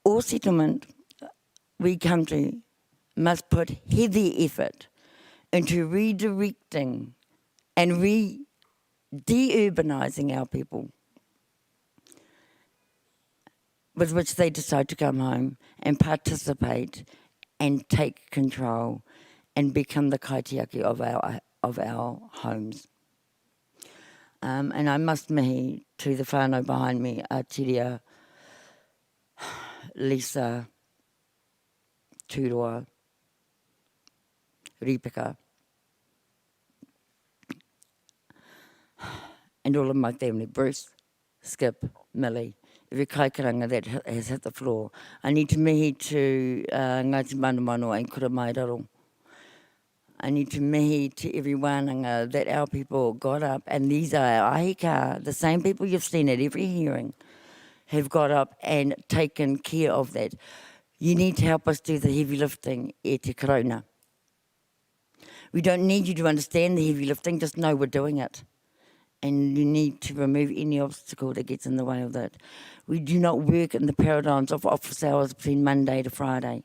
All settlement we come to must put heavy effort into redirecting and de-urbanising our people, with which they decide to come home and participate and take control and become the kaitiaki of our homes. And I must mihi to the whānau behind me, Tiria, Lisa, Turoa, Ripika, and all of my family, Bruce, Skip, Millie, every kaikaranga that has hit the floor. I need to mihi to Ngāti Manumano and Kura Mairaro. I need to mihi to every wānanga that our people got up, and these are our ahika, the same people you've seen at every hearing, have got up and taken care of that. You need to help us do the heavy lifting e te korona. We don't need you to understand the heavy lifting, just know we're doing it. And you need to remove any obstacle that gets in the way of that. We do not work in the paradigms of office hours between Monday to Friday.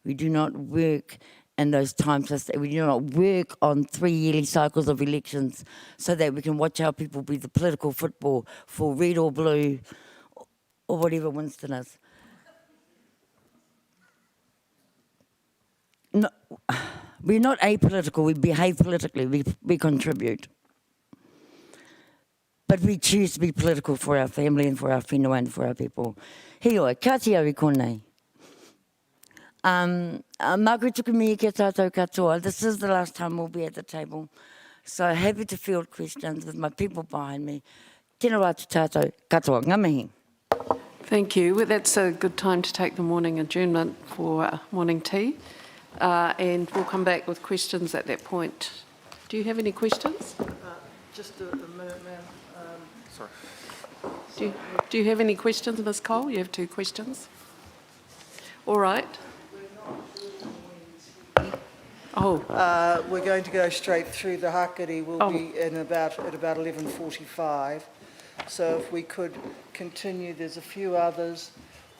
We do not work in those time systems. We do not work on 3 yearly cycles of elections so that we can watch our people be the political football for red or blue or whatever Winston is. No, we're not apolitical, we behave politically, we contribute. But we choose to be political for our family and for our whenua and for our people. Heoi, ka te awi konei. Māku tuku mihi kia tātou katoa. This is the last time we'll be at the table. So happy to field questions with my people behind me. Tēnā rātu tātou katoa. Ngā mihi. Thank you. Well, that's a good time to take the morning adjournment for morning tea. And we'll come back with questions at that point. Do you have any questions? Just a minute, ma'am. Sorry. Do you have any questions, Ms. Cole? You have 2 questions. All right. Oh. We're going to go straight through. The hakari will be at about 11:45. So if we could continue, there's a few others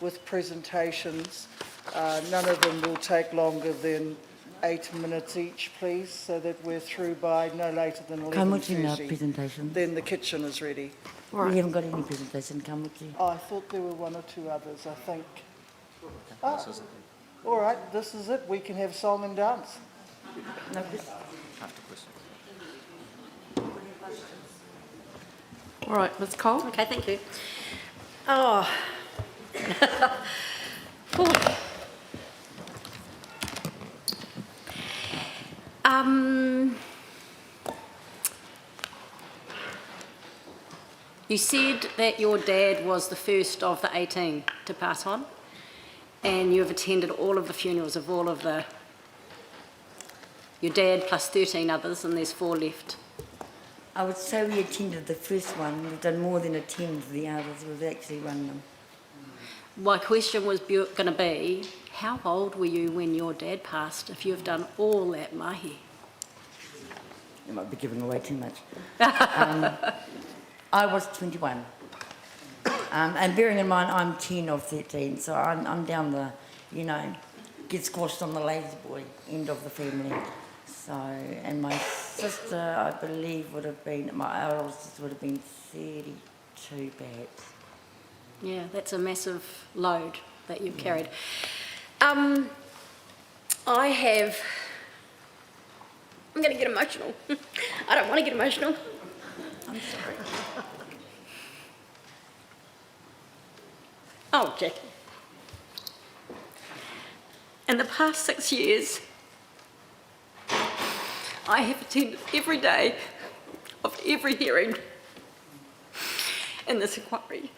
with presentations. None of them will take longer than 8 minutes each, please, so that we're through by no later than 11:30. Presentation. Then the kitchen is ready. Right. We haven't got any presentation, kamuti. Oh, I thought there were 1 or 2 others, I think. Oh, all right, this is it. We can have song and dance. No, all right, Ms. Cole. Okay, thank you. Oh. You said that your dad was the first of the 18 to pass on, and you've attended all of the funerals of all of your dad plus 13 others, and there's 4 left. I would say we attended the first one. We've done more than attend the others. We've actually run them. My question was going to be, how old were you when your dad passed, if you've done all that mahi? You might be giving away too much. I was 21. And bearing in mind, I'm 10 of 13, so I'm down the, get squashed on the lazy boy end of the family. So, and my sister, I believe, my older sister would have been 32 perhaps. Yeah, that's a massive load that you've carried. I'm going to get emotional. I don't want to get emotional. I'm sorry. Oh, Jackie. In the past 6 years, I have attended every day of every hearing in this inquiry.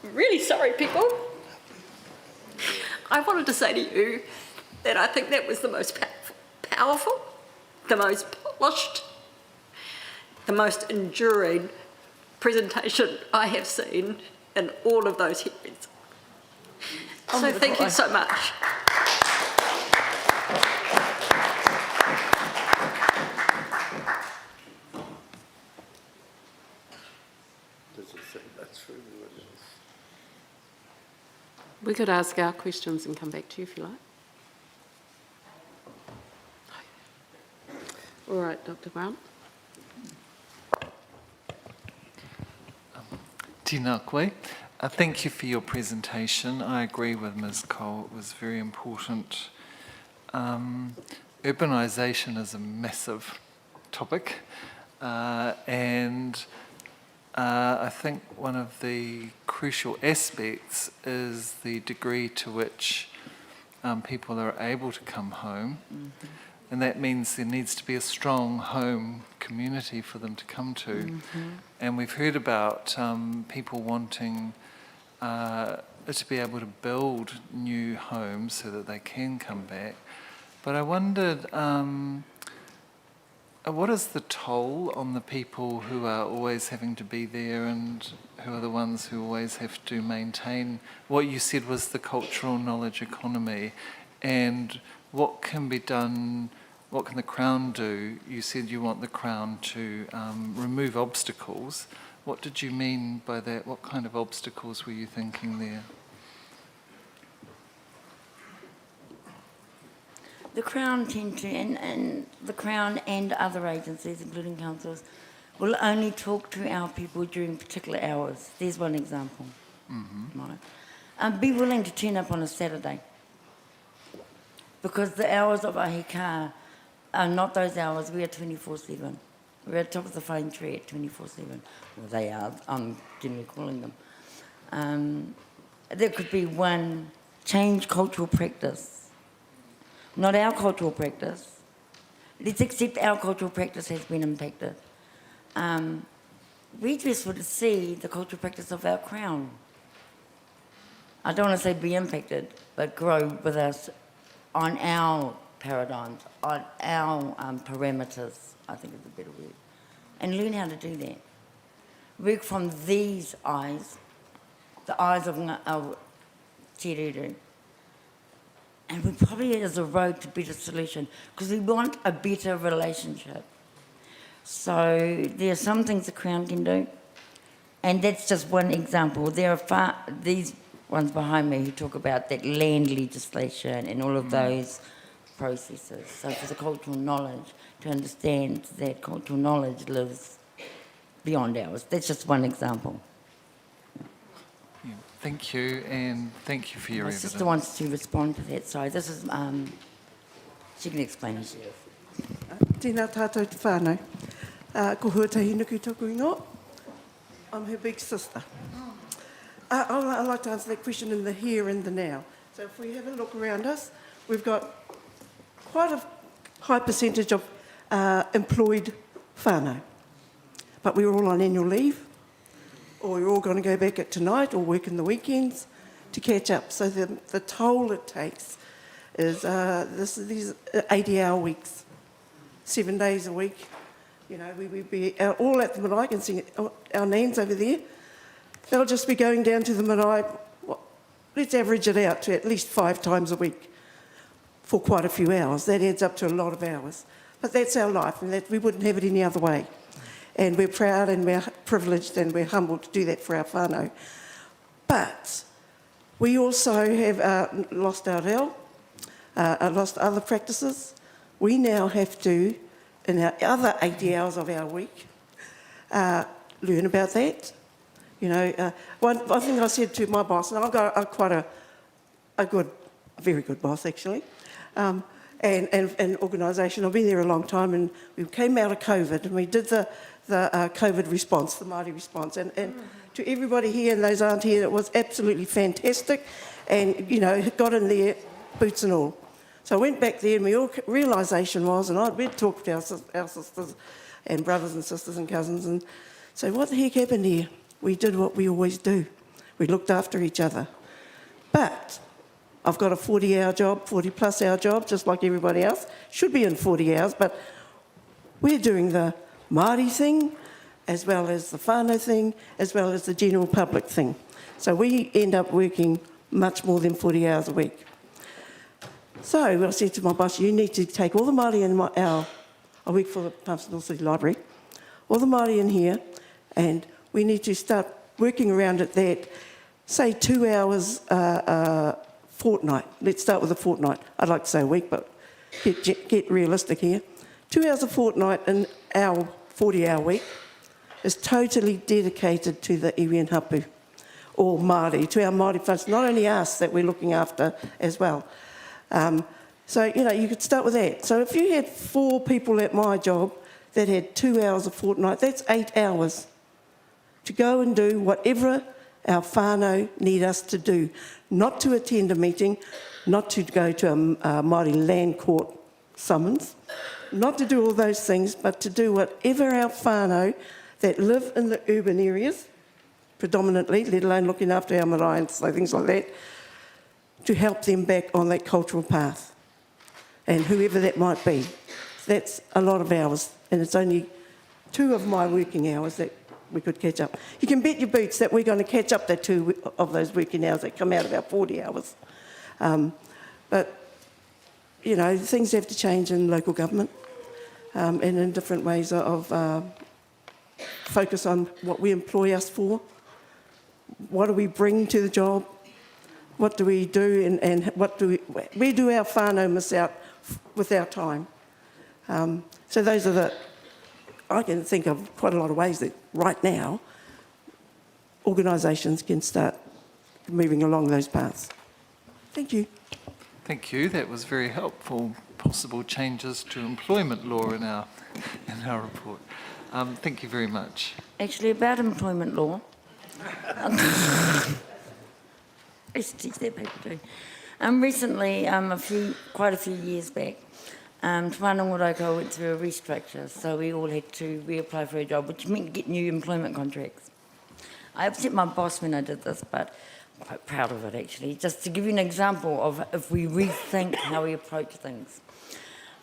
I'm really sorry, people. I wanted to say to you that I think that was the most powerful, the most polished, the most enduring presentation I have seen in all of those hearings. So thank you so much. We could ask our questions and come back to you if you like. All right, Dr. Grant. Tēnā koe. Thank you for your presentation. I agree with Ms. Cole. It was very important. Urbanisation is a massive topic, and I think one of the crucial aspects is the degree to which people are able to come home. Mm-hmm. And that means there needs to be a strong home community for them to come to. Mm-hmm. And we've heard about people wanting to be able to build new homes so that they can come back. But I wondered, what is the toll on the people who are always having to be there and who are the ones who always have to maintain what you said was the cultural knowledge economy? And what can be done, what can the Crown do? You said you want the Crown to remove obstacles. What did you mean by that? What kind of obstacles were you thinking there? The Crown tend to, and the Crown and other agencies, including councils, will only talk to our people during particular hours. There's one example. Mm-hmm. Right. Be willing to turn up on a Saturday, because the hours of ahika are not those hours. We are 24/7. We're at top of the phone tree at 24/7. Well, they are. I'm generally calling them. There could be one change cultural practice. Not our cultural practice. Let's accept our cultural practice has been impacted. We just would see the cultural practice of our Crown. I don't want to say be impacted, but grow with us on our paradigms, on our parameters, I think is a better word, and learn how to do that. Work from these eyes, the eyes of our te rere. And we probably is a road to better solution, because we want a better relationship. So there are some things the Crown can do, and that's just one example. There are these ones behind me who talk about that land legislation and all of those processes. So for the cultural knowledge, to understand that cultural knowledge lives beyond ours. That's just one example. Yeah, thank you, and thank you for your evidence. My sister wants to respond to that. Sorry, this is, she can explain it. Tēnā tātou te whānau. Ko huatahi nuku tōku ingoa. I'm her big sister. I'd like to answer that question in the here and the now. So if we have a look around us, we've got quite a high percentage of employed whānau. But we're all on annual leave, or we're all going to go back at tonight or work in the weekends to catch up. So the toll it takes is these 80-hour weeks, 7 days a week. You know, we'd be all at the marae. I can see our names over there. They'll just be going down to the marae. Well, let's average it out to at least 5 times a week for quite a few hours. That adds up to a lot of hours. But that's our life, and that we wouldn't have it any other way. And we're proud and we're privileged and we're humbled to do that for our whānau. But we also have lost our reo, lost other practices. We now have to, in our other 80 hours of our week, learn about that. You know, one thing I said to my boss, and I've got quite a very good boss actually, and organisation. I've been there a long time, and we came out of COVID, and we did the COVID response, the Māori response, and to everybody here and those aren't here, it was absolutely fantastic, and you know, got in there, boots and all. So I went back there and my realisation was, and we'd talked to our sisters and brothers and sisters and cousins and say, what the heck happened here? We did what we always do. We looked after each other. But I've got a 40-hour job, 40-plus hour job, just like everybody else. Should be in 40 hours, but we're doing the Māori thing, as well as the whānau thing, as well as the general public thing. So we end up working much more than 40 hours a week. So I said to my boss, you need to take all the Māori in I work for the Palmerston City Library, all the Māori in here, and we need to start working around it that, say 2 hours a fortnight. Let's start with a fortnight. I'd like to say a week, but get realistic here. 2 hours a fortnight in our 40-hour week is totally dedicated to the iwi and hapu, or Māori, to our Māori folks, not only us that we're looking after as well. So, you could start with that. So if you had 4 people at my job that had 2 hours a fortnight, that's 8 hours to go and do whatever our whānau need us to do. Not to attend a meeting, not to go to a Māori land court summons, not to do all those things, but to do whatever our whānau that live in the urban areas, predominantly, let alone looking after our marae and things like that, to help them back on that cultural path, and whoever that might be. That's a lot of hours, and it's only 2 of my working hours that we could catch up. You can bet your boots that we're going to catch up that 2 of those working hours that come out of our 40 hours. But, things have to change in local government and in different ways of focus on what we employ us for, what do we bring to the job, what do we do, and where do our whānau miss out with our time? So those are I can think of quite a lot of ways that right now organisations can start moving along those paths. Thank you. Thank you. That was very helpful. Possible changes to employment law in our report. Thank you very much. Actually, about employment law. I used to teach that paper too. Recently, quite a few years back, Te Whanonga Raukawa went through a restructure, so we all had to reapply for a job, which meant get new employment contracts. I upset my boss when I did this, but I'm quite proud of it actually, just to give you an example of if we rethink how we approach things.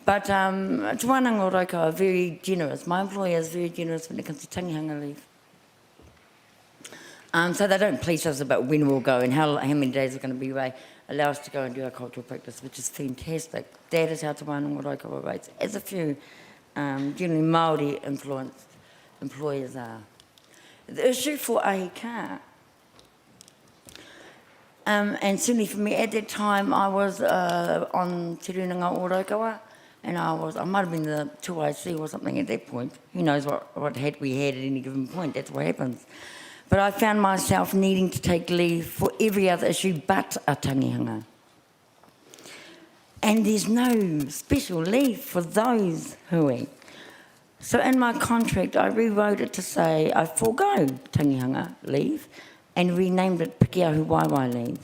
But Te Whanonga Raukawa are very generous. My employer is very generous when it comes to tangihanga leave. So they don't police us about when we'll go and how many days we're going to be away. Allow us to go and do our cultural practice, which is fantastic. That is how Te Whanonga Raukawa operates, as a few generally Māori influenced employers are. The issue for ahika, and certainly for me at that time, I was on Te Runanga o Raukawa, and I might have been the 2IC or something at that point. Who knows what we had at any given point, that's what happens. But I found myself needing to take leave for every other issue but a tangihanga. And there's no special leave for those hui. So in my contract, I rewrote it to say I forego tangihanga leave and renamed it Pikiahu Waiwai leave.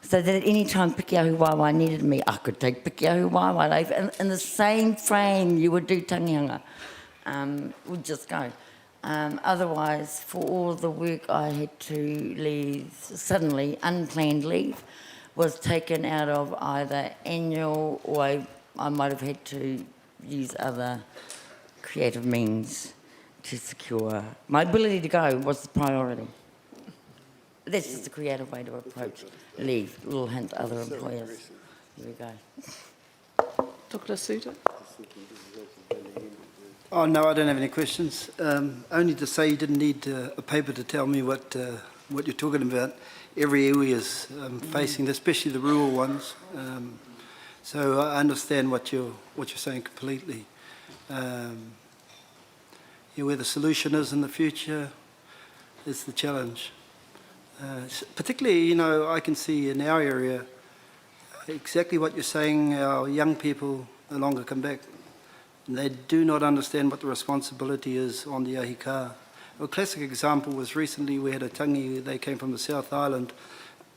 So that at any time Pikiahu Waiwai needed me, I could take Pikiahu Waiwai leave. In the same frame you would do tangihanga. Would just go. Otherwise, for all the work I had to leave, suddenly unplanned leave was taken out of either annual or I might have had to use other creative means to secure. My ability to go was the priority. That's just a creative way to approach leave. A little hint to other employers. Here we go. Dr. Suter? Oh, no, I don't have any questions. Only to say you didn't need a paper to tell me what you're talking about. Every iwi is facing this, especially the rural ones. So I understand what you're saying completely. Where the solution is in the future is the challenge. Particularly, I can see in our area exactly what you're saying. Our young people no longer come back. They do not understand what the responsibility is on the ahika. A classic example was recently we had a tangi, they came from the South Island,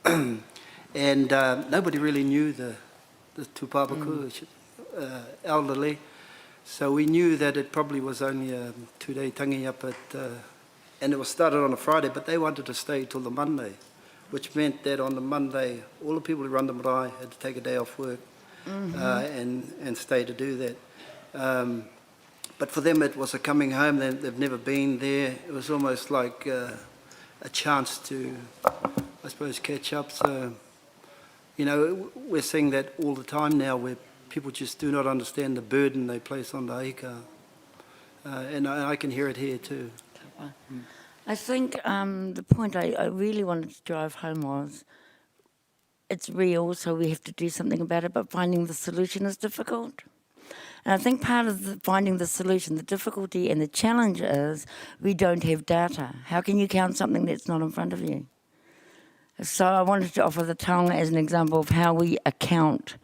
and nobody really knew the the tūpapaku, elderly. So we knew that it probably was only a 2-day tangi up at, and it was started on a Friday, but they wanted to stay till the Monday, which meant that on the Monday, all the people who run the marae had to take a day off work and stay to do that. But for them, it was a coming home. They've never been there. It was almost like a chance to, I suppose, catch up. So, you know, we're seeing that all the time now where people just do not understand the burden they place on the aika. And I can hear it here too. I think the point I really wanted to drive home was it's real, so we have to do something about it, but finding the solution is difficult. And I think part of finding the solution, the difficulty and the challenge is we don't have data. How can you count something that's not in front of you? So I wanted to offer the taonga as an example of how we account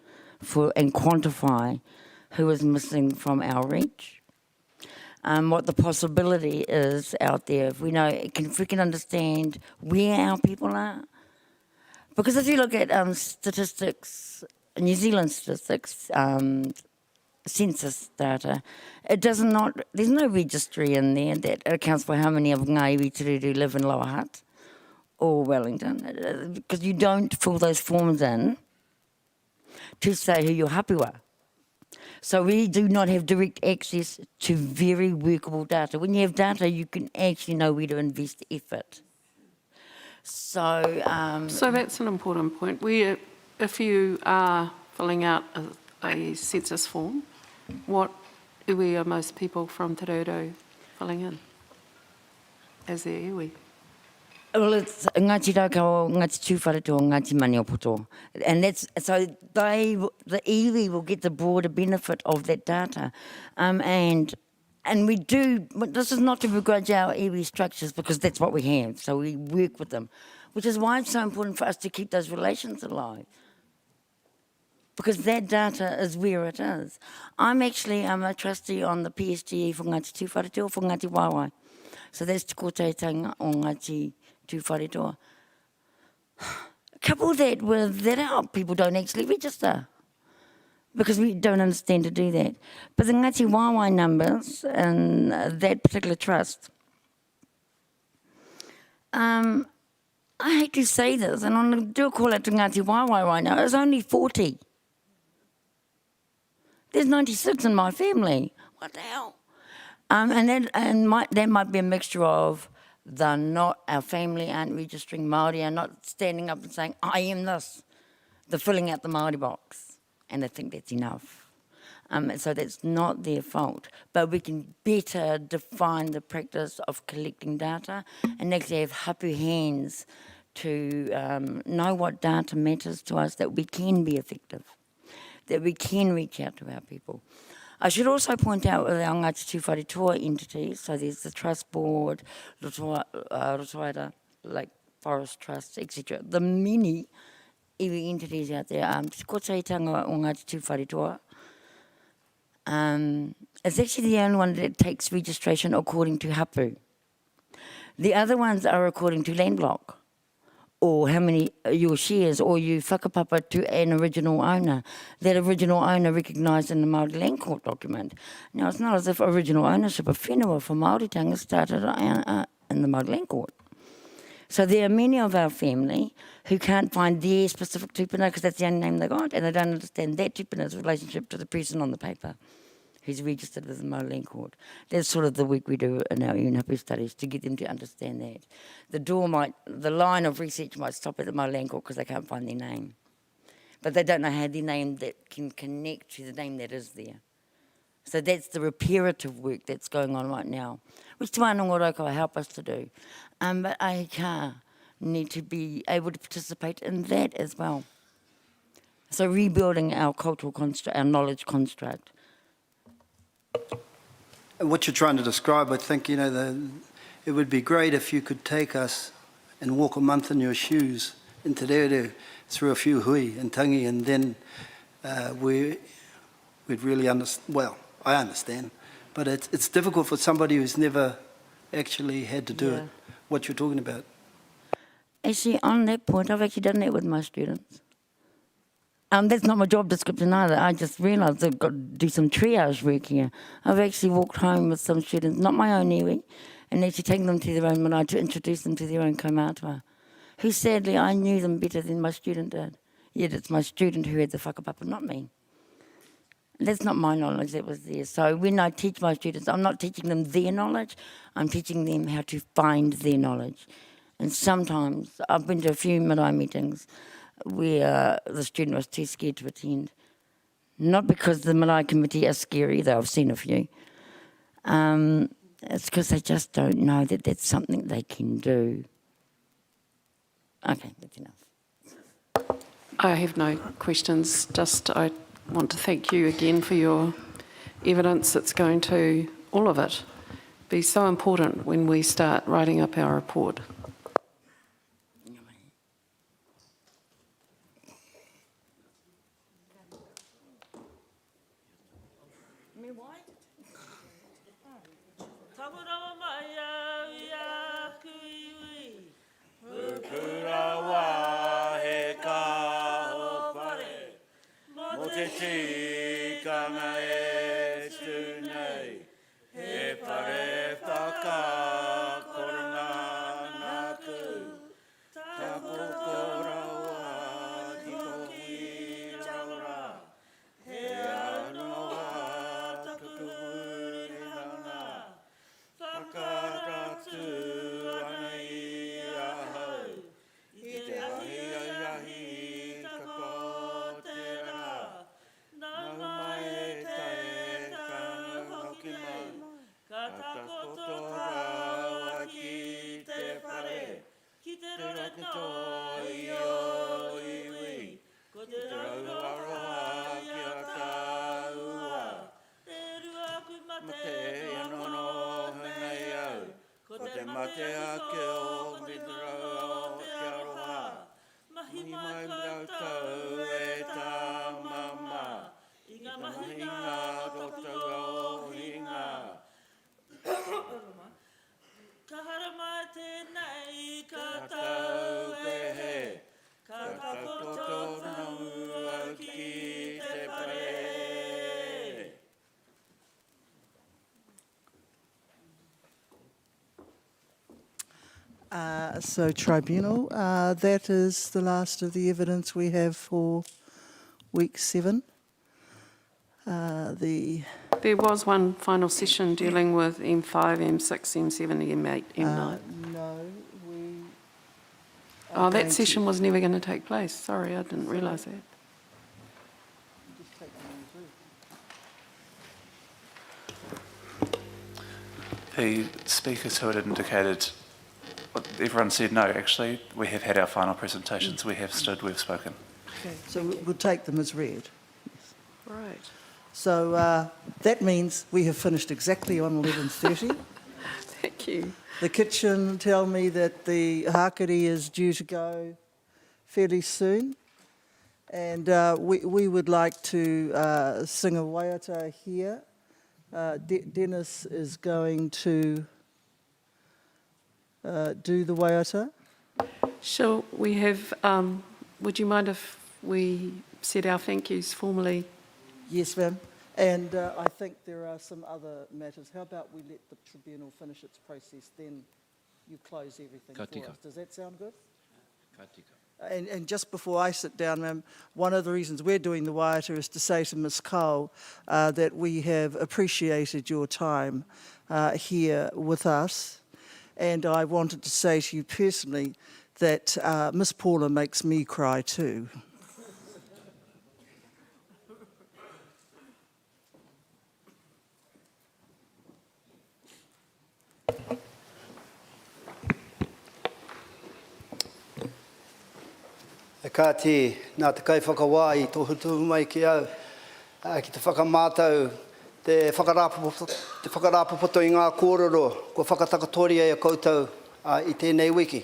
for and quantify who is missing from our reach. What the possibility is out there, if we know, if we can understand where our people are. Because if you look at statistics, New Zealand statistics, census data, there's no registry in there that accounts for how many of ngā iwi tiruru live in Lower Hutt or Wellington, because you don't fill those forms in to say who your hapu are. So we do not have direct access to very workable data. When you have data, you can actually know where to invest effort. So that's an important point. If you are filling out a census form, what iwi are most people from Te Reo filling in as their iwi? Well, it's Ngāti Raukawa, Ngāti Tūwharetoa, Ngāti Maniopoto. And so the iwi will get the broader benefit of that data. And we do, this is not to begrudge our iwi structures because that's what we have, so we work with them, which is why it's so important for us to keep those relations alive. Because that data is where it is. I'm a trustee on the PSGE for Ngāti Tūwharetoa for Ngāti Waiwai. So that's Te Kōteitanga o Ngāti Tūwharetoa. Couple that with that out, people don't actually register because we don't understand to do that. But the Ngāti Waiwai numbers and that particular trust, I hate to say this, and I'm going to do a call out to Ngāti Waiwai right now, it's only 40. There's 96 in my family. What the hell? That might be a mixture of our family aren't registering Māori, are not standing up and saying, I am this. They're filling out the Māori box, and they think that's enough. So that's not their fault. But we can better define the practice of collecting data and actually have hapu hands to know what data matters to us, that we can be effective, that we can reach out to our people. I should also point out with our Ngāti Tūwharetoa entities, so there's the Trust Board, Rotoaira, Lake Forest Trust, etc. The many iwi entities out there, Te Kōteitanga o Ngāti Tūwharetoa, it's actually the only one that takes registration according to hapu. The other ones are according to land block, or how many your shares, or you whakapapa to an original owner. That original owner recognised in the Māori Land Court document. Now, it's not as if original ownership of whenua for Māoritanga started in the Māori Land Court. So there are many of our family who can't find their specific tupuna because that's the only name they got, and they don't understand that tupuna's relationship to the person on the paper who's registered with the Māori Land Court. That's sort of the work we do in our UNHAPU studies to get them to understand that. The line of research might stop at the Māori Land Court because they can't find their name. But they don't know how their name that can connect to the name that is there. So that's the reparative work that's going on right now, which Te Wānanga Raukawa help us to do. But AHK need to be able to participate in that as well. So rebuilding our cultural construct, our knowledge construct. And what you're trying to describe, I think, it would be great if you could take us and walk a month in your shoes in Te Reo through a few hui and tangi, and then we'd really understand. Well, I understand, but it's difficult for somebody who's never actually had to do it, what you're talking about. Actually, on that point, I've actually done that with my students. That's not my job description either. I just realised I've got to do some triage work here. I've actually walked home with some students, not my own iwi, and actually taken them to their own marae to introduce them to their own kaumātua, who sadly I knew them better than my student did. Yet it's my student who had the whakapapa, not me. That's not my knowledge, that was theirs. So when I teach my students, I'm not teaching them their knowledge, I'm teaching them how to find their knowledge. And sometimes, I've been to a few marae meetings where the student was too scared to attend. Not because the marae committee are scary, though I've seen a few. It's because they just don't know that that's something they can do. Okay, that's enough. I have no questions, just I want to thank you again for your evidence. That's going to, all of it, be so important when we start writing up our report. So Tribunal, that is the last of the evidence we have for week 7. There was one final session dealing with M5, M6, M7, M8, M9. No, we... Oh, that session was never going to take place. Sorry, I didn't realise that. The speakers who had indicated, everyone said no, actually. We have had our final presentations, we have stood, we've spoken. Okay, so we'll take them as read. Yes. Right. So that means we have finished exactly on 11:30. Thank you. The kitchen tell me that the hakari is due to go fairly soon. And we would like to sing a waiata here. Dennis is going to do the waiata. Shall we have, would you mind if we said our thank yous formally? Yes, ma'am. And I think there are some other matters. How about we let the tribunal finish its process, then you close everything for us. Does that sound good? And just before I sit down, ma'am, one of the reasons we're doing the waiata is to say to Ms. Cole that we have appreciated your time here with us. And I wanted to say to you personally that Miss Paula makes me cry too. E kāti, nā te kai whakawā I tō hutu mai ki au, ki te whakamātau, te whakarāpopoto I ngā kōrero, ko whakatakatoria e a koutou I tēnei wiki.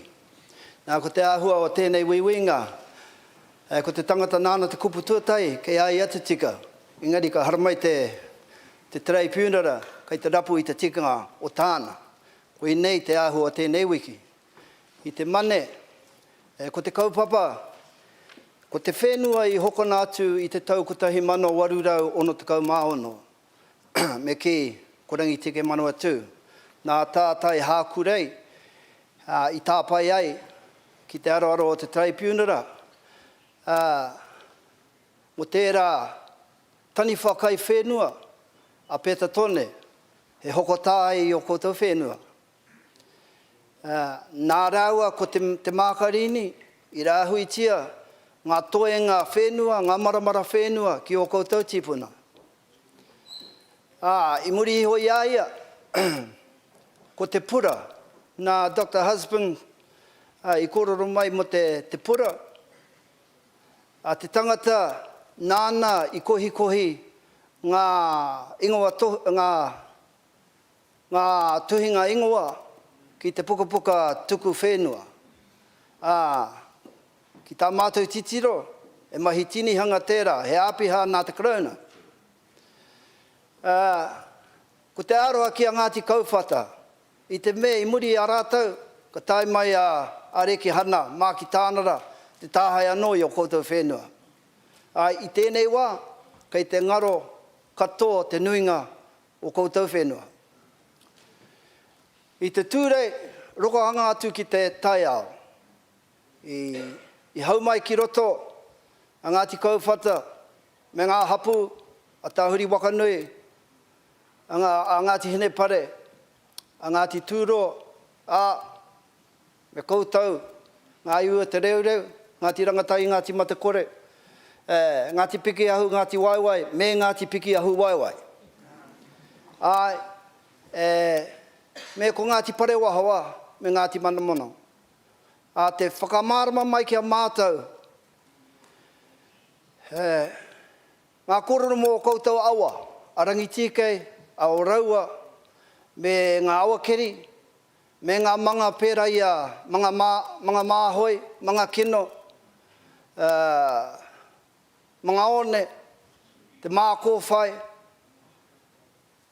Nā ko te āhua o tēnei wiwinga, ko te tangata nāna te kupu tuatai, kei ai atu tika. Engari ka haramai te terei pūnara, kei te rapu I te tikanga o tāna. Ko I nei te āhua o tēnei wiki. I te mane, ko te kaupapa, Ko te whenua I hokona atu I te taukutahi mano warurau ono tekau maono. Me ki, korangi teke mano atu. Nā tātai hākurei, I tāpai ai, ki te aroaro o te tribunera. Mo tērā, tani whakai whenua, a peta tone, he hoko tāi o koutou whenua. Nā raua ko te mākarini, I rāhui tia, ngā toenga whenua, ngā maramara whenua ki o koutou tipuna. I muri iho ia, ko te pura, nā Dr. Husband, I kororo mai mo te pura. Te tangata nāna I kohi ngā ingoa ngā tuhinga ingoa ki te pukapuka tuku whenua. Ki tā mātou titiro, e mahi tinihanga tērā, he āpiha nā te korona. Ko te aroha ki a Ngāti Kauwhata, I te me I muri a rātou, ka tai mai a reki hana, mā ki tānara, te tāhai anō I o koutou whenua. I tēnei wā, kei te ngaro katoa te nuinga o koutou whenua. I te tūrei, rokohanga atu ki te taiao. I hau mai ki roto, a Ngāti Kauwhata, me ngā hapu, a Tāhuri Wakanui, a Ngāti Hine Pare, a Ngāti Tūro, me koutou, ngā iua te reureu, Ngāti Rangatai, Ngāti Matakore, Ngāti Piki Ahu, Ngāti Waiwai, me Ngāti Piki Ahu Waiwai. Me ko Ngāti Pare Wahawa, me Ngāti Manamono. Te whakamārama mai ki a mātou. Ngā kororo mō koutou awa, a Rangitike, a Oraua, me ngā awakeri, me ngā manga pēra ia, manga māhoi, manga kino, manga one, te mākōwhai.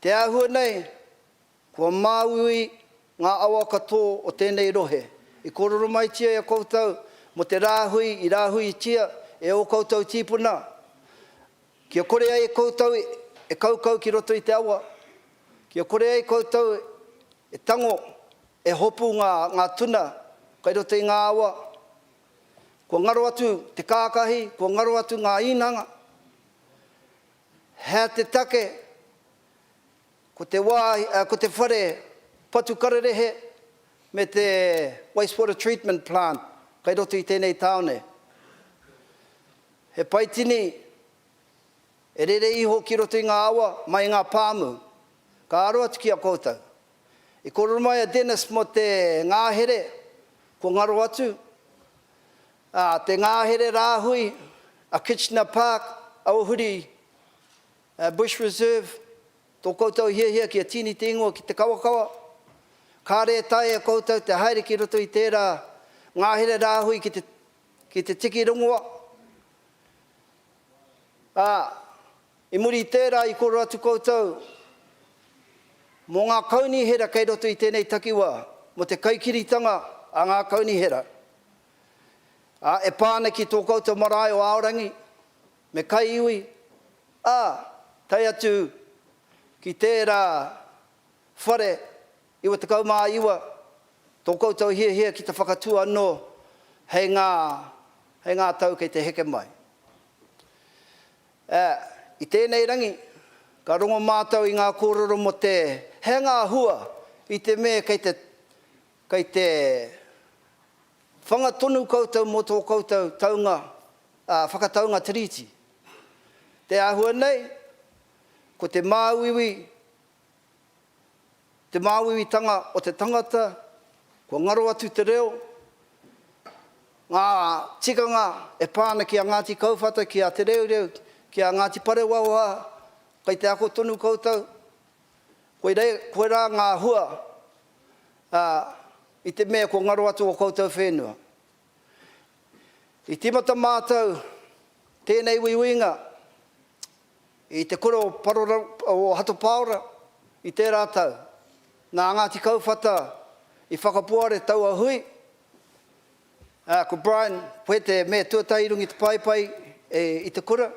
Te ahua nei, kua māui ngā awa katō o tēnei rohe. I kororo mai tia e koutou, mo te rāhui, I rāhui tia, e o koutou tīpuna. Kia kore ai e koutou e kaukau ki roto I te awa. Kia kore ai koutou e tango, e hopu ngā tuna, kai roto I ngā awa. Kua ngaro atu te kākahi, kua ngaro atu ngā inanga. Hea te take, ko te whare patu kararehe, me te wastewater treatment plant, kai roto I tēnei taone. He paitini, e rere iho ki roto I ngā awa, mai ngā pāmu, ka aro atu ki a koutou. I kororo mai a Dennis mo te ngāhere, ko ngaro atu, te ngāhere rāhui, a Kitchener Park, Auhuri, Bush Reserve, tō koutou hia ki a tini te ingoa ki te kawakawa. Ka re tai e koutou te haere ki roto I tērā ngāhere rāhui ki te tiki rongoa. I muri tērā I koro atu koutou, mō ngā kaunihera kei roto I tēnei takiwa, mo te kaikiritanga a ngā kaunihera. E pāne ki tō koutou marae o Aorangi, me kai iwi, tai atu ki tērā whare, iwa te kaumā iwa, tō koutou hia ki te whakatua anō, hei ngā tau kei te heke mai. I tēnei rangi, ka rongo mātou I ngā kōrero mo te hea ngā hua, I te me kei te whangatonu koutou mo tō koutou taunga, whakataunga tiriti. Te āhua nei, ko te māwiwi tanga o te tangata, ko ngaro atu te reo, ngā tikanga e pāna ki a Ngāti Kauwhata, ki a te reo, ki a Ngāti Parewawa, kai te ako tonu koutou, koe rā ngā hua, I te mea ko ngaro atu o koutou whenua. I timata mātou, tēnei wiwinga, I te koro o Hato Paora, I te rātau, nā Ngāti Kauwhata, I whakapuare tau a hui, Ko Brian, poe te mea tuatai rungi te paipai i te kura.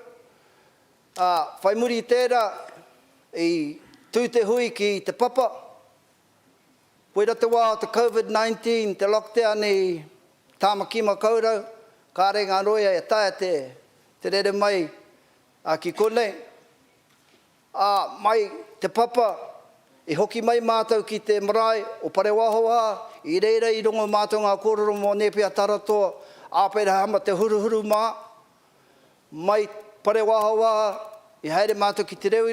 Whai muri i tērā i tū te hui ki te papa. Poe rata wā o te COVID-19, te lockdown i tāmakima kaurau. Kāre ngā roia e taia te rere mai ki konei. Mai te papa i hoki mai mātou ki te marae o pare wahoa. I reira i rongo mātou ngā kōrero mō nepea taratoa. Āpera hama te huruhuru mā. Mai pare wahoa i haere mātou ki te reu.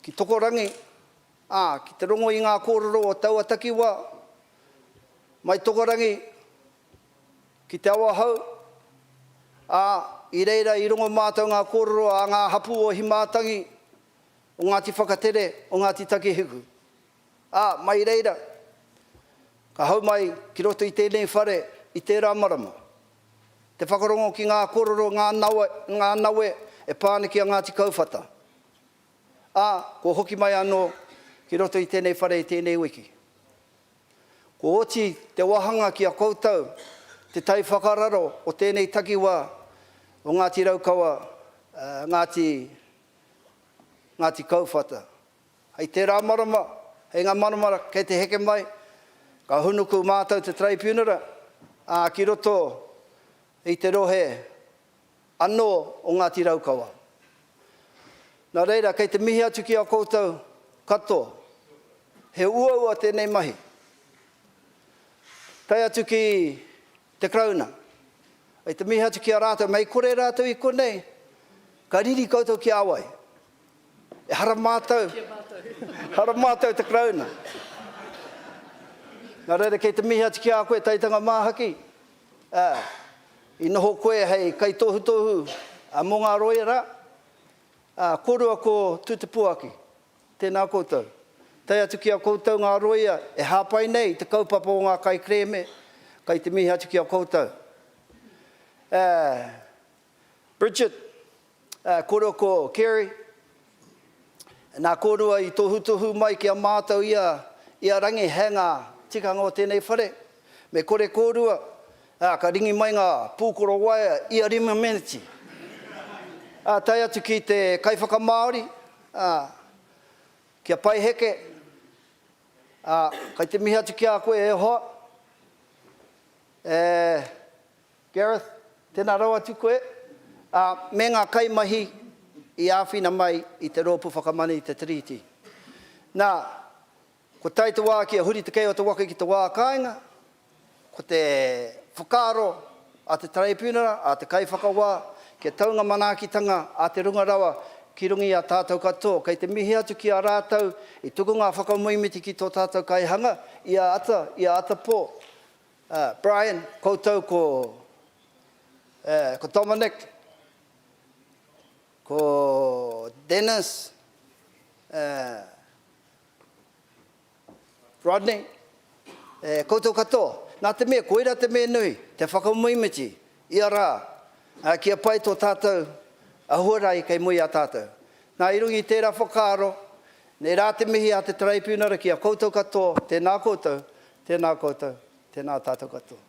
Ki tokorangi. Ki te rongo i ngā kōrero o tauatakiwa. Mai tokorangi ki te awa hau. I reira i rongo mātou ngā kōrero a ngā hapu o himātangi o Ngāti Whakatere, o Ngāti Takehiku. Mai reira, ka hau mai ki roto i tēnei whare i tērā marama. Te whakarongo ki ngā kōrero, ngā naue e pāne ki a Ngāti Kauwhata. Ko hoki mai anō ki roto i tēnei whare i tēnei wiki. Ko oti te wahanga ki a koutou, te tai whakararo o tēnei takiwa o Ngāti Raukawa, Ngāti Kauwhata. Hei tērā marama, hei ngā marama kei te heke mai, ka hunuku mātou te tribunera, ki roto i te rohe anō o Ngāti Raukawa. Nā reira, kei te mihi atu ki a koutou katoa, he uaua tēnei mahi. Tai atu ki te krauna. Ai te mihi atu ki a rātou, mei kore rātou i konei, ka riri koutou ki awai. E hara mātou te krauna. Nā reira, kei te mihi atu ki a koe, taitanga māhaki. I noho koe hei kai tohu mō ngā roia rā. Korua ko tūtepuaki, tēnā koutou. Tai atu ki a koutou ngā roia, e hāpai nei te kaupapa o ngā kai kreme, kai te mihi atu ki a koutou. Bridget, korua ko Kerry, nā korua i tohu mai ki a mātou ia rangi hanga tikanga o tēnei whare. Me kore korua, ka ringi mai ngā pūkoro waia ia rima meneti. Tai atu ki te kaiwhaka Māori, kia pai heke, kai te mihi atu ki a koe e hoa. Gareth, tēnā rau atu koe. Me ngā kaimahi i āwhina mai i te rōpu whakamani i te tiriti. Nā, ko tai te wā ki a huri te kei o te waka ki te wā kāinga, ko te whakaro a te tribunera, a te kaiwhakawā, kia taunga manaakitanga a te runga rawa ki rungi a tātou katoa. Kei te mihi atu ki a rātou, i tuku ngā whakamuimiti ki tō tātou kaihanga, ia ata pō. Brian, koutou ko Dominic, ko Dennis, Rodney, koutou katoa. Nā te mea, koera te mea nui, te whakamuimiti, ia rā, kia pai tō tātou ahuarai kei mui a tātou. Nā i rungi tērā whakaro, nei rā te mihi a te tribunera ki a koutou katoa, tēnā koutou, tēnā tātou katoa.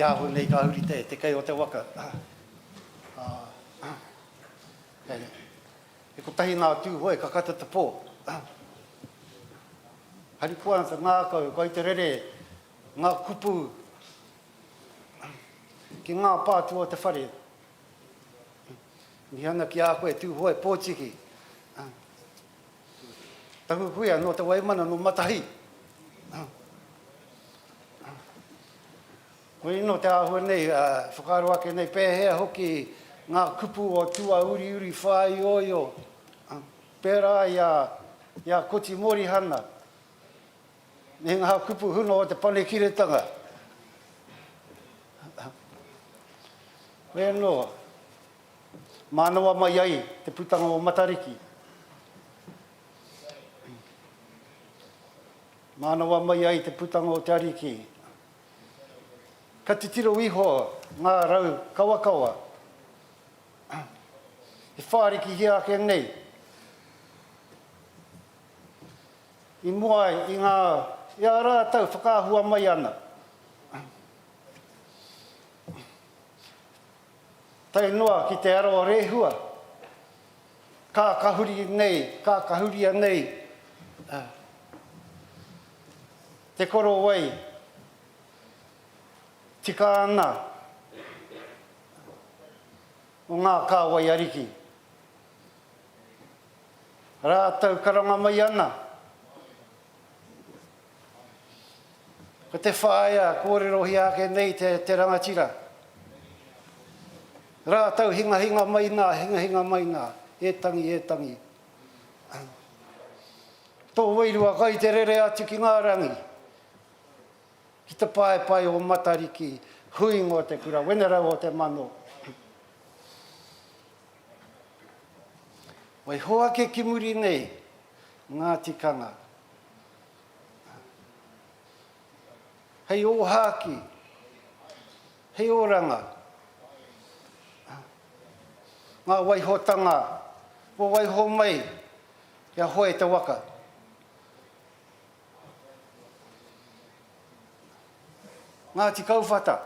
te ahu nei ka huri te kai o te waka. E ko tahi nā tū hoi, ka kata te pō. Hari puana te ngā kau, ko i te rere, ngā kupu, ki ngā pātua te whare. Ni ana ki a koe tū hoi, pōtiki. Tahu huia no te waimana no matahi. Koe ino te ahua nei, whakaro ake nei pēhea hoki ngā kupu o tua uri uri whai oio. Pērā ia koti mori hana. Ne ngā kupu huno o te pane kiretanga. Koe no, mānawa mai ai te putanga o Matariki. Mānawa mai ai te putanga o te ariki. Ka te tiro iho ngā rau kawakawa. E whāriki hia ake nei. I mua i ngā ia rātau whakāhua mai ana. Tai noa ki te aroa rehua. Kā kahuri nei, kā kahuria nei. Te koro wai, tika ana o ngā kāwai ariki. Rātau karanga mai ana. Ko te whaia, kōrerohi ake nei te rangatira. Rātau hinga mai ngā, e tangi. Tō wairua kai te rere atu ki ngā rangi. Ki te pai o Matariki, huingo te kura, wenera o te mano. Wai hoa ke kimuri nei, ngā tikanga. Hei o haki, hei o ranga. Ngā waihotanga, o waiho mai, kia hoe te waka. Ngāti kauwhata.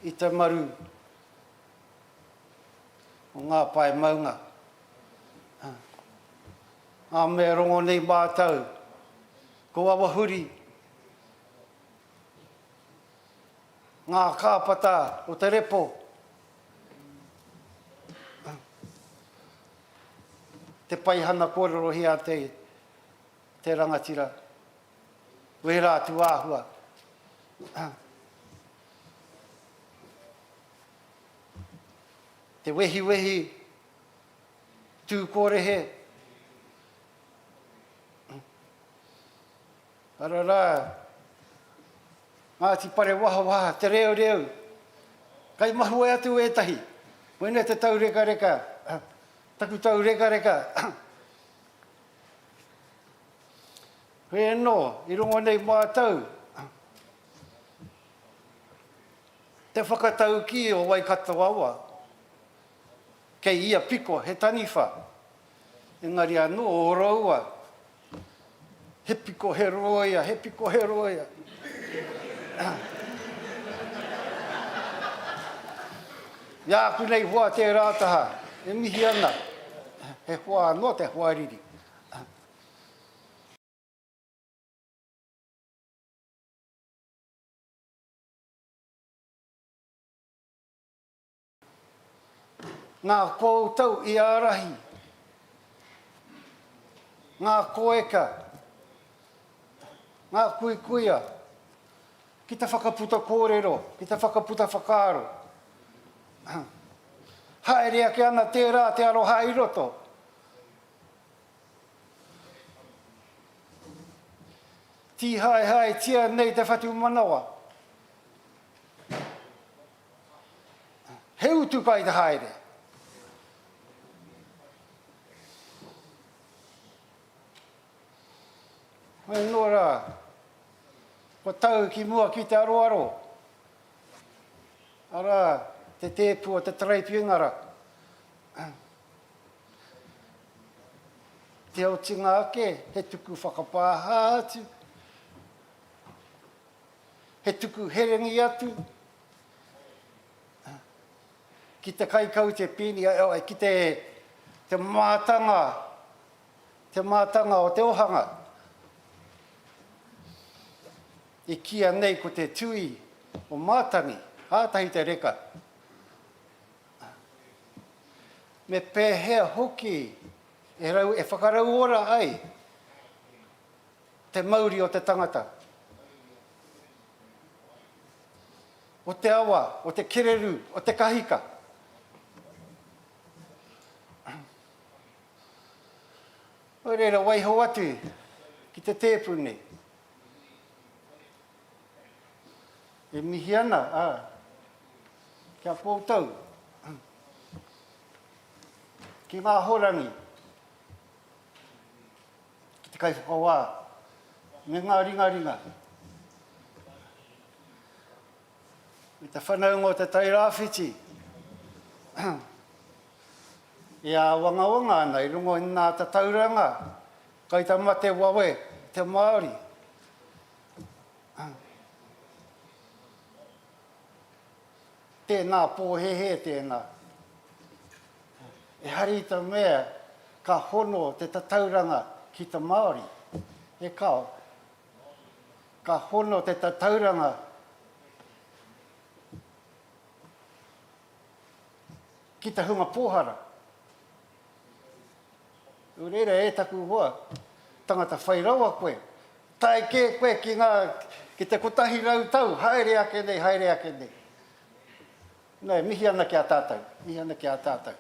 I te maru. O ngā pai maunga. Ngā mea rongo nei mātau. Ko awahuri. Ngā kāpata o te repo. Te paihana kōrero hia te rangatira. Wera tu āhua. Te wehi, tū kōrehe. Arara, ngāti pare waha, te reo. Kai mahu e atu e tahi. Wene te tau reka. Taku tau reka. Hei no, I rongo nei mātau. Te whakatau ki o Waikatawawa. Kei ia piko, he taniwha. Engari anō o raua. He piko he roia. Ia aku nei hoa te rātaha. E mihi ana. He hoa anō te hoa riri. Ngā kōtau I ārahi. Ngā koeka. Ngā kuikuia. Ki te whakaputa kōrero. Ki te whakaputa whakaaro. Haere ake ana tērā te aro hairoto. Ti hai tia nei te whatu manawa. He utu kai te haere. Hei nora, ko tau ki mua ki te aroaro. Ara, te tēpua, te treipiungara. Te o tinga ake, he tuku whakapāha atu. he tuku herengi atu, ki te kaikau te pini, ki te mātanga o te ohanga. I kia nei ko te tui o mātangi, hātahi te reka. Me pēhea hoki, e whakarau ora ai, te mauri o te tangata. O te awa, o te kereru, o te kahika. O reira waiho atu ki te tēpune. E mihi ana, kia pōtau. Ki ngā horangi. Ki te kaiwhakawā. Me ngā ringa. Me te whanaunga o te tairāwhiti. Ia wanga ana i rungo i nā ta tauranga. Kai ta mate wawe, te Māori. Tēnā pōhehe tēnā. E hari ta mea ka hono te tauranga ki te Māori. E kao. Ka hono te tauranga ki te hunga pōhara. Ureira e taku hoa, tangata whairaua koe. Tai ke koe ki te kotahi rau tau, haere ake nei. Nei, mihi ana ki a tātou.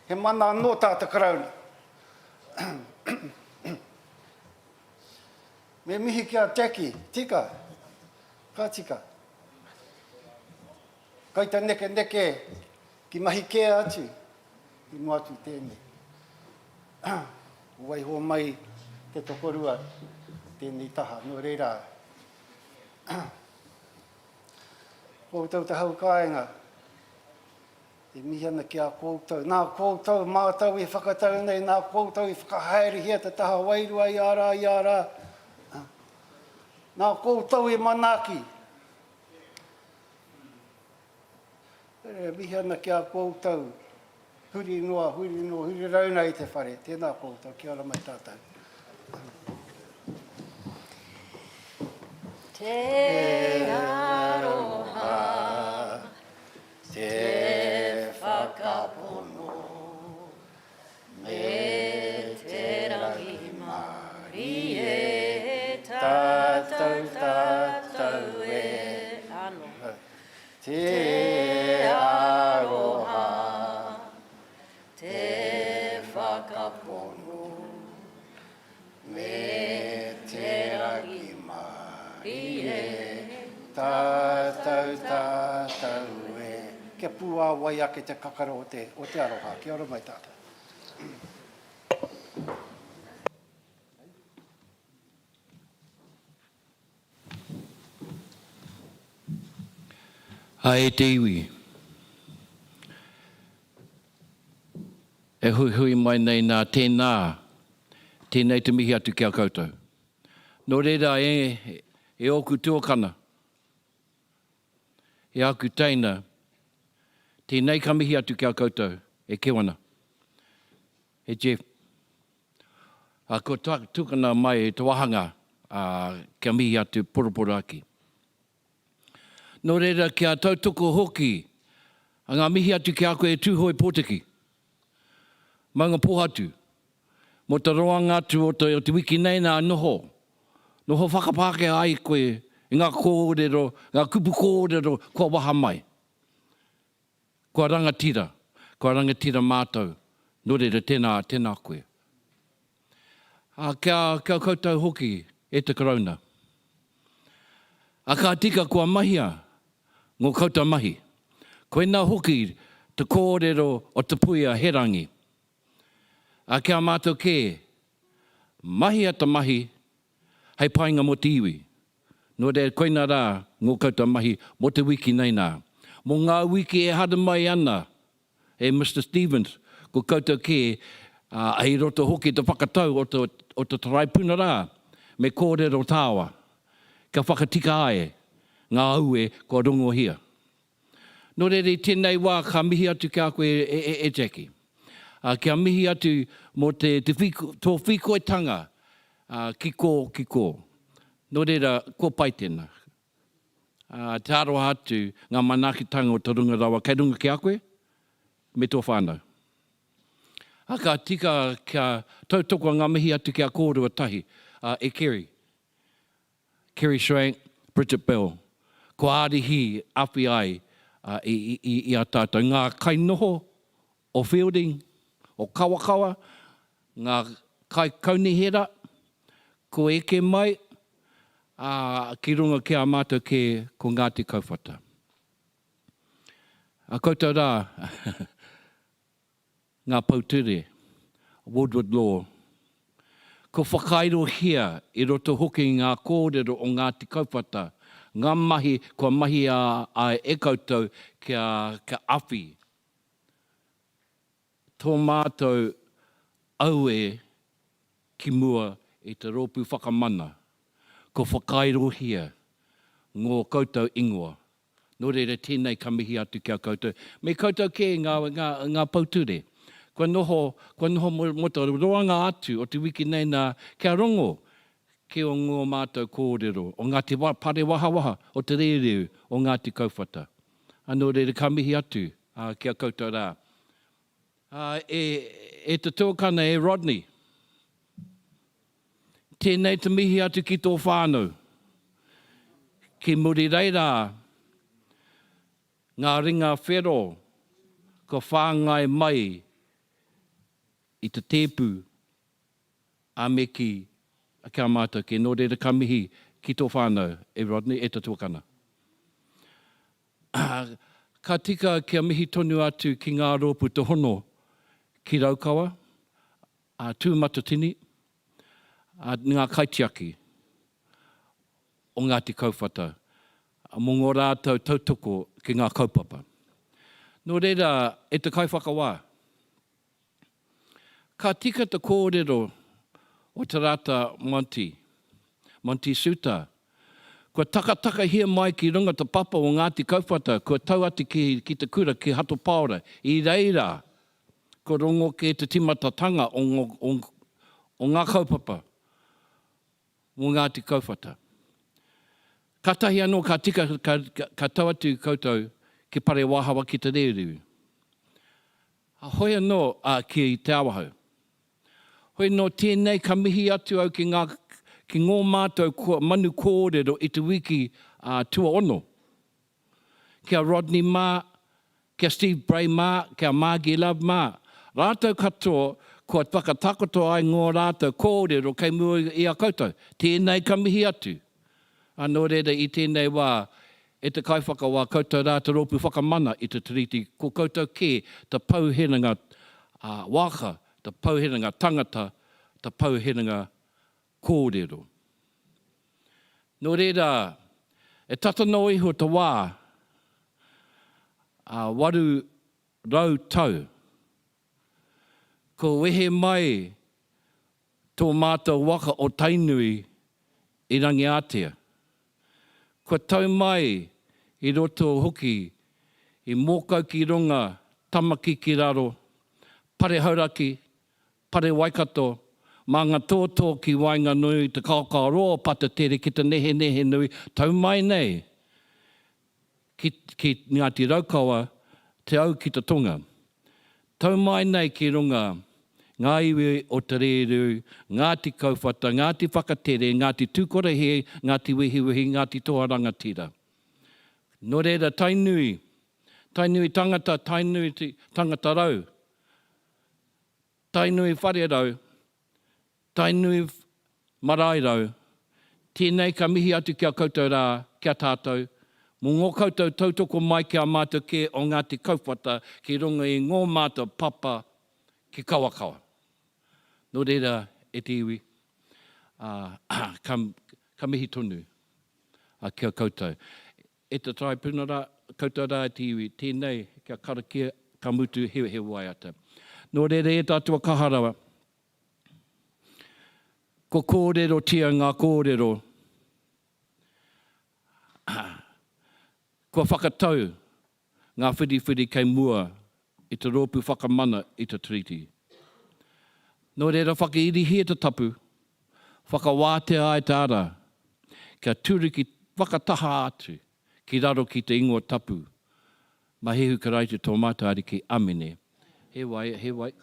He mana anō tātou karauni. Me mihi ki a Jackie, tika, ka tika. Kai ta neke, ki mahi ke atu, i moatu tēnei. Waiho mai te tokorua, tēnei taha, no reira. Koutou te hau kāinga, e mihi ana ki a koutou. Nā koutou, mātou i whakatau nei, nā koutou i whakahaere hia te taha wairua i ara. Nā koutou i manaki. E mihi ana ki a koutou. Huri rauna i te whare. Tēnā koutou, kia ora mai tātou. Te aroha, te whakapono, me te rangi mari e tātou e ano. Te aroha, te whakapono, me te rangi mari e tātou e. Kia pua wai ake te kakaro o te aroha. Kia ora mai tātou. Hae te iwi. E hui mai nei nā tēnei te mihi atu kia koutou. Nō reira e oku tuakana. E aku teina, tēnei ka mihi atu kia koutou, e kewana. E Jeff. Ko tukana mai e te wahanga kia mihi atu poroporo aki. Nō reira kia tautoko hoki, a ngā mihi atu kia koe e tūhoi pōtiki. Maunga pohatu, mo te roanga atu o te wiki nei nā noho whakapāke ai koe i ngā kōrero, ngā kupu kōrero kua waha mai. Kua rangatira mātou, nō reira tēnā koe. Kia koutou hoki e te karauna. A ka tika kua mahia, ngō koutou mahi. Koe nā hoki te kōrero o te puia herangi. A kia mātou ke, mahi ata mahi, hei painga mo te iwi. Nō re koe nā rā, ngō koutou mahi, mo te wiki nei nā. Mo ngā wiki e hada mai ana, e Mr. Stevens, ko koutou ke, hei roto hoki te whakatau o te taraipuna rā, me kōrero tāua. Ka whakatika ai, ngā aue kua rongo hia. Nō reire tēnei wā ka mihi atu ki a koe e Jackie. Kia mihi atu mō tō whikoetanga ki kō. Nō reira, ko pai tēnā. Te aroha atu ngā manakitanga o te runga rawa. Kei runga ki a koe, me tō whānau. Ka tika kia tautoko ngā mihi atu ki a kōrua tahi, e Kerry. Kerry Schrank, Bridget Bell. Ko ārihi awhi ai i a tātou. Ngā kainoho o Fielding, o Kawakawa, ngā kai kaunihera, ko eke mai, ki runga ki a mātou ke ko Ngāti Kauwhata. Koutou rā, ngā pauture, Woodward Law. Ko whakairo hia i roto hoki ngā kōrero o Ngāti Kauwhata, ngā mahi, kua mahi a e koutou kia awhi. Tō mātou aue ki mua i te rōpū whakamana. Ko whakairo hia ngō koutou ingoa. Nō reira tēnei ka mihi atu kia koutou. Me koutou ke ngā pauture. Kua noho mo te roanga atu o te wiki nei nā kia rongo ke o ngō mātou kōrero o Ngāti Pare Wahawaha o te rereu o Ngāti Kauwhata. Anō reira ka mihi atu kia koutou rā. E te tōkana e Rodney. Tēnei te mihi atu ki tō whānau. Ki muri reira ngā ringa whero ko whāngai mai i te tēpū a me ki a kia mātou ke nō reira ka mihi ki tō whānau e Rodney e te tōkana. Ka tika kia mihi tonu atu ki ngā rōpū te hono ki Raukawa, Tūmatatini, ngā kaitiaki o Ngāti Kauwhata, mō ngō rātou tautoko ki ngā kaupapa. Nō reira, e te kaiwhakawā. Ka tika te kōrero o te rata Monty Suta. Kua takataka hia mai ki runga te papa o Ngāti Kauwhata, kua tau ati ki te kura ki Hato Paora. I reira, ko rongo ke te timatatanga o ngā kaupapa o Ngāti Kauwhata. Ka tahi anō ka tika ka tau atu koutou ki Pare Wahawa ki te rereu. Hoi anō ki te awahau. Hoi no tēnei ka mihi atu au ki ngō mātou manu kōrero i te wiki tua ono. Kia Rodney Mā, kia Steve Bray Mā, kia Margie Love Mā. Rātou katoa, kua whakatakoto ai ngō rātou kōrero kei mua i a koutou. Tēnei ka mihi atu. Anō reira i tēnei wā, e te kaiwhakawā koutou rā te rōpū whakamana i te tiriti. Ko koutou ke te pauhenanga waka, te pauhenanga tangata, te pauhenanga kōrero. Nō reira, e tatano iho te wā, waru rau tau. Ko wehe mai tō mātou waka o Tainui i Rangiatea. Ko tau mai i roto hoki i mōkau ki runga, tamaki ki raro, pare hauraki, pare waikato, mā ngā tōtō ki wainga nui, te kaukau roa pata tere ki te nehe nui, tau mai nei ki Ngāti Raukawa, te au ki te tonga. Tau mai nei ki runga, ngā iwi o te rereu, Ngāti Kauwhata, Ngāti Whakatere, Ngāti Tūkorehe, Ngāti Wehiwehi, Ngāti Toharanga Tira. Nō reira, tainui tangata, tainui tangata rau, tainui whare rau, tainui marae rau, tēnei ka mihi atu kia koutou rā, kia tātou, mō ngō koutou tautoko mai kia mātou ke o Ngāti Kauwhata, ki runga i ngō mātou papa ki Kawakawa. Nō reira e te iwi, ka mihi tonu kia koutou. E te trai punara, koutou rā e te iwi, tēnei kia karakia, ka mutu he wai ata. Nō reira e tātua kaharawa, ko kōrero tia ngā kōrero, Kua whakatau ngā whiri kei mua i te rōpu whakamana i te treaty. Nō reira whakeiri hia te tapu, whakawātea ai te ara, kia tūru ki whakataha atu ki raro ki te ingoa tapu. Mahehu karai te tō mātāri ki amene. He wai, he wai.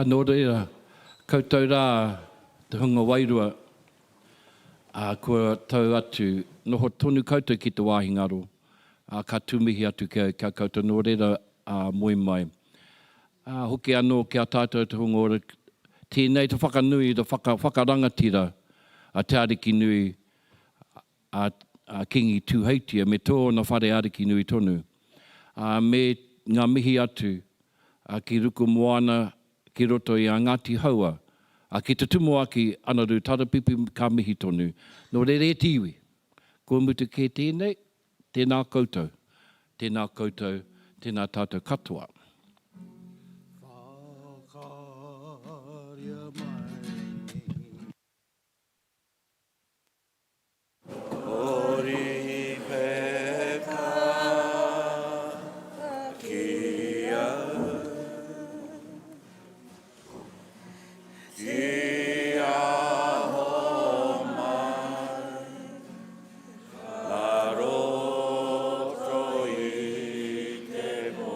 Nō reira, koutou rā te hunga wairua, kua tau atu, noho tonu koutou ki te wāhingaro, ka tūmihi atu kia koutou nō reira moe mai. Hoki anō kia tātou te hunga ora, tēnei te whakanui, te whakarangatira, te ariki nui, kingi tūheitia, me tōna whare ariki nui tonu. Me ngā mihi atu, ki ruku moana, ki roto i a Ngāti Haua, ki te tumo aki anaru tarapipi ka mihi tonu. Nō re tiwi, kua mutu ke tēnei, tēnā koutou, tēnā tātou katoa. Roto i te mo.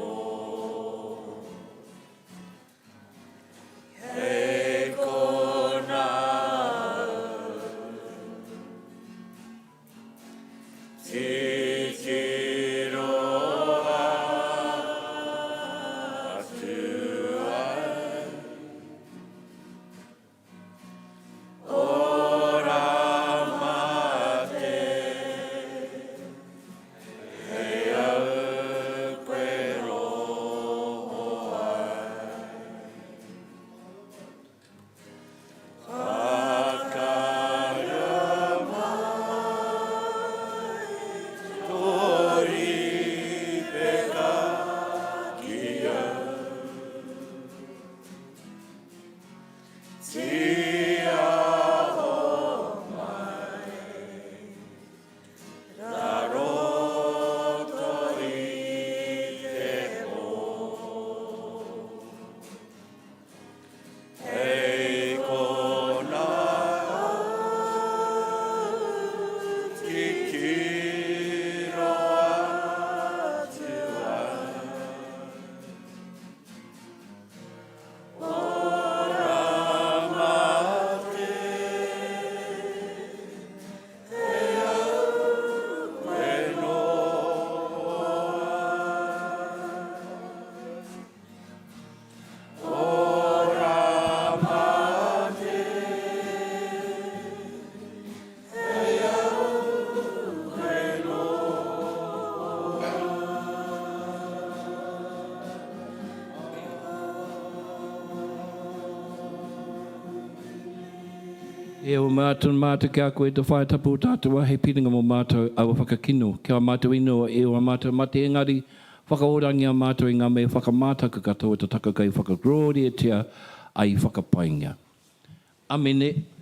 E o mātou kia koe te whae tapu tātua he piringa mo mātou au whakakino. Kia mātou ino e o mātou mate engari whakaorangi a mātou i ngā mea whakamātaka katoa te takakai whakarori e tia ai whakapainga. Amene.